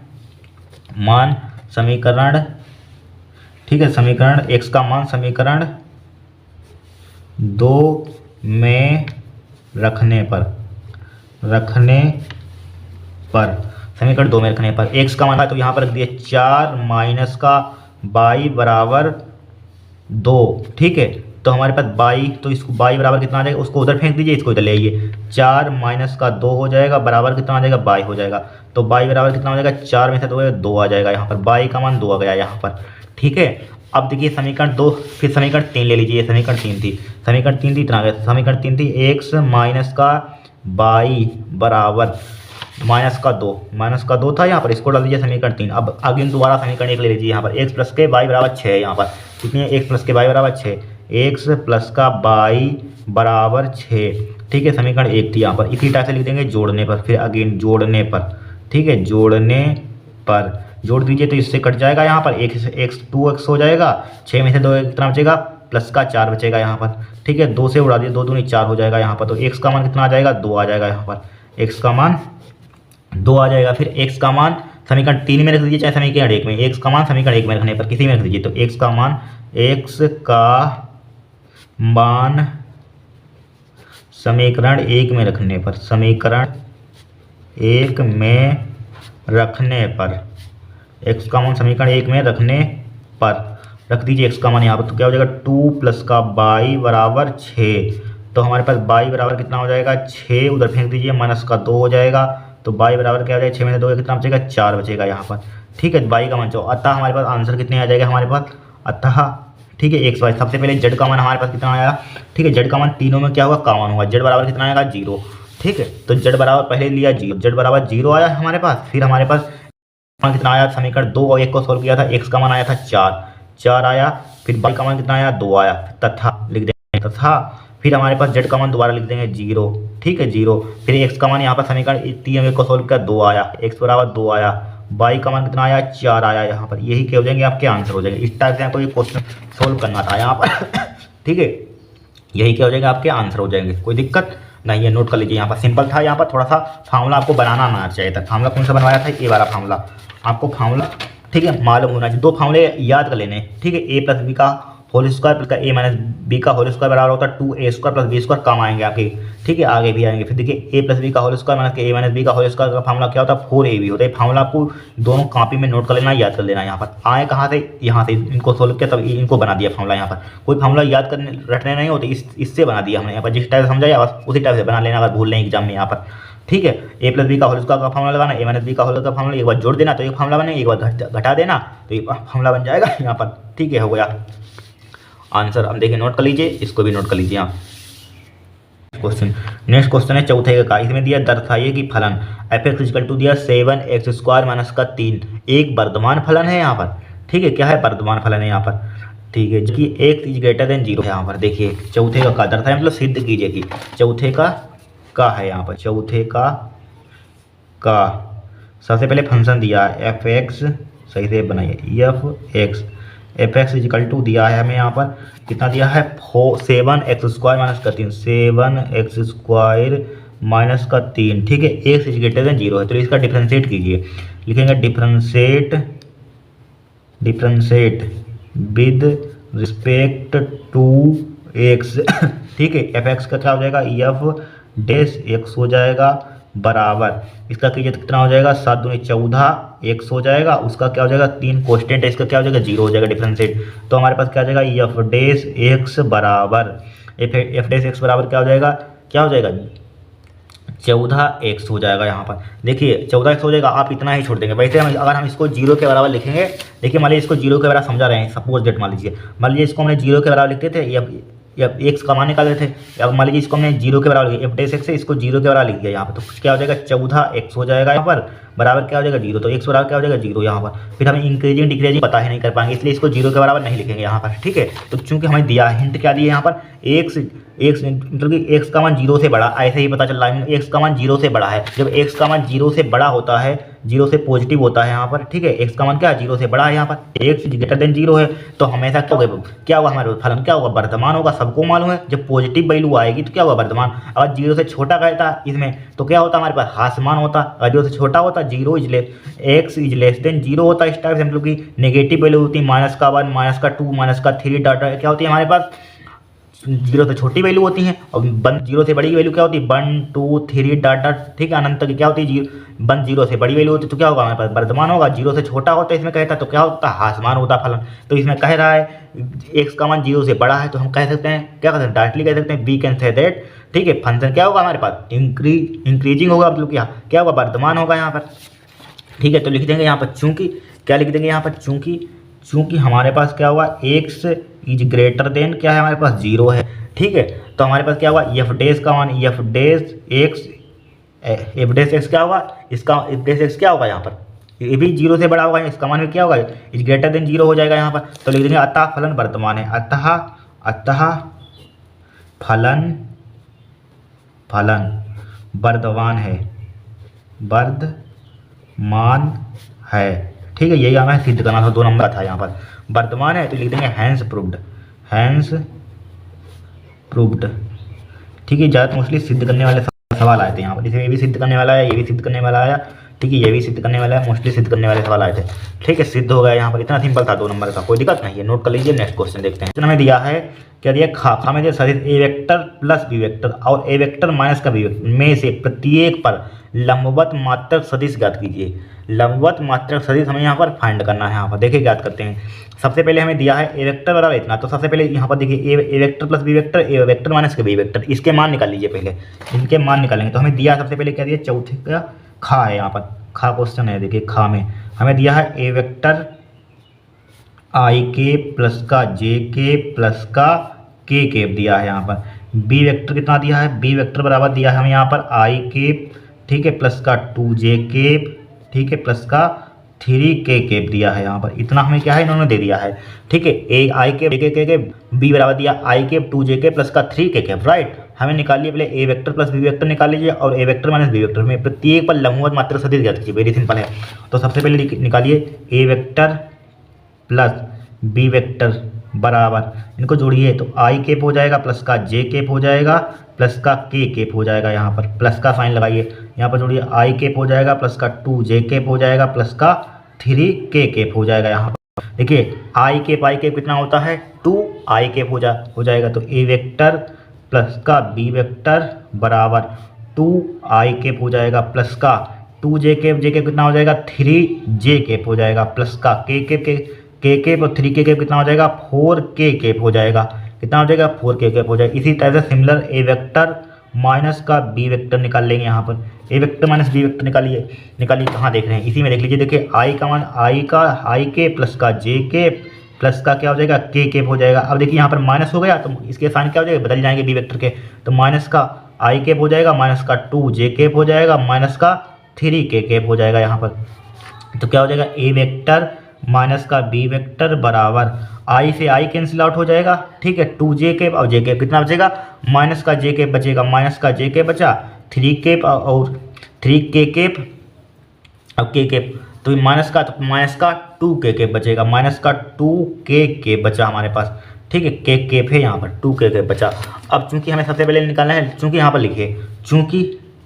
समीकरण, ठीक है, समीकरण x का मान समीकरण 2 में रखने पर x का मान है, तो यहाँ पर रख दिए 4 माइनस का y बराबर 2। ठीक है, तो हमारे पास y, तो इसको y बराबर कितना आ जाएगा, उसको उधर फेंक दीजिए, इसको इधर ले आइए, 4 माइनस का 2 हो जाएगा, बराबर कितना आ जाएगा y हो जाएगा, तो y बराबर कितना हो जाएगा 4 में से 2 आ जाएगा यहाँ पर, y का मान 2 आ गया यहाँ पर। ठीक है, अब देखिए समीकरण 2, फिर समीकरण 3 ले लीजिए, समीकरण 3 थी इतना, समीकरण 3 थी x माइनस का y बराबर -2 था यहाँ पर, इसको डाल दीजिए समीकरण 3। अब आगे दोबारा समीकरण 1 ले लीजिए यहाँ पर, x प्लस के y बराबर 6 है यहाँ पर। कितनी है? x प्लस के y बराबर 6, x प्लस का y बराबर 6। ठीक है, समीकरण 1 थी यहाँ पर। इसी टाइप से लिख देंगे जोड़ने पर, फिर अगेन जोड़ने पर। ठीक है, जोड़ने पर जोड़ दीजिए तो इससे कट जाएगा यहाँ पर, x 2x हो जाएगा, 6 में से 2 कितना बचेगा, प्लस का 4 बचेगा यहाँ पर। ठीक है, 2 से उड़ा दिए, 2 दूनी 4 हो जाएगा यहाँ पर। तो x का मान कितना आ जाएगा, 2 आ जाएगा यहाँ पर, x का मान 2 आ जाएगा। फिर x का मान समीकरण 3 में रख दीजिए, चाहे समीकरण 1 में। x का मान समीकरण 1 में रखने पर किसी में रख दीजिए, तो x का मान समीकरण 1 में रखने पर, समीकरण 1 में रखने पर, x का मान समीकरण 1 में रखने पर रख दीजिए x का मान यहाँ पर। तो क्या हो जाएगा, 2 प्लस का y बराबर 6। तो हमारे पास y बराबर कितना हो जाएगा, 6। उधर फेंक दीजिए, -2 हो जाएगा। तो y बराबर क्या हो जाएगा, 6 में से 2 कितना बचेगा, 4 बचेगा यहाँ पर। ठीक है, y का मान 4। अतः हमारे पास आंसर कितने आ जाएगा हमारे पास, अतः ठीक है x y। सबसे पहले z का मान हमारे पास कितना आया। ठीक है, z का मान तीनों में क्या होगा, कॉमन होगा। z बराबर कितना आएगा, 0। ठीक है, तो z बराबर पहले लिया 0, z बराबर 0 आया हमारे पास। फिर हमारे पास कितना आया, समीकरण 2 और 1 को सोल्व किया था, x का मान आया था 4 आया। फिर y का मान कितना आया, 2 आया। तथा लिख देंगे, तथा फिर हमारे पास z का मान दोबारा लिख देंगे 0। ठीक है, 0। फिर x का मान यहाँ पर समीकरण 3 को सोल्व किया, 2 आया, x बराबर 2 आया। y का मान कितना आया, 4 आया यहाँ पर। यही क्या हो जाएंगे, आपके आंसर हो जाएंगे। इस टाइप से आपको ये क्वेश्चन सोल्व करना था यहाँ पर। ठीक है, यही क्या हो जाएगा, आपके आंसर हो जाएंगे। कोई दिक्कत नहीं है, नोट कर लीजिए। यहाँ पर सिंपल था, यहाँ पर थोड़ा सा फार्मूला आपको बनाना आना चाहिए था। फार्मूला कौन सा बनवाया था, ये वाला फार्मूला आपको फार्मूला, ठीक है, मालूम होना चाहिए। 2 फार्मूले याद कर लेने। ठीक है, a प्लस बी का whole square plus a minus B का होल स्क्वायर बराबर होता है 2a² प्लस b² काम आएंगे आपके। ठीक है, आगे भी आएंगे। फिर देखिए a प्लस बी का whole square minus a minus B का होल स्क्वायर का फार्मूला क्या होता है, 4ab होता है। फार्मूला आपको दोनों कॉपी में नोट कर लेना, याद कर लेना। यहाँ पर आए कहाँ से, यहाँ से इनको सोल्व किया, तब इनको बना दिया फार्मूला। यहाँ पर कोई फार्मूला याद करने रटने नहीं होते, इससे बना दिया हमने यहाँ पर। जिस टाइप से समझाया बस उसी टाइप से बना लेना, अगर भूल लें एग्जाम में यहाँ पर। ठीक है, a प्लस बी का होल स्क्वायर का फार्मूला लगाना, a माइनस बी का होल का फार्मूला, एक बार जोड़ देना तो एक फार्मूला बनेगा, एक बार घटा देना तो एक फार्मूला बन जाएगा यहाँ पर। ठीक है, हो गया आंसर। अब देखिए, नोट कर लीजिए, इसको भी नोट कर लीजिए आप। क्वेश्चन, नेक्स्ट क्वेश्चन है चौथे का। इसमें दिया दर्शाइए कि फलन f(x) = दिया 7x² - 3 एक वर्धमान फलन है यहाँ पर। ठीक है, क्या है, वर्धमान फलन है यहाँ पर। ठीक है, कि x > 0 है यहाँ पर। देखिए चौथे का दर्शाए मतलब सिद्ध कीजिए कि चौथे का है यहाँ पर। चौथे का सबसे पहले फंक्शन दिया है f(x), सही से बनाइए, f(x) = दिया है हमें यहाँ पर, कितना दिया है, 7x² - 3, 7x² - 3। ठीक है, x > 0 है, तो इसका डिफ्रेंशिएट कीजिए। लिखेंगे differentiate with respect to x। ठीक है, f(x) का क्या हो जाएगा, f' हो जाएगा, बराबर इसका कीजिए तो कितना हो जाएगा, 7 दूनी 14 x हो जाएगा। उसका क्या हो जाएगा, 3 कोस्टेंट है, इसका क्या हो जाएगा, 0 हो जाएगा डिफरेंशिएट। तो हमारे पास क्या आ जाएगा, f' बराबर f' बराबर क्या हो जाएगा 14x हो जाएगा। यहाँ पर देखिए 14x हो जाएगा, आप इतना ही छोड़ देंगे। वैसे अगर हम इसको 0 के बराबर लिखेंगे, देखिए मान लीजिए इसको 0 के बराबर समझा रहे हैं, सपोज डेट मान लीजिए इसको हमने 0 के बराबर लिखते थे, या x का मान निकाल रहे थे। अब मान लीजिए इसको हमने 0 के बराबर लिखा, f' से इसको 0 के बराबर लिख दिया यहाँ पर, तो क्या हो जाएगा, 14x हो जाएगा यहाँ पर, बराबर क्या हो जाएगा 0। तो x बराबर क्या हो जाएगा 0 यहाँ पर। फिर हमें इंक्रीजिंग डिक्रीजिंग पता ही नहीं कर पाएंगे, इसलिए इसको 0 के बराबर नहीं लिखेंगे यहाँ पर। ठीक है, तो चूंकि हमें दिया हिंट क्या दिया यहाँ पर, x मतलब कि x का मान 0 से बड़ा, ऐसे ही पता चल रहा है x का मान 0 से बड़ा है। जब x का मान 0 से बड़ा होता है, 0 से पॉजिटिव होता है यहाँ पर। ठीक है, x का मान क्या 0 से बड़ा है यहाँ पर, x > 0 है, तो हमेशा क्या होगा हमारे फलन क्या होगा, वर्धमान होगा। सबको मालूम है जब पॉजिटिव वैल्यू आएगी तो क्या होगा, वर्धमान। अगर 0 से छोटा कहता इसमें तो क्या होता हमारे पास, ह्रासमान होता। अगर 0 से छोटा होता, 0 x > 0 होता। इस टाइप से मतलब कि नेगेटिव वैल्यू होती है, -1 -2 -3 डाटा क्या होती है हमारे पास, 0 से छोटी वैल्यू होती है, और 0 से बड़ी वैल्यू क्या होती है, 1 2 3 डाटा। ठीक है, अनंत तक क्या होती है, 0 से बड़ी वैल्यू होती है, तो क्या होगा हमारे पास, वर्धमान होगा। 0 से छोटा होता है इसमें कहता तो क्या होता, ह्रासमान होता फलन। तो इसमें कह रहा है x का मान 0 से बड़ा है, तो हम कह सकते हैं, क्या कह सकते हैं, डायरेक्टली कह सकते हैं वी कैन से दैट। ठीक है, फंक्शन क्या होगा हमारे पास, इंक्रीजिंग होगा, मतलब क्या होगा, वर्धमान होगा यहाँ पर। ठीक है, तो लिख देंगे यहाँ पर चूंकि, क्या लिख देंगे यहाँ पर, चूंकि हमारे पास क्या हुआ, x > क्या है हमारे पास 0 है। ठीक है, तो हमारे पास क्या हुआ, f' का मान f' एफ डैश एक्स क्या होगा, इसका एफ डैश एक्स क्या होगा यहाँ पर, ये भी 0 से बड़ा होगा, इसका मान क्या होगा, इज ग्रेटर देन 0 हो जाएगा यहाँ पर। तो लिख देंगे अतः फलन वर्तमान है, अतः फलन वर्तमान है, वर्तमान है। ठीक है, यही हमें सिद्ध करना था, 2 नंबर था यहाँ पर, वर्तमान है तो लिख देंगे हैंस प्रूव्ड। ठीक है, ज़्यादा मोस्टली सिद्ध करने वाले सवाल आए थे यहाँ पर, जैसे ये भी सिद्ध करने वाला है, ये भी सिद्ध करने वाला आया। ठीक है, ये भी सिद्ध करने वाला है, मोस्टली सिद्ध करने वाले सवाल आए थे। ठीक है, सिद्ध हो गया यहाँ पर, इतना सिंपल था 2 नंबर का, कोई दिक्कत नहीं है, नोट कर लीजिए। नेक्स्ट क्वेश्चन देखते हैं। हमें दिया है, क्या दिया, खा में दिया सदिश ए वेक्टर प्लस बी वेक्टर और ए वेक्टर माइनस का बी वेक्टर में से प्रत्येक पर लंबवत मात्रक सदिश ज्ञात कीजिए। लंबवत मात्रक सदिश हमें यहाँ पर फाइंड करना है। यहाँ पर देखिए ज्ञात करते हैं। सबसे पहले हमें दिया है ए वेक्टर बराबर इतना, तो सबसे पहले यहाँ पर देखिए ए वेक्टर प्लस बी वेक्टर, ए वेक्टर माइनस के बी वेक्टर, इसके मान निकाल लीजिए। पहले इनके मान निकालेंगे। तो हमें दिया सबसे पहले क्या दिया, चौथे का खा है, यहाँ पर खा क्वेश्चन है। देखिए खा में हमें दिया है ए वेक्टर आई के प्लस का जे के प्लस का के केप दिया है। यहाँ पर बी वेक्टर कितना दिया है, बी वेक्टर बराबर दिया है हमें यहाँ पर आई केप, ठीक है, प्लस का 2j केप, ठीक है, प्लस का 3k केप दिया है। यहाँ पर इतना हमें क्या है, इन्होंने दे दिया है। ठीक है, ए आई के बी बराबर दिया आई केप 2j के प्लस का 3k केप, राइट। हमें निकालिए पहले ए वेक्टर प्लस बी वेक्टर निकाल लीजिए और ए वेक्टर माइनस बी वेक्टर में प्रत्येक पर लंबवत मात्रक सदिश ज्ञात कीजिए। वेरी सिंपल है। तो सबसे पहले निकालिए ए वेक्टर प्लस बी वेक्टर बराबर, इनको जोड़िए तो आई केप हो जाएगा प्लस का जे केप हो जाएगा प्लस का के केप हो जाएगा। यहाँ पर प्लस का साइन लगाइए, यहाँ पर जोड़िए आई केप हो जाएगा प्लस का 2j केप हो जाएगा प्लस का 3k केप हो जाएगा। यहाँ पर देखिए आई केप कितना होता है, 2i केप हो जाएगा। तो ए वेक्टर प्लस का बी वेक्टर बराबर 2i केप हो जाएगा प्लस का 2j केप, जे केप कितना हो जाएगा, 3j केप हो जाएगा प्लस का के केप और 3k केप कितना हो जाएगा, 4k केप हो जाएगा। कितना हो जाएगा, 4k केप हो जाएगा। इसी तरह से सिमिलर ए वेक्टर माइनस का बी वेक्टर निकाल लेंगे। यहाँ पर ए वेक्टर माइनस बी वेक्टर निकालिए कहाँ देख रहे हैं, इसी में देख लीजिए। देखिए आई का मान आई के प्लस का जे के प्लस का क्या हो जाएगा, के केप हो जाएगा। अब देखिए यहाँ पर माइनस हो गया तो इसके साइन क्या हो जाएगा, बदल जाएंगे बी वेक्टर के। तो माइनस का आई केप हो जाएगा, माइनस का 2j केप हो जाएगा, माइनस का 3k केप हो जाएगा। यहाँ पर तो क्या हो जाएगा, ए वेक्टर माइनस का बी वेक्टर बराबर आई से आई कैंसिल आउट हो जाएगा। ठीक है, 2j केप और जे केप कितना बचेगा, माइनस का जे केप बचेगा, माइनस का जे केप बचा, 3 केप और 3k केप और के केप, तो माइनस का 2k केप बचेगा, माइनस का 2k केप बचा हमारे पास। ठीक है, के केप है यहाँ पर, 2k केप बचा। अब चूंकि हमें सबसे पहले निकालना है, चूंकि यहाँ पर लिखिए चूंकि,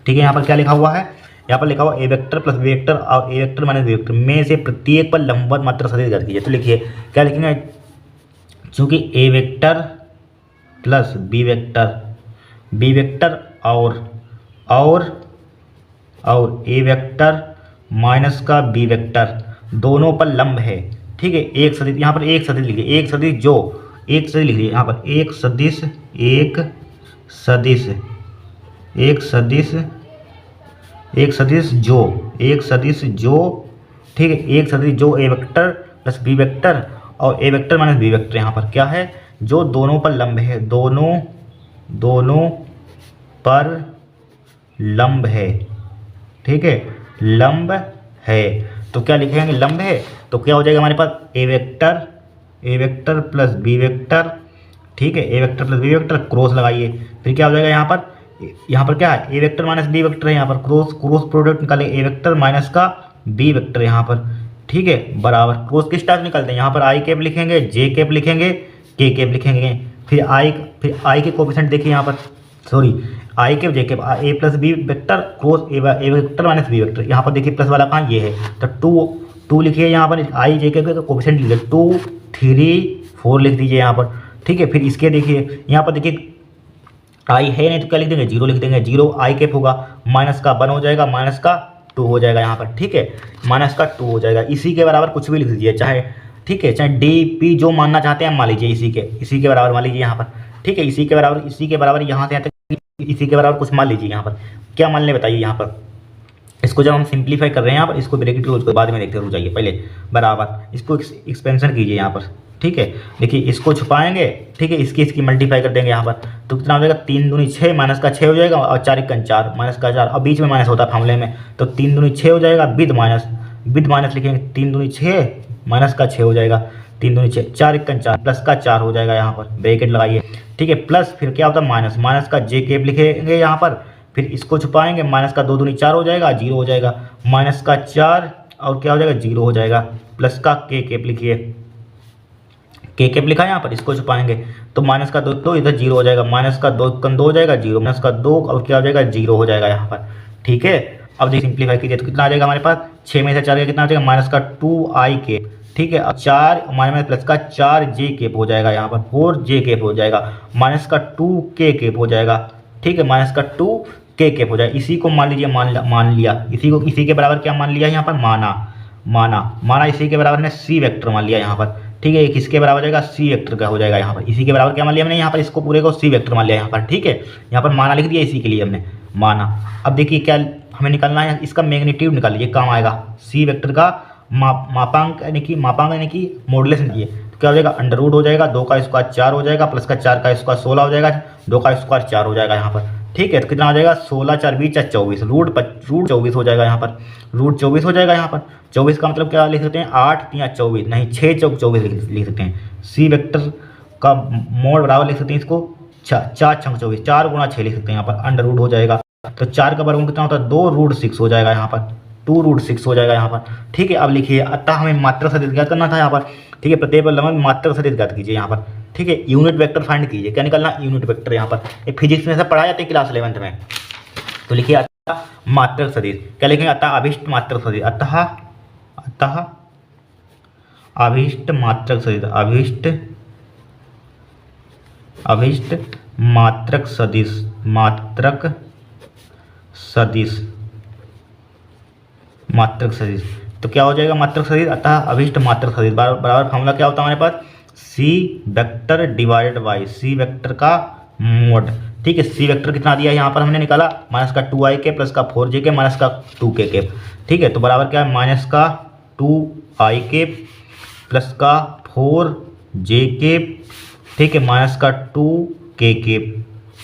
ठीक है, यहाँ पर क्या लिखा हुआ है, यहाँ पर लिखा हुआ ए वेक्टर प्लस बी वेक्टर और ए वेक्टर माइनस बी वेक्टर में से प्रत्येक पर लंबवत मात्रक सदिश ज्ञात कीजिए। तो लिखिए क्या लिखेंगे, चूंकि ए वेक्टर प्लस बी वेक्टर और ए वेक्टर माइनस का बी वेक्टर दोनों पर लंब है। ठीक है, एक सदिश, यहाँ पर एक सदिश लिखिए, एक सदिश लिखिए यहाँ पर, एक सदिश जो, ठीक है, एक सदिश जो ए वेक्टर प्लस बी वेक्टर और ए वेक्टर माइनस बी वेक्टर यहाँ पर क्या है, जो दोनों पर लंब है, दोनों पर लंब है। ठीक है, लंब है तो क्या लिखेंगे, लंब है तो क्या हो जाएगा हमारे पास, A vector plus B vector. ठीक है, A vector plus B vector cross लगाइए, फिर क्या हो जाएगा यहाँ पर क्या है, A vector minus B vector है, यहाँ पर क्रॉस प्रोडक्ट निकालें, ए वेक्टर माइनस का बी वेक्टर यहाँ पर। ठीक है, बराबर क्रॉस किस टाइप निकालते हैं, यहाँ पर आई केप लिखेंगे, जे केप लिखेंगे, के केप लिखेंगे, फिर आई के कोफिशिएंट देखिए यहाँ पर, sorry I cap J cap, A plus B vector cross A vector minus B vector. यहाँ पर देखिए प्लस वाला कहाँ, ये है, तो 2 लिखिए यहाँ पर, आई जे केप का कोफिशिएंट लिखिए 2 3 4 लिख दीजिए यहाँ पर। ठीक है, फिर इसके देखिए यहाँ पर देखिए आई है नहीं तो क्या लिख देंगे, 0 लिख देंगे, 0 आई केप होगा, माइनस का 1 हो जाएगा, माइनस का 2 हो जाएगा यहाँ पर। ठीक है, माइनस का 2 हो जाएगा, इसी के बराबर कुछ भी लिख दीजिए, चाहे, ठीक है, चाहे डी पी जो मानना चाहते हैं मान लीजिए, इसी के बराबर मान लीजिए यहाँ पर। ठीक है, इसी के बराबर यहाँ से यहाँ तक इसी के बराबर कुछ मान लीजिए। यहाँ पर क्या मान लें बताइए, यहाँ पर इसको जब हम सिंप्लीफाई कर रहे हैं यहाँ पर, इसको ब्रैकेट के बाद में देखते रुक जाइए, पहले बराबर इसको एक्सपेंशन कीजिए यहाँ पर। ठीक है, देखिए इसको छुपाएंगे, ठीक है, इसकी मल्टीप्लाई कर देंगे यहाँ पर, तो कितना हो जाएगा 3 दूनी 6, माइनस का 6 हो जाएगा, और 4 1 4, माइनस का 4, और बीच में माइनस होता है फॉर्मूले में, तो 3 दूनी 6 हो जाएगा, विद माइनस लिखेंगे, 3 दूनी 6, माइनस का 6 हो जाएगा, 3 दूनी 6, 4 1 4, प्लस का 4 हो जाएगा यहाँ पर, ब्रैकेट लगाइए, ठीक है, प्लस फिर क्या होता है माइनस, माइनस का जे कैप लिखेंगे यहाँ पर, फिर इसको छुपाएंगे, माइनस का 2 दूनी 4 हो जाएगा, 0 हो जाएगा, माइनस का 4 और क्या हो जाएगा 0 हो जाएगा, प्लस का के कैप लिखिए, के कैप लिखा है यहाँ पर, इसको छुपाएंगे तो माइनस का 2 तो इधर 0 हो जाएगा, माइनस का 2 2 हो जाएगा 0, माइनस का 2 और क्या हो जाएगा 0 हो जाएगा यहाँ पर, ठीक है। अब देखिए सिंप्लीफाई कीजिए तो कितना आ जाएगा हमारे पास, 6 में से 4 का कितना आ जाएगा, माइनस का 2i कैप, ठीक है, अब 4 माइनस प्लस का 4j कैप हो जाएगा यहाँ पर, 4j कैप हो जाएगा, माइनस का 2k कैप हो जाएगा, ठीक है, माइनस का 2k कैप हो जाएगा, इसी को मान लीजिए, मान लिया इसी के बराबर क्या मान लिया यहाँ पर, माना इसी के बराबर ने सी वेक्टर मान लिया यहाँ पर, ठीक है, किसके बराबर हो जाएगा, सी वेक्टर का हो जाएगा यहाँ पर, इसी के बराबर क्या मान लिया हमने यहाँ पर, इसको पूरे को सी वेक्टर मान लिया यहाँ पर, ठीक है, यहाँ पर माना लिख दिया इसी के लिए हमने माना। अब देखिए क्या हमें निकालना है, इसका मैग्नीट्यूड निकाल लीजिए, काम आएगा, सी वेक्टर का मापांक यानी कि मॉडुलेशन किए तो क्या हो जाएगा, अंडर रूट हो जाएगा, 2 का स्क्वायर 4 हो जाएगा, प्लस का 4 का स्क्वायर 16 हो जाएगा, 2 का स्क्वायर 4 हो जाएगा यहाँ पर, ठीक है, तो कितना हो जाएगा 16 4 20 24, रूट 24 हो जाएगा यहाँ पर, रूट 24 हो जाएगा यहाँ पर, 24 का मतलब क्या लिख सकते हैं, 8 3 24, नहीं 6 चौक 24 लिख सकते हैं, सी वेक्टर का मोड बराबर लिख सकते हैं इसको 4 6 24, 4 गुणा 6 लिख सकते हैं यहाँ पर, अंडर रूट हो जाएगा, तो 4 का वर्गमूल कितना होता है, 2 रूट 6 हो जाएगा यहाँ पर, 2 रूट 6 हो जाएगा यहाँ पर, ठीक है। अब लिखिए अतः हमें मात्रक सदिश ज्ञात करना था यहाँ पर, ठीक है, प्रत्येक लंबन मात्रक सदिश ज्ञात कीजिए यहाँ पर, ठीक है, यूनिट वेक्टर फाइंड कीजिए, क्या निकलना, यूनिट वेक्टर यहाँ पर, एक फिजिक्स में सब पढ़ाया जाता है क्लास 11th में, तो लिखिए अतः मात्रक सदिश, क्या लिखेंगे, अतः अभिष्ट मात्रक सदिश, अतः अभिष्ट मात्रक सदिश, अभिष्ट मात्रक सदिश, मात्रक सदिश, तो क्या हो जाएगा मात्रक सदिश, अतः अभिष्ट मात्रक सदिश बराबर फॉर्मूला क्या होता है हमारे पास, C vector divided by C vector का मोड, ठीक है, सी वेक्टर कितना दिया है यहाँ पर हमने निकाला, माइनस का 2i के प्लस का 4j के माइनस का 2k के, ठीक है, तो बराबर क्या है, माइनस का 2i के प्लस का 4j के, ठीक है, माइनस का 2k के,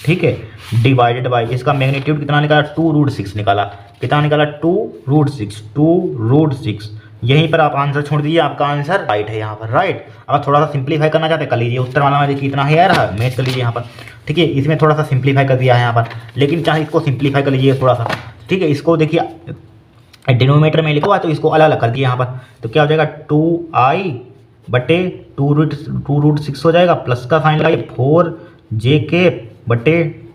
ठीक है, डिवाइडेड बाई इसका मैग्नीट्यूड कितना निकाला, 2 रूट 6 निकाला, कितना निकाला 2 रूट 6, यहीं पर आप आंसर छोड़ दीजिए, आपका आंसर राइट है यहाँ पर, राइट। अगर थोड़ा सा सिंप्लीफाई करना चाहते हैं कर लीजिए, उत्तर वाला में देखिए इतना है रहा, मैच कर लीजिए यहाँ पर, ठीक है, इसमें थोड़ा सा सिंप्लीफाई कर दिया है यहाँ पर, लेकिन चाहे इसको सिंप्लीफाई कर लीजिए थोड़ा सा, ठीक है, इसको देखिए डिनोमीटर में लिखा हुआ है तो इसको अलग अलग कर दिए यहाँ पर, तो क्या हो जाएगा 2i बटे 2 रूट 6 हो जाएगा, प्लस का साइन लगाइए 4j के बटे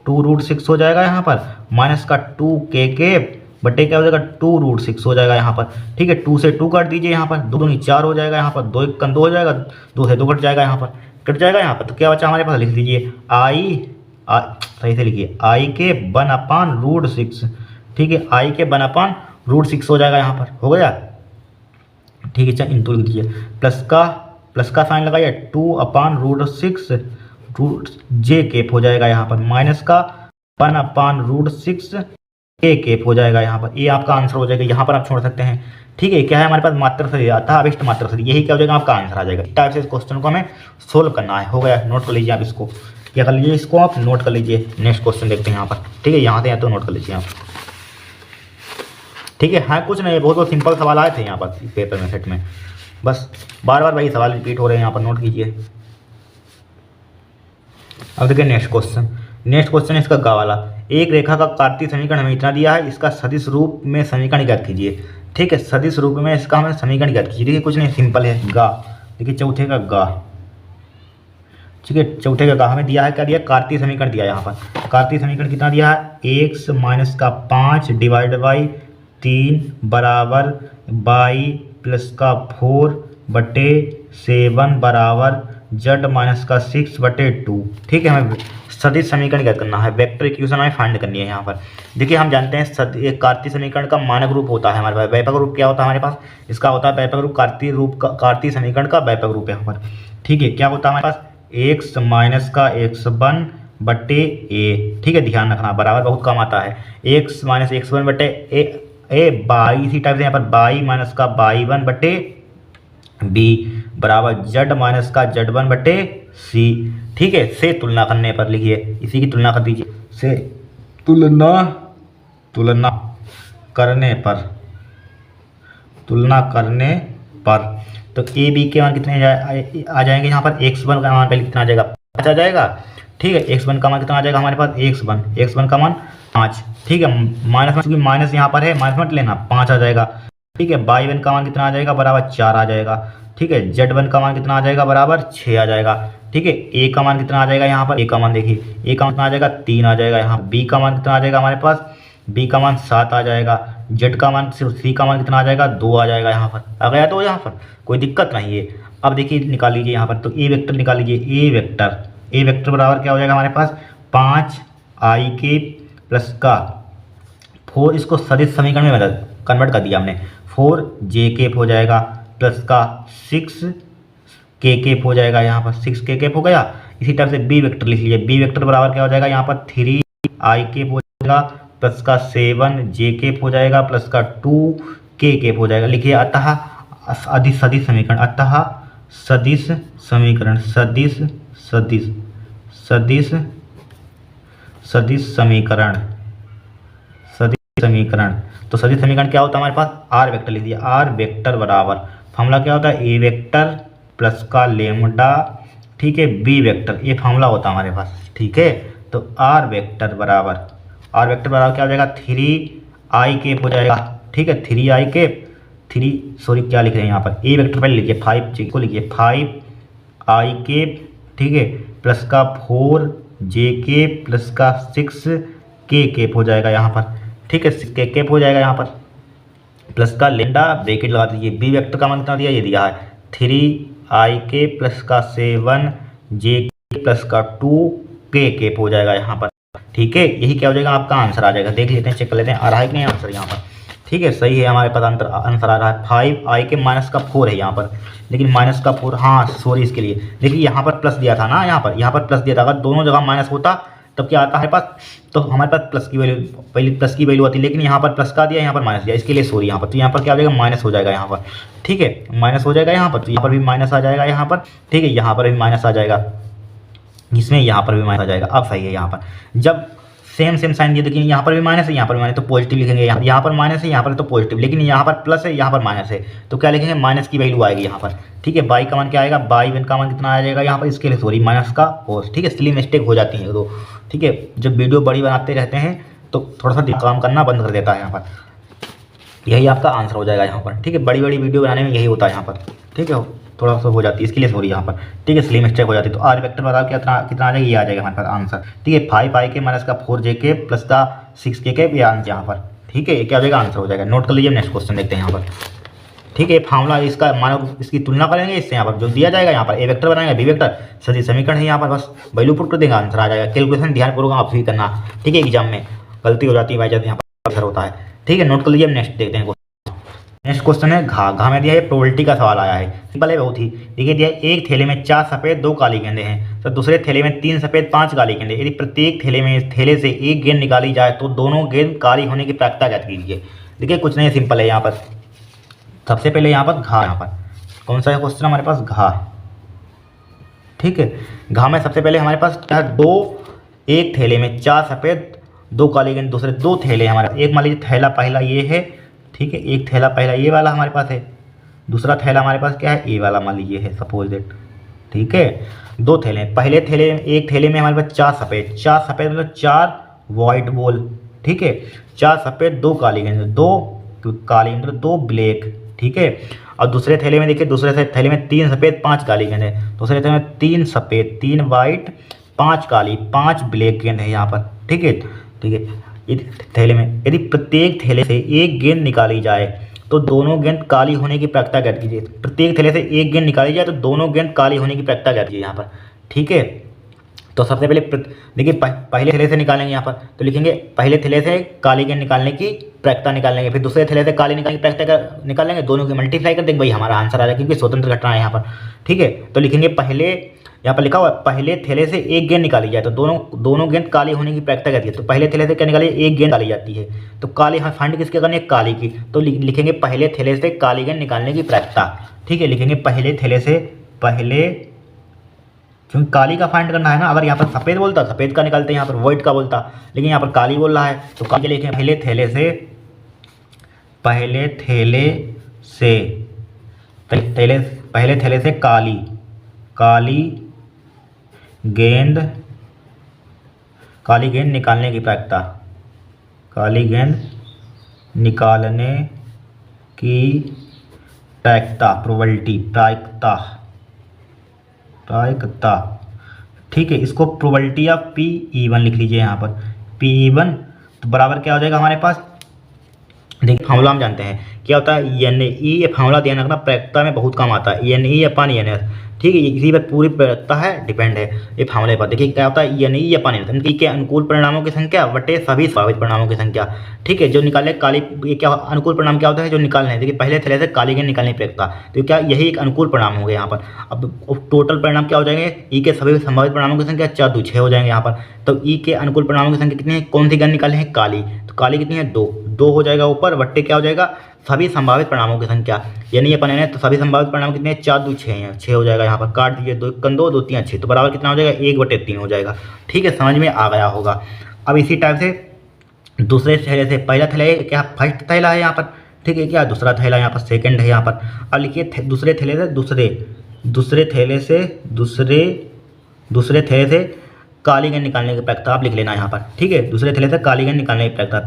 2 रूट 6 हो जाएगा यहाँ पर, माइनस का 2k के बटे क्या हो जाएगा 2 रूट 6 हो जाएगा यहाँ पर, ठीक है, 2 से 2 काट दीजिए यहाँ पर, 2 दूनी 4 हो जाएगा यहाँ पर, 2 1 2 हो जाएगा, 2 से 2 कट जाएगा यहाँ पर, कट जाएगा यहाँ पर, तो क्या बचा हमारे पास, लिख दीजिए सही से लिखिए i के 1/√6, ठीक है, i के 1/√6 हो जाएगा यहाँ पर, हो गया, ठीक है, चल इंटू लिख दीजिए, प्लस का साइन लगाइए 2/√6 रूट j केप हो जाएगा यहाँ पर, माइनस का 1/√6 के केप हो जाएगा यहाँ पर, ये आपका आंसर हो जाएगा, यहाँ पर आप छोड़ सकते हैं, ठीक है, क्या है हमारे पास मात्रक सदिश, अतः अभिष्ट मात्रक सदिश, यही क्या हो जाएगा आपका आंसर आ जाएगा। इस टाइप से इस क्वेश्चन को हमें सोल्व करना है, हो गया, नोट कर लीजिए आप इसको, क्या कर लीजिए इसको आप नोट कर लीजिए, नेक्स्ट क्वेश्चन देखते हैं यहाँ पर, ठीक है, यहाँ से या तो नोट कर लीजिए आप, ठीक है, हाँ कुछ नहीं, बहुत सिंपल सवाल आए थे यहाँ पर पेपर में सेट में, बस बार बार वही सवाल रिपीट हो रहे हैं यहाँ पर, नोट कीजिए। अब देखिए नेक्स्ट क्वेश्चन इसका गा वाला, एक रेखा का कार्तीय समीकरण हमें इतना दिया है, इसका सदिश रूप में समीकरण ज्ञात कीजिए, ठीक है, सदिश रूप में इसका हमें समीकरण ज्ञात कीजिए, देखिए कुछ नहीं सिंपल है, गा, देखिए चौथे का गा, ठीक है, चौथे का गा हमें दिया है, क्या दिया, कार्तीय समीकरण दिया है यहाँ पर, कार्तीय समीकरण कितना दिया है, x माइनस का 5 डिवाइड बाई 3 बराबर बाई प्लस का 4 बटे 7 बराबर z माइनस का 6 बटे 2, ठीक है, हमें सदिश समीकरण क्या करना है, वेक्टर इक्वेशन हमें फाइंड करनी है यहाँ पर। देखिए हम जानते हैं एक कार्तीय समीकरण का मानक रूप होता है हमारे पास, व्यापक रूप क्या होता है हमारे पास, इसका होता है व्यापक रूप, कार्तीय समीकरण का व्यापक रूप है यहाँ पर, ठीक है, क्या होता है हमारे पास, x माइनस का x1 बटे a, ठीक है, ध्यान रखना बराबर बहुत कम आता है, x माइनस x1 बटे a बाई, इसी टाइप से यहाँ पर बाई माइनस का बाई 1 बटे b बराबर जेड माइनस का Z1 बटे सी। ठीक है, से तुलना करने पर लिखिए, इसी की तुलना कर दीजिए, से तुलना तुलना करने पर तो ए बी के मान कितने आ जाएंगे यहाँ पर। x1 का मान पहले कितना आ जाएगा, 5 आ जाएगा। ठीक है, x1 का मान कितना आ जाएगा हमारे पास, x1 का मान 5। ठीक है, माइनस में, क्योंकि माइनस यहाँ पर है, माइनस मत लेना, 5 आ जाएगा। ठीक है, y1 का मान कितना आ जाएगा, बराबर 4 आ जाएगा। ठीक है, z1 का मान कितना आ जाएगा, बराबर 6 आ जाएगा। ठीक है, a का मान कितना आ जाएगा यहाँ पर, a का मान देखिए, a का मान कितना आ जाएगा, 3 आ जाएगा। यहाँ b का मान कितना आ जाएगा हमारे पास, b का मान 7 आ जाएगा। z का मान, c का मान कितना आ जाएगा, 2 आ जाएगा। यहाँ पर आ गया, तो यहाँ पर कोई दिक्कत नहीं है। अब देखिए निकाल लीजिए यहाँ पर, तो ए वेक्टर निकाल लीजिए। ए वेक्टर बराबर क्या हो जाएगा हमारे पास, 5i प्लस का 4, इसको सदिश समीकरण में कन्वर्ट कर दिया हमने, 4j हो जाएगा प्लस का 6k हो जाएगा। यहाँ पर 6k हो गया। इसी तरह से बी वेक्टर लिख लीजिए। बी वेक्टर बराबर क्या हो जाएगा, यहाँ पर 3i हो जाएगा प्लस का 7j हो जाएगा प्लस का 2k हो जाएगा। लिखिए अतः सदिश समीकरण, अतः सदिश समीकरण, सदिश समीकरण। तो सदिश समीकरण क्या होता है हमारे पास, आर वेक्टर लिख दिया। आर वेक्टर बराबर फॉर्मूला क्या होता है, ए वेक्टर प्लस का लेमडा, ठीक है, बी वेक्टर, ये फॉर्मूला होता है हमारे पास। ठीक है, तो आर वेक्टर बराबर क्या हो जाएगा, 3i हो जाएगा। ठीक है, 3 क्या लिख रहे हैं यहाँ पर, ए वेक्टर पहले लिखिए, 5 को लिखिए, 5i, ठीक है, प्लस का 4j प्लस का 6k हो जाएगा यहाँ पर। ठीक है, k हो जाएगा यहाँ पर, प्लस का लेमडा ब्रैकेट लगा दीजिए। बी वेक्टर का मान कितना दिया, ये दिया है 3i प्लस का 7j प्लस का 2k हो जाएगा यहाँ पर। ठीक है, यही क्या हो जाएगा, आपका आंसर आ जाएगा। देख लेते हैं, चेक कर लेते हैं, आ रहा है कि नहीं आंसर यहाँ पर। ठीक है, सही है, हमारे पास आंसर आ रहा है। 5i माइनस का 4 है यहाँ पर, लेकिन माइनस का 4, हाँ सॉरी, इसके लिए देखिए यहाँ पर प्लस दिया था ना, यहाँ पर प्लस दिया था। अगर दोनों जगह माइनस होता तब क्या आता है पास, तो हमारे पास प्लस की वैल्यू, पहले प्लस की वैल्यू आती है, लेकिन यहाँ पर प्लस का दिया, यहाँ पर माइनस दिया, इसके लिए सॉरी यहाँ पर। तो यहाँ पर क्या हो जाएगा, माइनस हो जाएगा यहाँ पर। ठीक है, माइनस हो जाएगा यहाँ पर, तो यहाँ पर भी माइनस आ जाएगा यहाँ पर। ठीक है, यहाँ पर भी माइनस आ जाएगा, इसमें यहाँ पर भी माइनस आ जाएगा। अब सही है, यहाँ पर जब सेम साइन दिए, देखिए यहाँ पर भी माइनस है, यहाँ पर माइनस, तो पॉजिटिव लिखेंगे। यहाँ पर माइनस है, यहाँ पर तो पॉजिटिव, लेकिन यहाँ पर प्लस है, यहाँ पर माइनस है, तो क्या लिखेंगे, माइनस की वैल्यू आएगी यहाँ पर। ठीक है, बाई का मान क्या आएगा, बाई का मान कितना आ जाएगा यहाँ पर, इसके लिए सॉरी माइनस का कोस। ठीक है, इसलिए मिस्टेक हो जाती है। तो ठीक है, जब वीडियो बड़ी बनाते रहते हैं तो थोड़ा सा काम करना बंद कर देता है यहाँ पर, यही आपका आंसर हो जाएगा यहाँ पर। ठीक है, बड़ी वीडियो बनाने में यही होता है यहाँ पर। ठीक है, थोड़ा सा हो जाती है, इसके लिए सॉरी यहाँ पर। ठीक है, इसलिए मिस्टेक हो जाती है। तो आर वेक्टर बराबर कितना आ जाएगा, ये आ जाएगा हमारे पास आंसर। ठीक है, 5i माइनस का 4j प्लस का 6k ये आंसर यहाँ पर। ठीक है, ये क्या हो जाएगा, आंसर हो जाएगा। नोट कर लीजिए, नेक्स्ट क्वेश्चन देखते हैं यहाँ पर। ठीक है, फार्मूला इसका मानो, इसकी तुलना करेंगे इससे, यहाँ पर जो दिया जाएगा, यहाँ पर ए वेक्टर बनाएंगे, बी वेक्टर, सदिश समीकरण है यहाँ पर, बस वैल्यू पुट कर देंगे, आंसर आ जाएगा। कैलकुलेशन ध्यानपूर्वक आप भी करना। ठीक है, एग्जाम में गलती हो जाती है, बाई यहाँ पर आंसर होता है। ठीक है, नोट कर लीजिए। नेक्स्ट देखते हैं, नेक्स्ट क्वेश्चन है घा में दिया है, प्रोबेबिलिटी का सवाल आया है। सिंपल है बहुत ही। देखिए दिया है, एक थैले में 4 सफ़ेद 2 काली गेंदें हैं, तो दूसरे थैले में 3 सफ़ेद 5 काली गेंदें। यदि प्रत्येक थैले से एक गेंद निकाली जाए तो दोनों गेंद काली होने की प्रायिकता ज्ञात कीजिए। देखिए कुछ नहीं, सिंपल है। यहाँ पर सबसे पहले यहाँ पर घा, यहाँ पर कौन सा क्वेश्चन हमारे पास, घा। ठीक है, घा में सबसे पहले हमारे पास क्या है, एक थैले में 4 सफ़ेद 2 काली गेंद, दूसरे 2 थैले हमारे, एक मान लीजिए थैला पहला ये है। ठीक है, एक थैला पहला ये वाला हमारे पास है, दूसरा थैला हमारे पास क्या है, ए वाला मान लीजिए है, सपोज दैट। ठीक है, 2 थैले, पहले थैले, एक थैले में हमारे पास 4 सफ़ेद मतलब 4 वाइट बॉल। ठीक है, 4 सफ़ेद 2 काली गेंद, 2 काली मतलब 2 ब्लैक। ठीक है, और दूसरे थैले में देखिए, दूसरे थैले में 3 सफ़ेद 5 काली गेंद है, दूसरे थैले में 3 सफ़ेद 3 वाइट 5 काली 5 ब्लैक गेंद है यहाँ पर। ठीक है, ठीक है, थैले में यदि प्रत्येक थैले से एक गेंद निकाली जाए तो दोनों गेंद काली होने की प्रायिकता ज्ञात कीजिए। प्रत्येक थैले से एक गेंद निकाली जाए तो दोनों गेंद काली होने की प्रायिकता ज्ञात कीजिए यहाँ पर। ठीक है, तो सबसे पहले देखिए पहले थैले से निकालेंगे यहाँ पर, तो लिखेंगे पहले थैले से काली गेंद निकालने की प्रायिकता निकालेंगे, फिर दूसरे थैले से काली निकालने की प्रायिकता निकालेंगे, दोनों की मल्टीप्लाई कर देंगे, भाई हमारा आंसर आ जाएगा क्योंकि स्वतंत्र घटना है यहाँ पर। ठीक है, तो लिखेंगे पहले, यहाँ पर लिखा हुआ है पहले थैले से एक गेंद निकाली जाए, तो दोनों गेंद काली होने की प्रायिकता कहती है। तो पहले थैले से क्या निकाली, एक गेंद निकाली जाती है, तो काली फाइंड किसके करनी है, काली की। तो लिखेंगे पहले थैले से काली गेंद निकालने की प्रायिकता। ठीक है, लिखेंगे पहले थैले से, पहले क्योंकि काली का फाइंड करना है ना, अगर यहाँ पर सफ़ेद बोलता सफ़ेद का निकालते, यहाँ पर व्हाइट का बोलता, लेकिन यहाँ पर काली बोल रहा है, तो काली लिखेंगे पहले थैले से, पहले थैले से काली गेंद निकालने की प्रायिकता, काली गेंद निकालने की प्रायिकता, प्रोबेबिलिटी, प्रायिकता। ठीक है, इसको प्रोबेबिलिटी ऑफ P(E1) लिख लीजिए यहाँ पर, P(E1) तो बराबर क्या हो जाएगा हमारे पास, देखिए फार्मूला हम जानते हैं क्या होता है, NE, ये फार्मूला ध्यान रखना प्रायिकता में बहुत काम आता है, NE/NS। ठीक है, इसी पर पूरी प्रायिकता है, डिपेंड है ये फार्मूले पर। देखिए क्या होता है, NE/NS, ई के अनुकूल परिणामों की संख्या बटे सभी संभावित परिणामों की संख्या। ठीक है, जो निकाले काली, ये क्या अनुकूल परिणाम क्या होता है, जो निकालने हैं, देखिए पहले थैले से काली गेंद निकालने की प्रायिकता, तो क्या यही एक अनुकूल परिणाम हो गया यहाँ पर। अब टोटल परिणाम क्या हो जाएंगे, ई के सभी संभावित परिणामों की संख्या 4 2 6 हो जाएंगे यहाँ पर। तो ई के अनुकूल परिणामों की संख्या कितनी है, कौन सी गेंद निकाले हैं, काली, तो काली कितनी है, 2 हो जाएगा ऊपर, बट्टे क्या हो जाएगा, सभी संभावित परिणामों की संख्या, यानी अपन है तो सभी संभावित परिणाम कितने हैं, 4 2 6 हैं, 6 हो जाएगा यहाँ पर, काट दीजिए, 2 2 2 3 6, तो बराबर कितना हो जाएगा, 1/3 हो जाएगा। ठीक है, समझ में आ गया होगा। अब इसी टाइप से दूसरे थैले से, पहला थैला क्या फर्स्ट थैला है यहाँ पर, ठीक है, क्या दूसरा थैला यहाँ पर सेकंड है यहाँ पर। अब लिखिए दूसरे थैले से काली गेंद निकालने की प्रायिकता आप लिख लेना यहाँ पर। ठीक है, दूसरे थैले से काली गेंद निकालने की प्रायिकता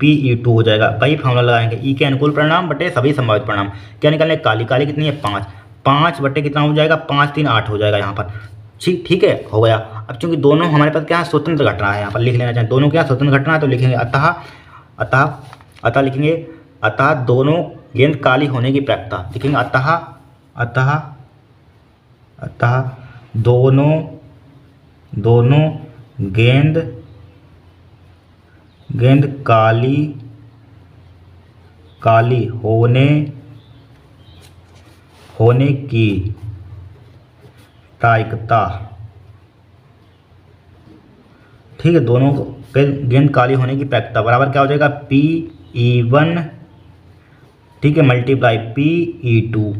PE2 हो जाएगा, वही फार्मूला लगाएंगे, ई के अनुकूल परिणाम बटे सभी संभावित परिणाम, क्या निकालने, काली कितनी है, 5 बटे कितना हो जाएगा, 5 3 8 हो जाएगा यहाँ पर। ठीक है, हो गया। अब चूंकि दोनों हमारे पास क्या है, स्वतंत्र घटना है, यहाँ पर लिख लेना चाहिए, दोनों क्या स्वतंत्र घटना है, तो लिखेंगे अतः लिखेंगे अतः दोनों गेंद काली होने की प्रायिकता, लिखेंगे अतः दोनों गेंद काली होने की प्रायिकता। ठीक है, दोनों गेंद काली होने की प्रायिकता बराबर क्या हो जाएगा, PE1, ठीक है, मल्टीप्लाई PE2।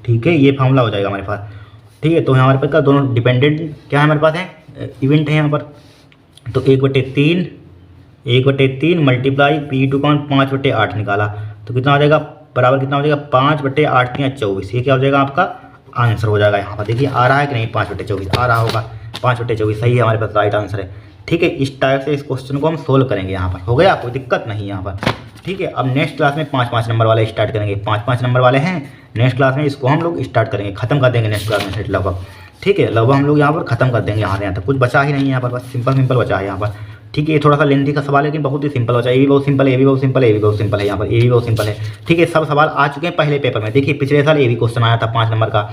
ठीक है, ये फार्मूला हो जाएगा हमारे पास। ठीक है, तो हमारे पास का दोनों डिपेंडेंट क्या है हमारे पास है, इवेंट है यहाँ पर, तो 1/3 मल्टीप्लाई PE2 का 5/8 निकाला, तो कितना हो जाएगा, बराबर कितना हो जाएगा, 5/8 3 24, ये क्या हो जाएगा आपका आंसर हो जाएगा यहाँ पर। देखिए आ रहा है कि नहीं, 5/24 आ रहा होगा, 5/24 सही है हमारे पास, राइट आंसर है। ठीक है, इस टाइप से इस क्वेश्चन को हम सोल्व करेंगे यहाँ पर, हो गया, कोई दिक्कत नहीं यहाँ पर। ठीक है, अब नेक्स्ट क्लास में 5 नंबर वाले स्टार्ट करेंगे, 5 नंबर वाले हैं नेक्स्ट क्लास में, इसको हम लोग स्टार्ट करेंगे, खत्म कर देंगे नेक्स्ट क्लास में सेट लगभग। ठीक है, लगभग हम लोग यहाँ पर खत्म कर देंगे, यहाँ तक कुछ बचा ही नहीं है यहाँ पर, बस सिंपल बचा है यहाँ पर। ठीक है, ये थोड़ा सा लेंथी का सवाल है लेकिन बहुत ही सिंपल बचा है, ये भी बहुत सिंपल है, ये भी बहुत सिंपल है, ये भी बहुत सिंपल है यहाँ पर, ये भी बहुत सिंपल है। ठीक है, सब सवाल आ चुके हैं पहले पेपर में, देखिए पिछले साल ये भी क्वेश्चन आया था 5 नंबर का।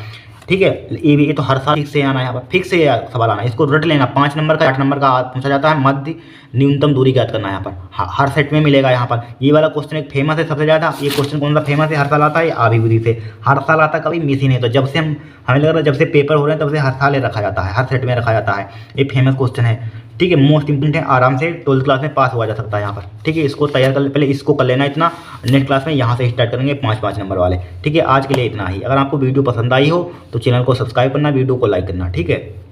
ठीक है, ये तो हर साल फिक्स से आना है, यहाँ पर फिक्स से सवाल आना है, इसको रट लेना। 5 नंबर का 8 नंबर का पूछा जाता है, मध्य न्यूनतम दूरी ज्ञात करना है, यहाँ पर हर सेट में मिलेगा। यहाँ पर ये वाला क्वेश्चन एक फेमस है सबसे ज़्यादा, ये क्वेश्चन कौन सा फेमस है, हर साल आता है, आविर्भूति से हर साल आता है, कभी मिस ही नहीं। तो जब से हमें लग रहा है जब से पेपर हो रहे हैं तब से हर साल ये रखा जाता है, हर सेट में रखा जाता है, ये फेमस क्वेश्चन है। ठीक है, मोस्ट इंपोर्टेंट है, आराम से 12th क्लास में पास हुआ जा सकता है यहाँ पर। ठीक है, इसको तैयार कर, पहले इसको कर लेना इतना, नेक्स्ट क्लास में यहाँ से स्टार्ट करेंगे 5 नंबर वाले। ठीक है, आज के लिए इतना ही। अगर आपको वीडियो पसंद आई हो तो चैनल को सब्सक्राइब करना, वीडियो को लाइक करना। ठीक है।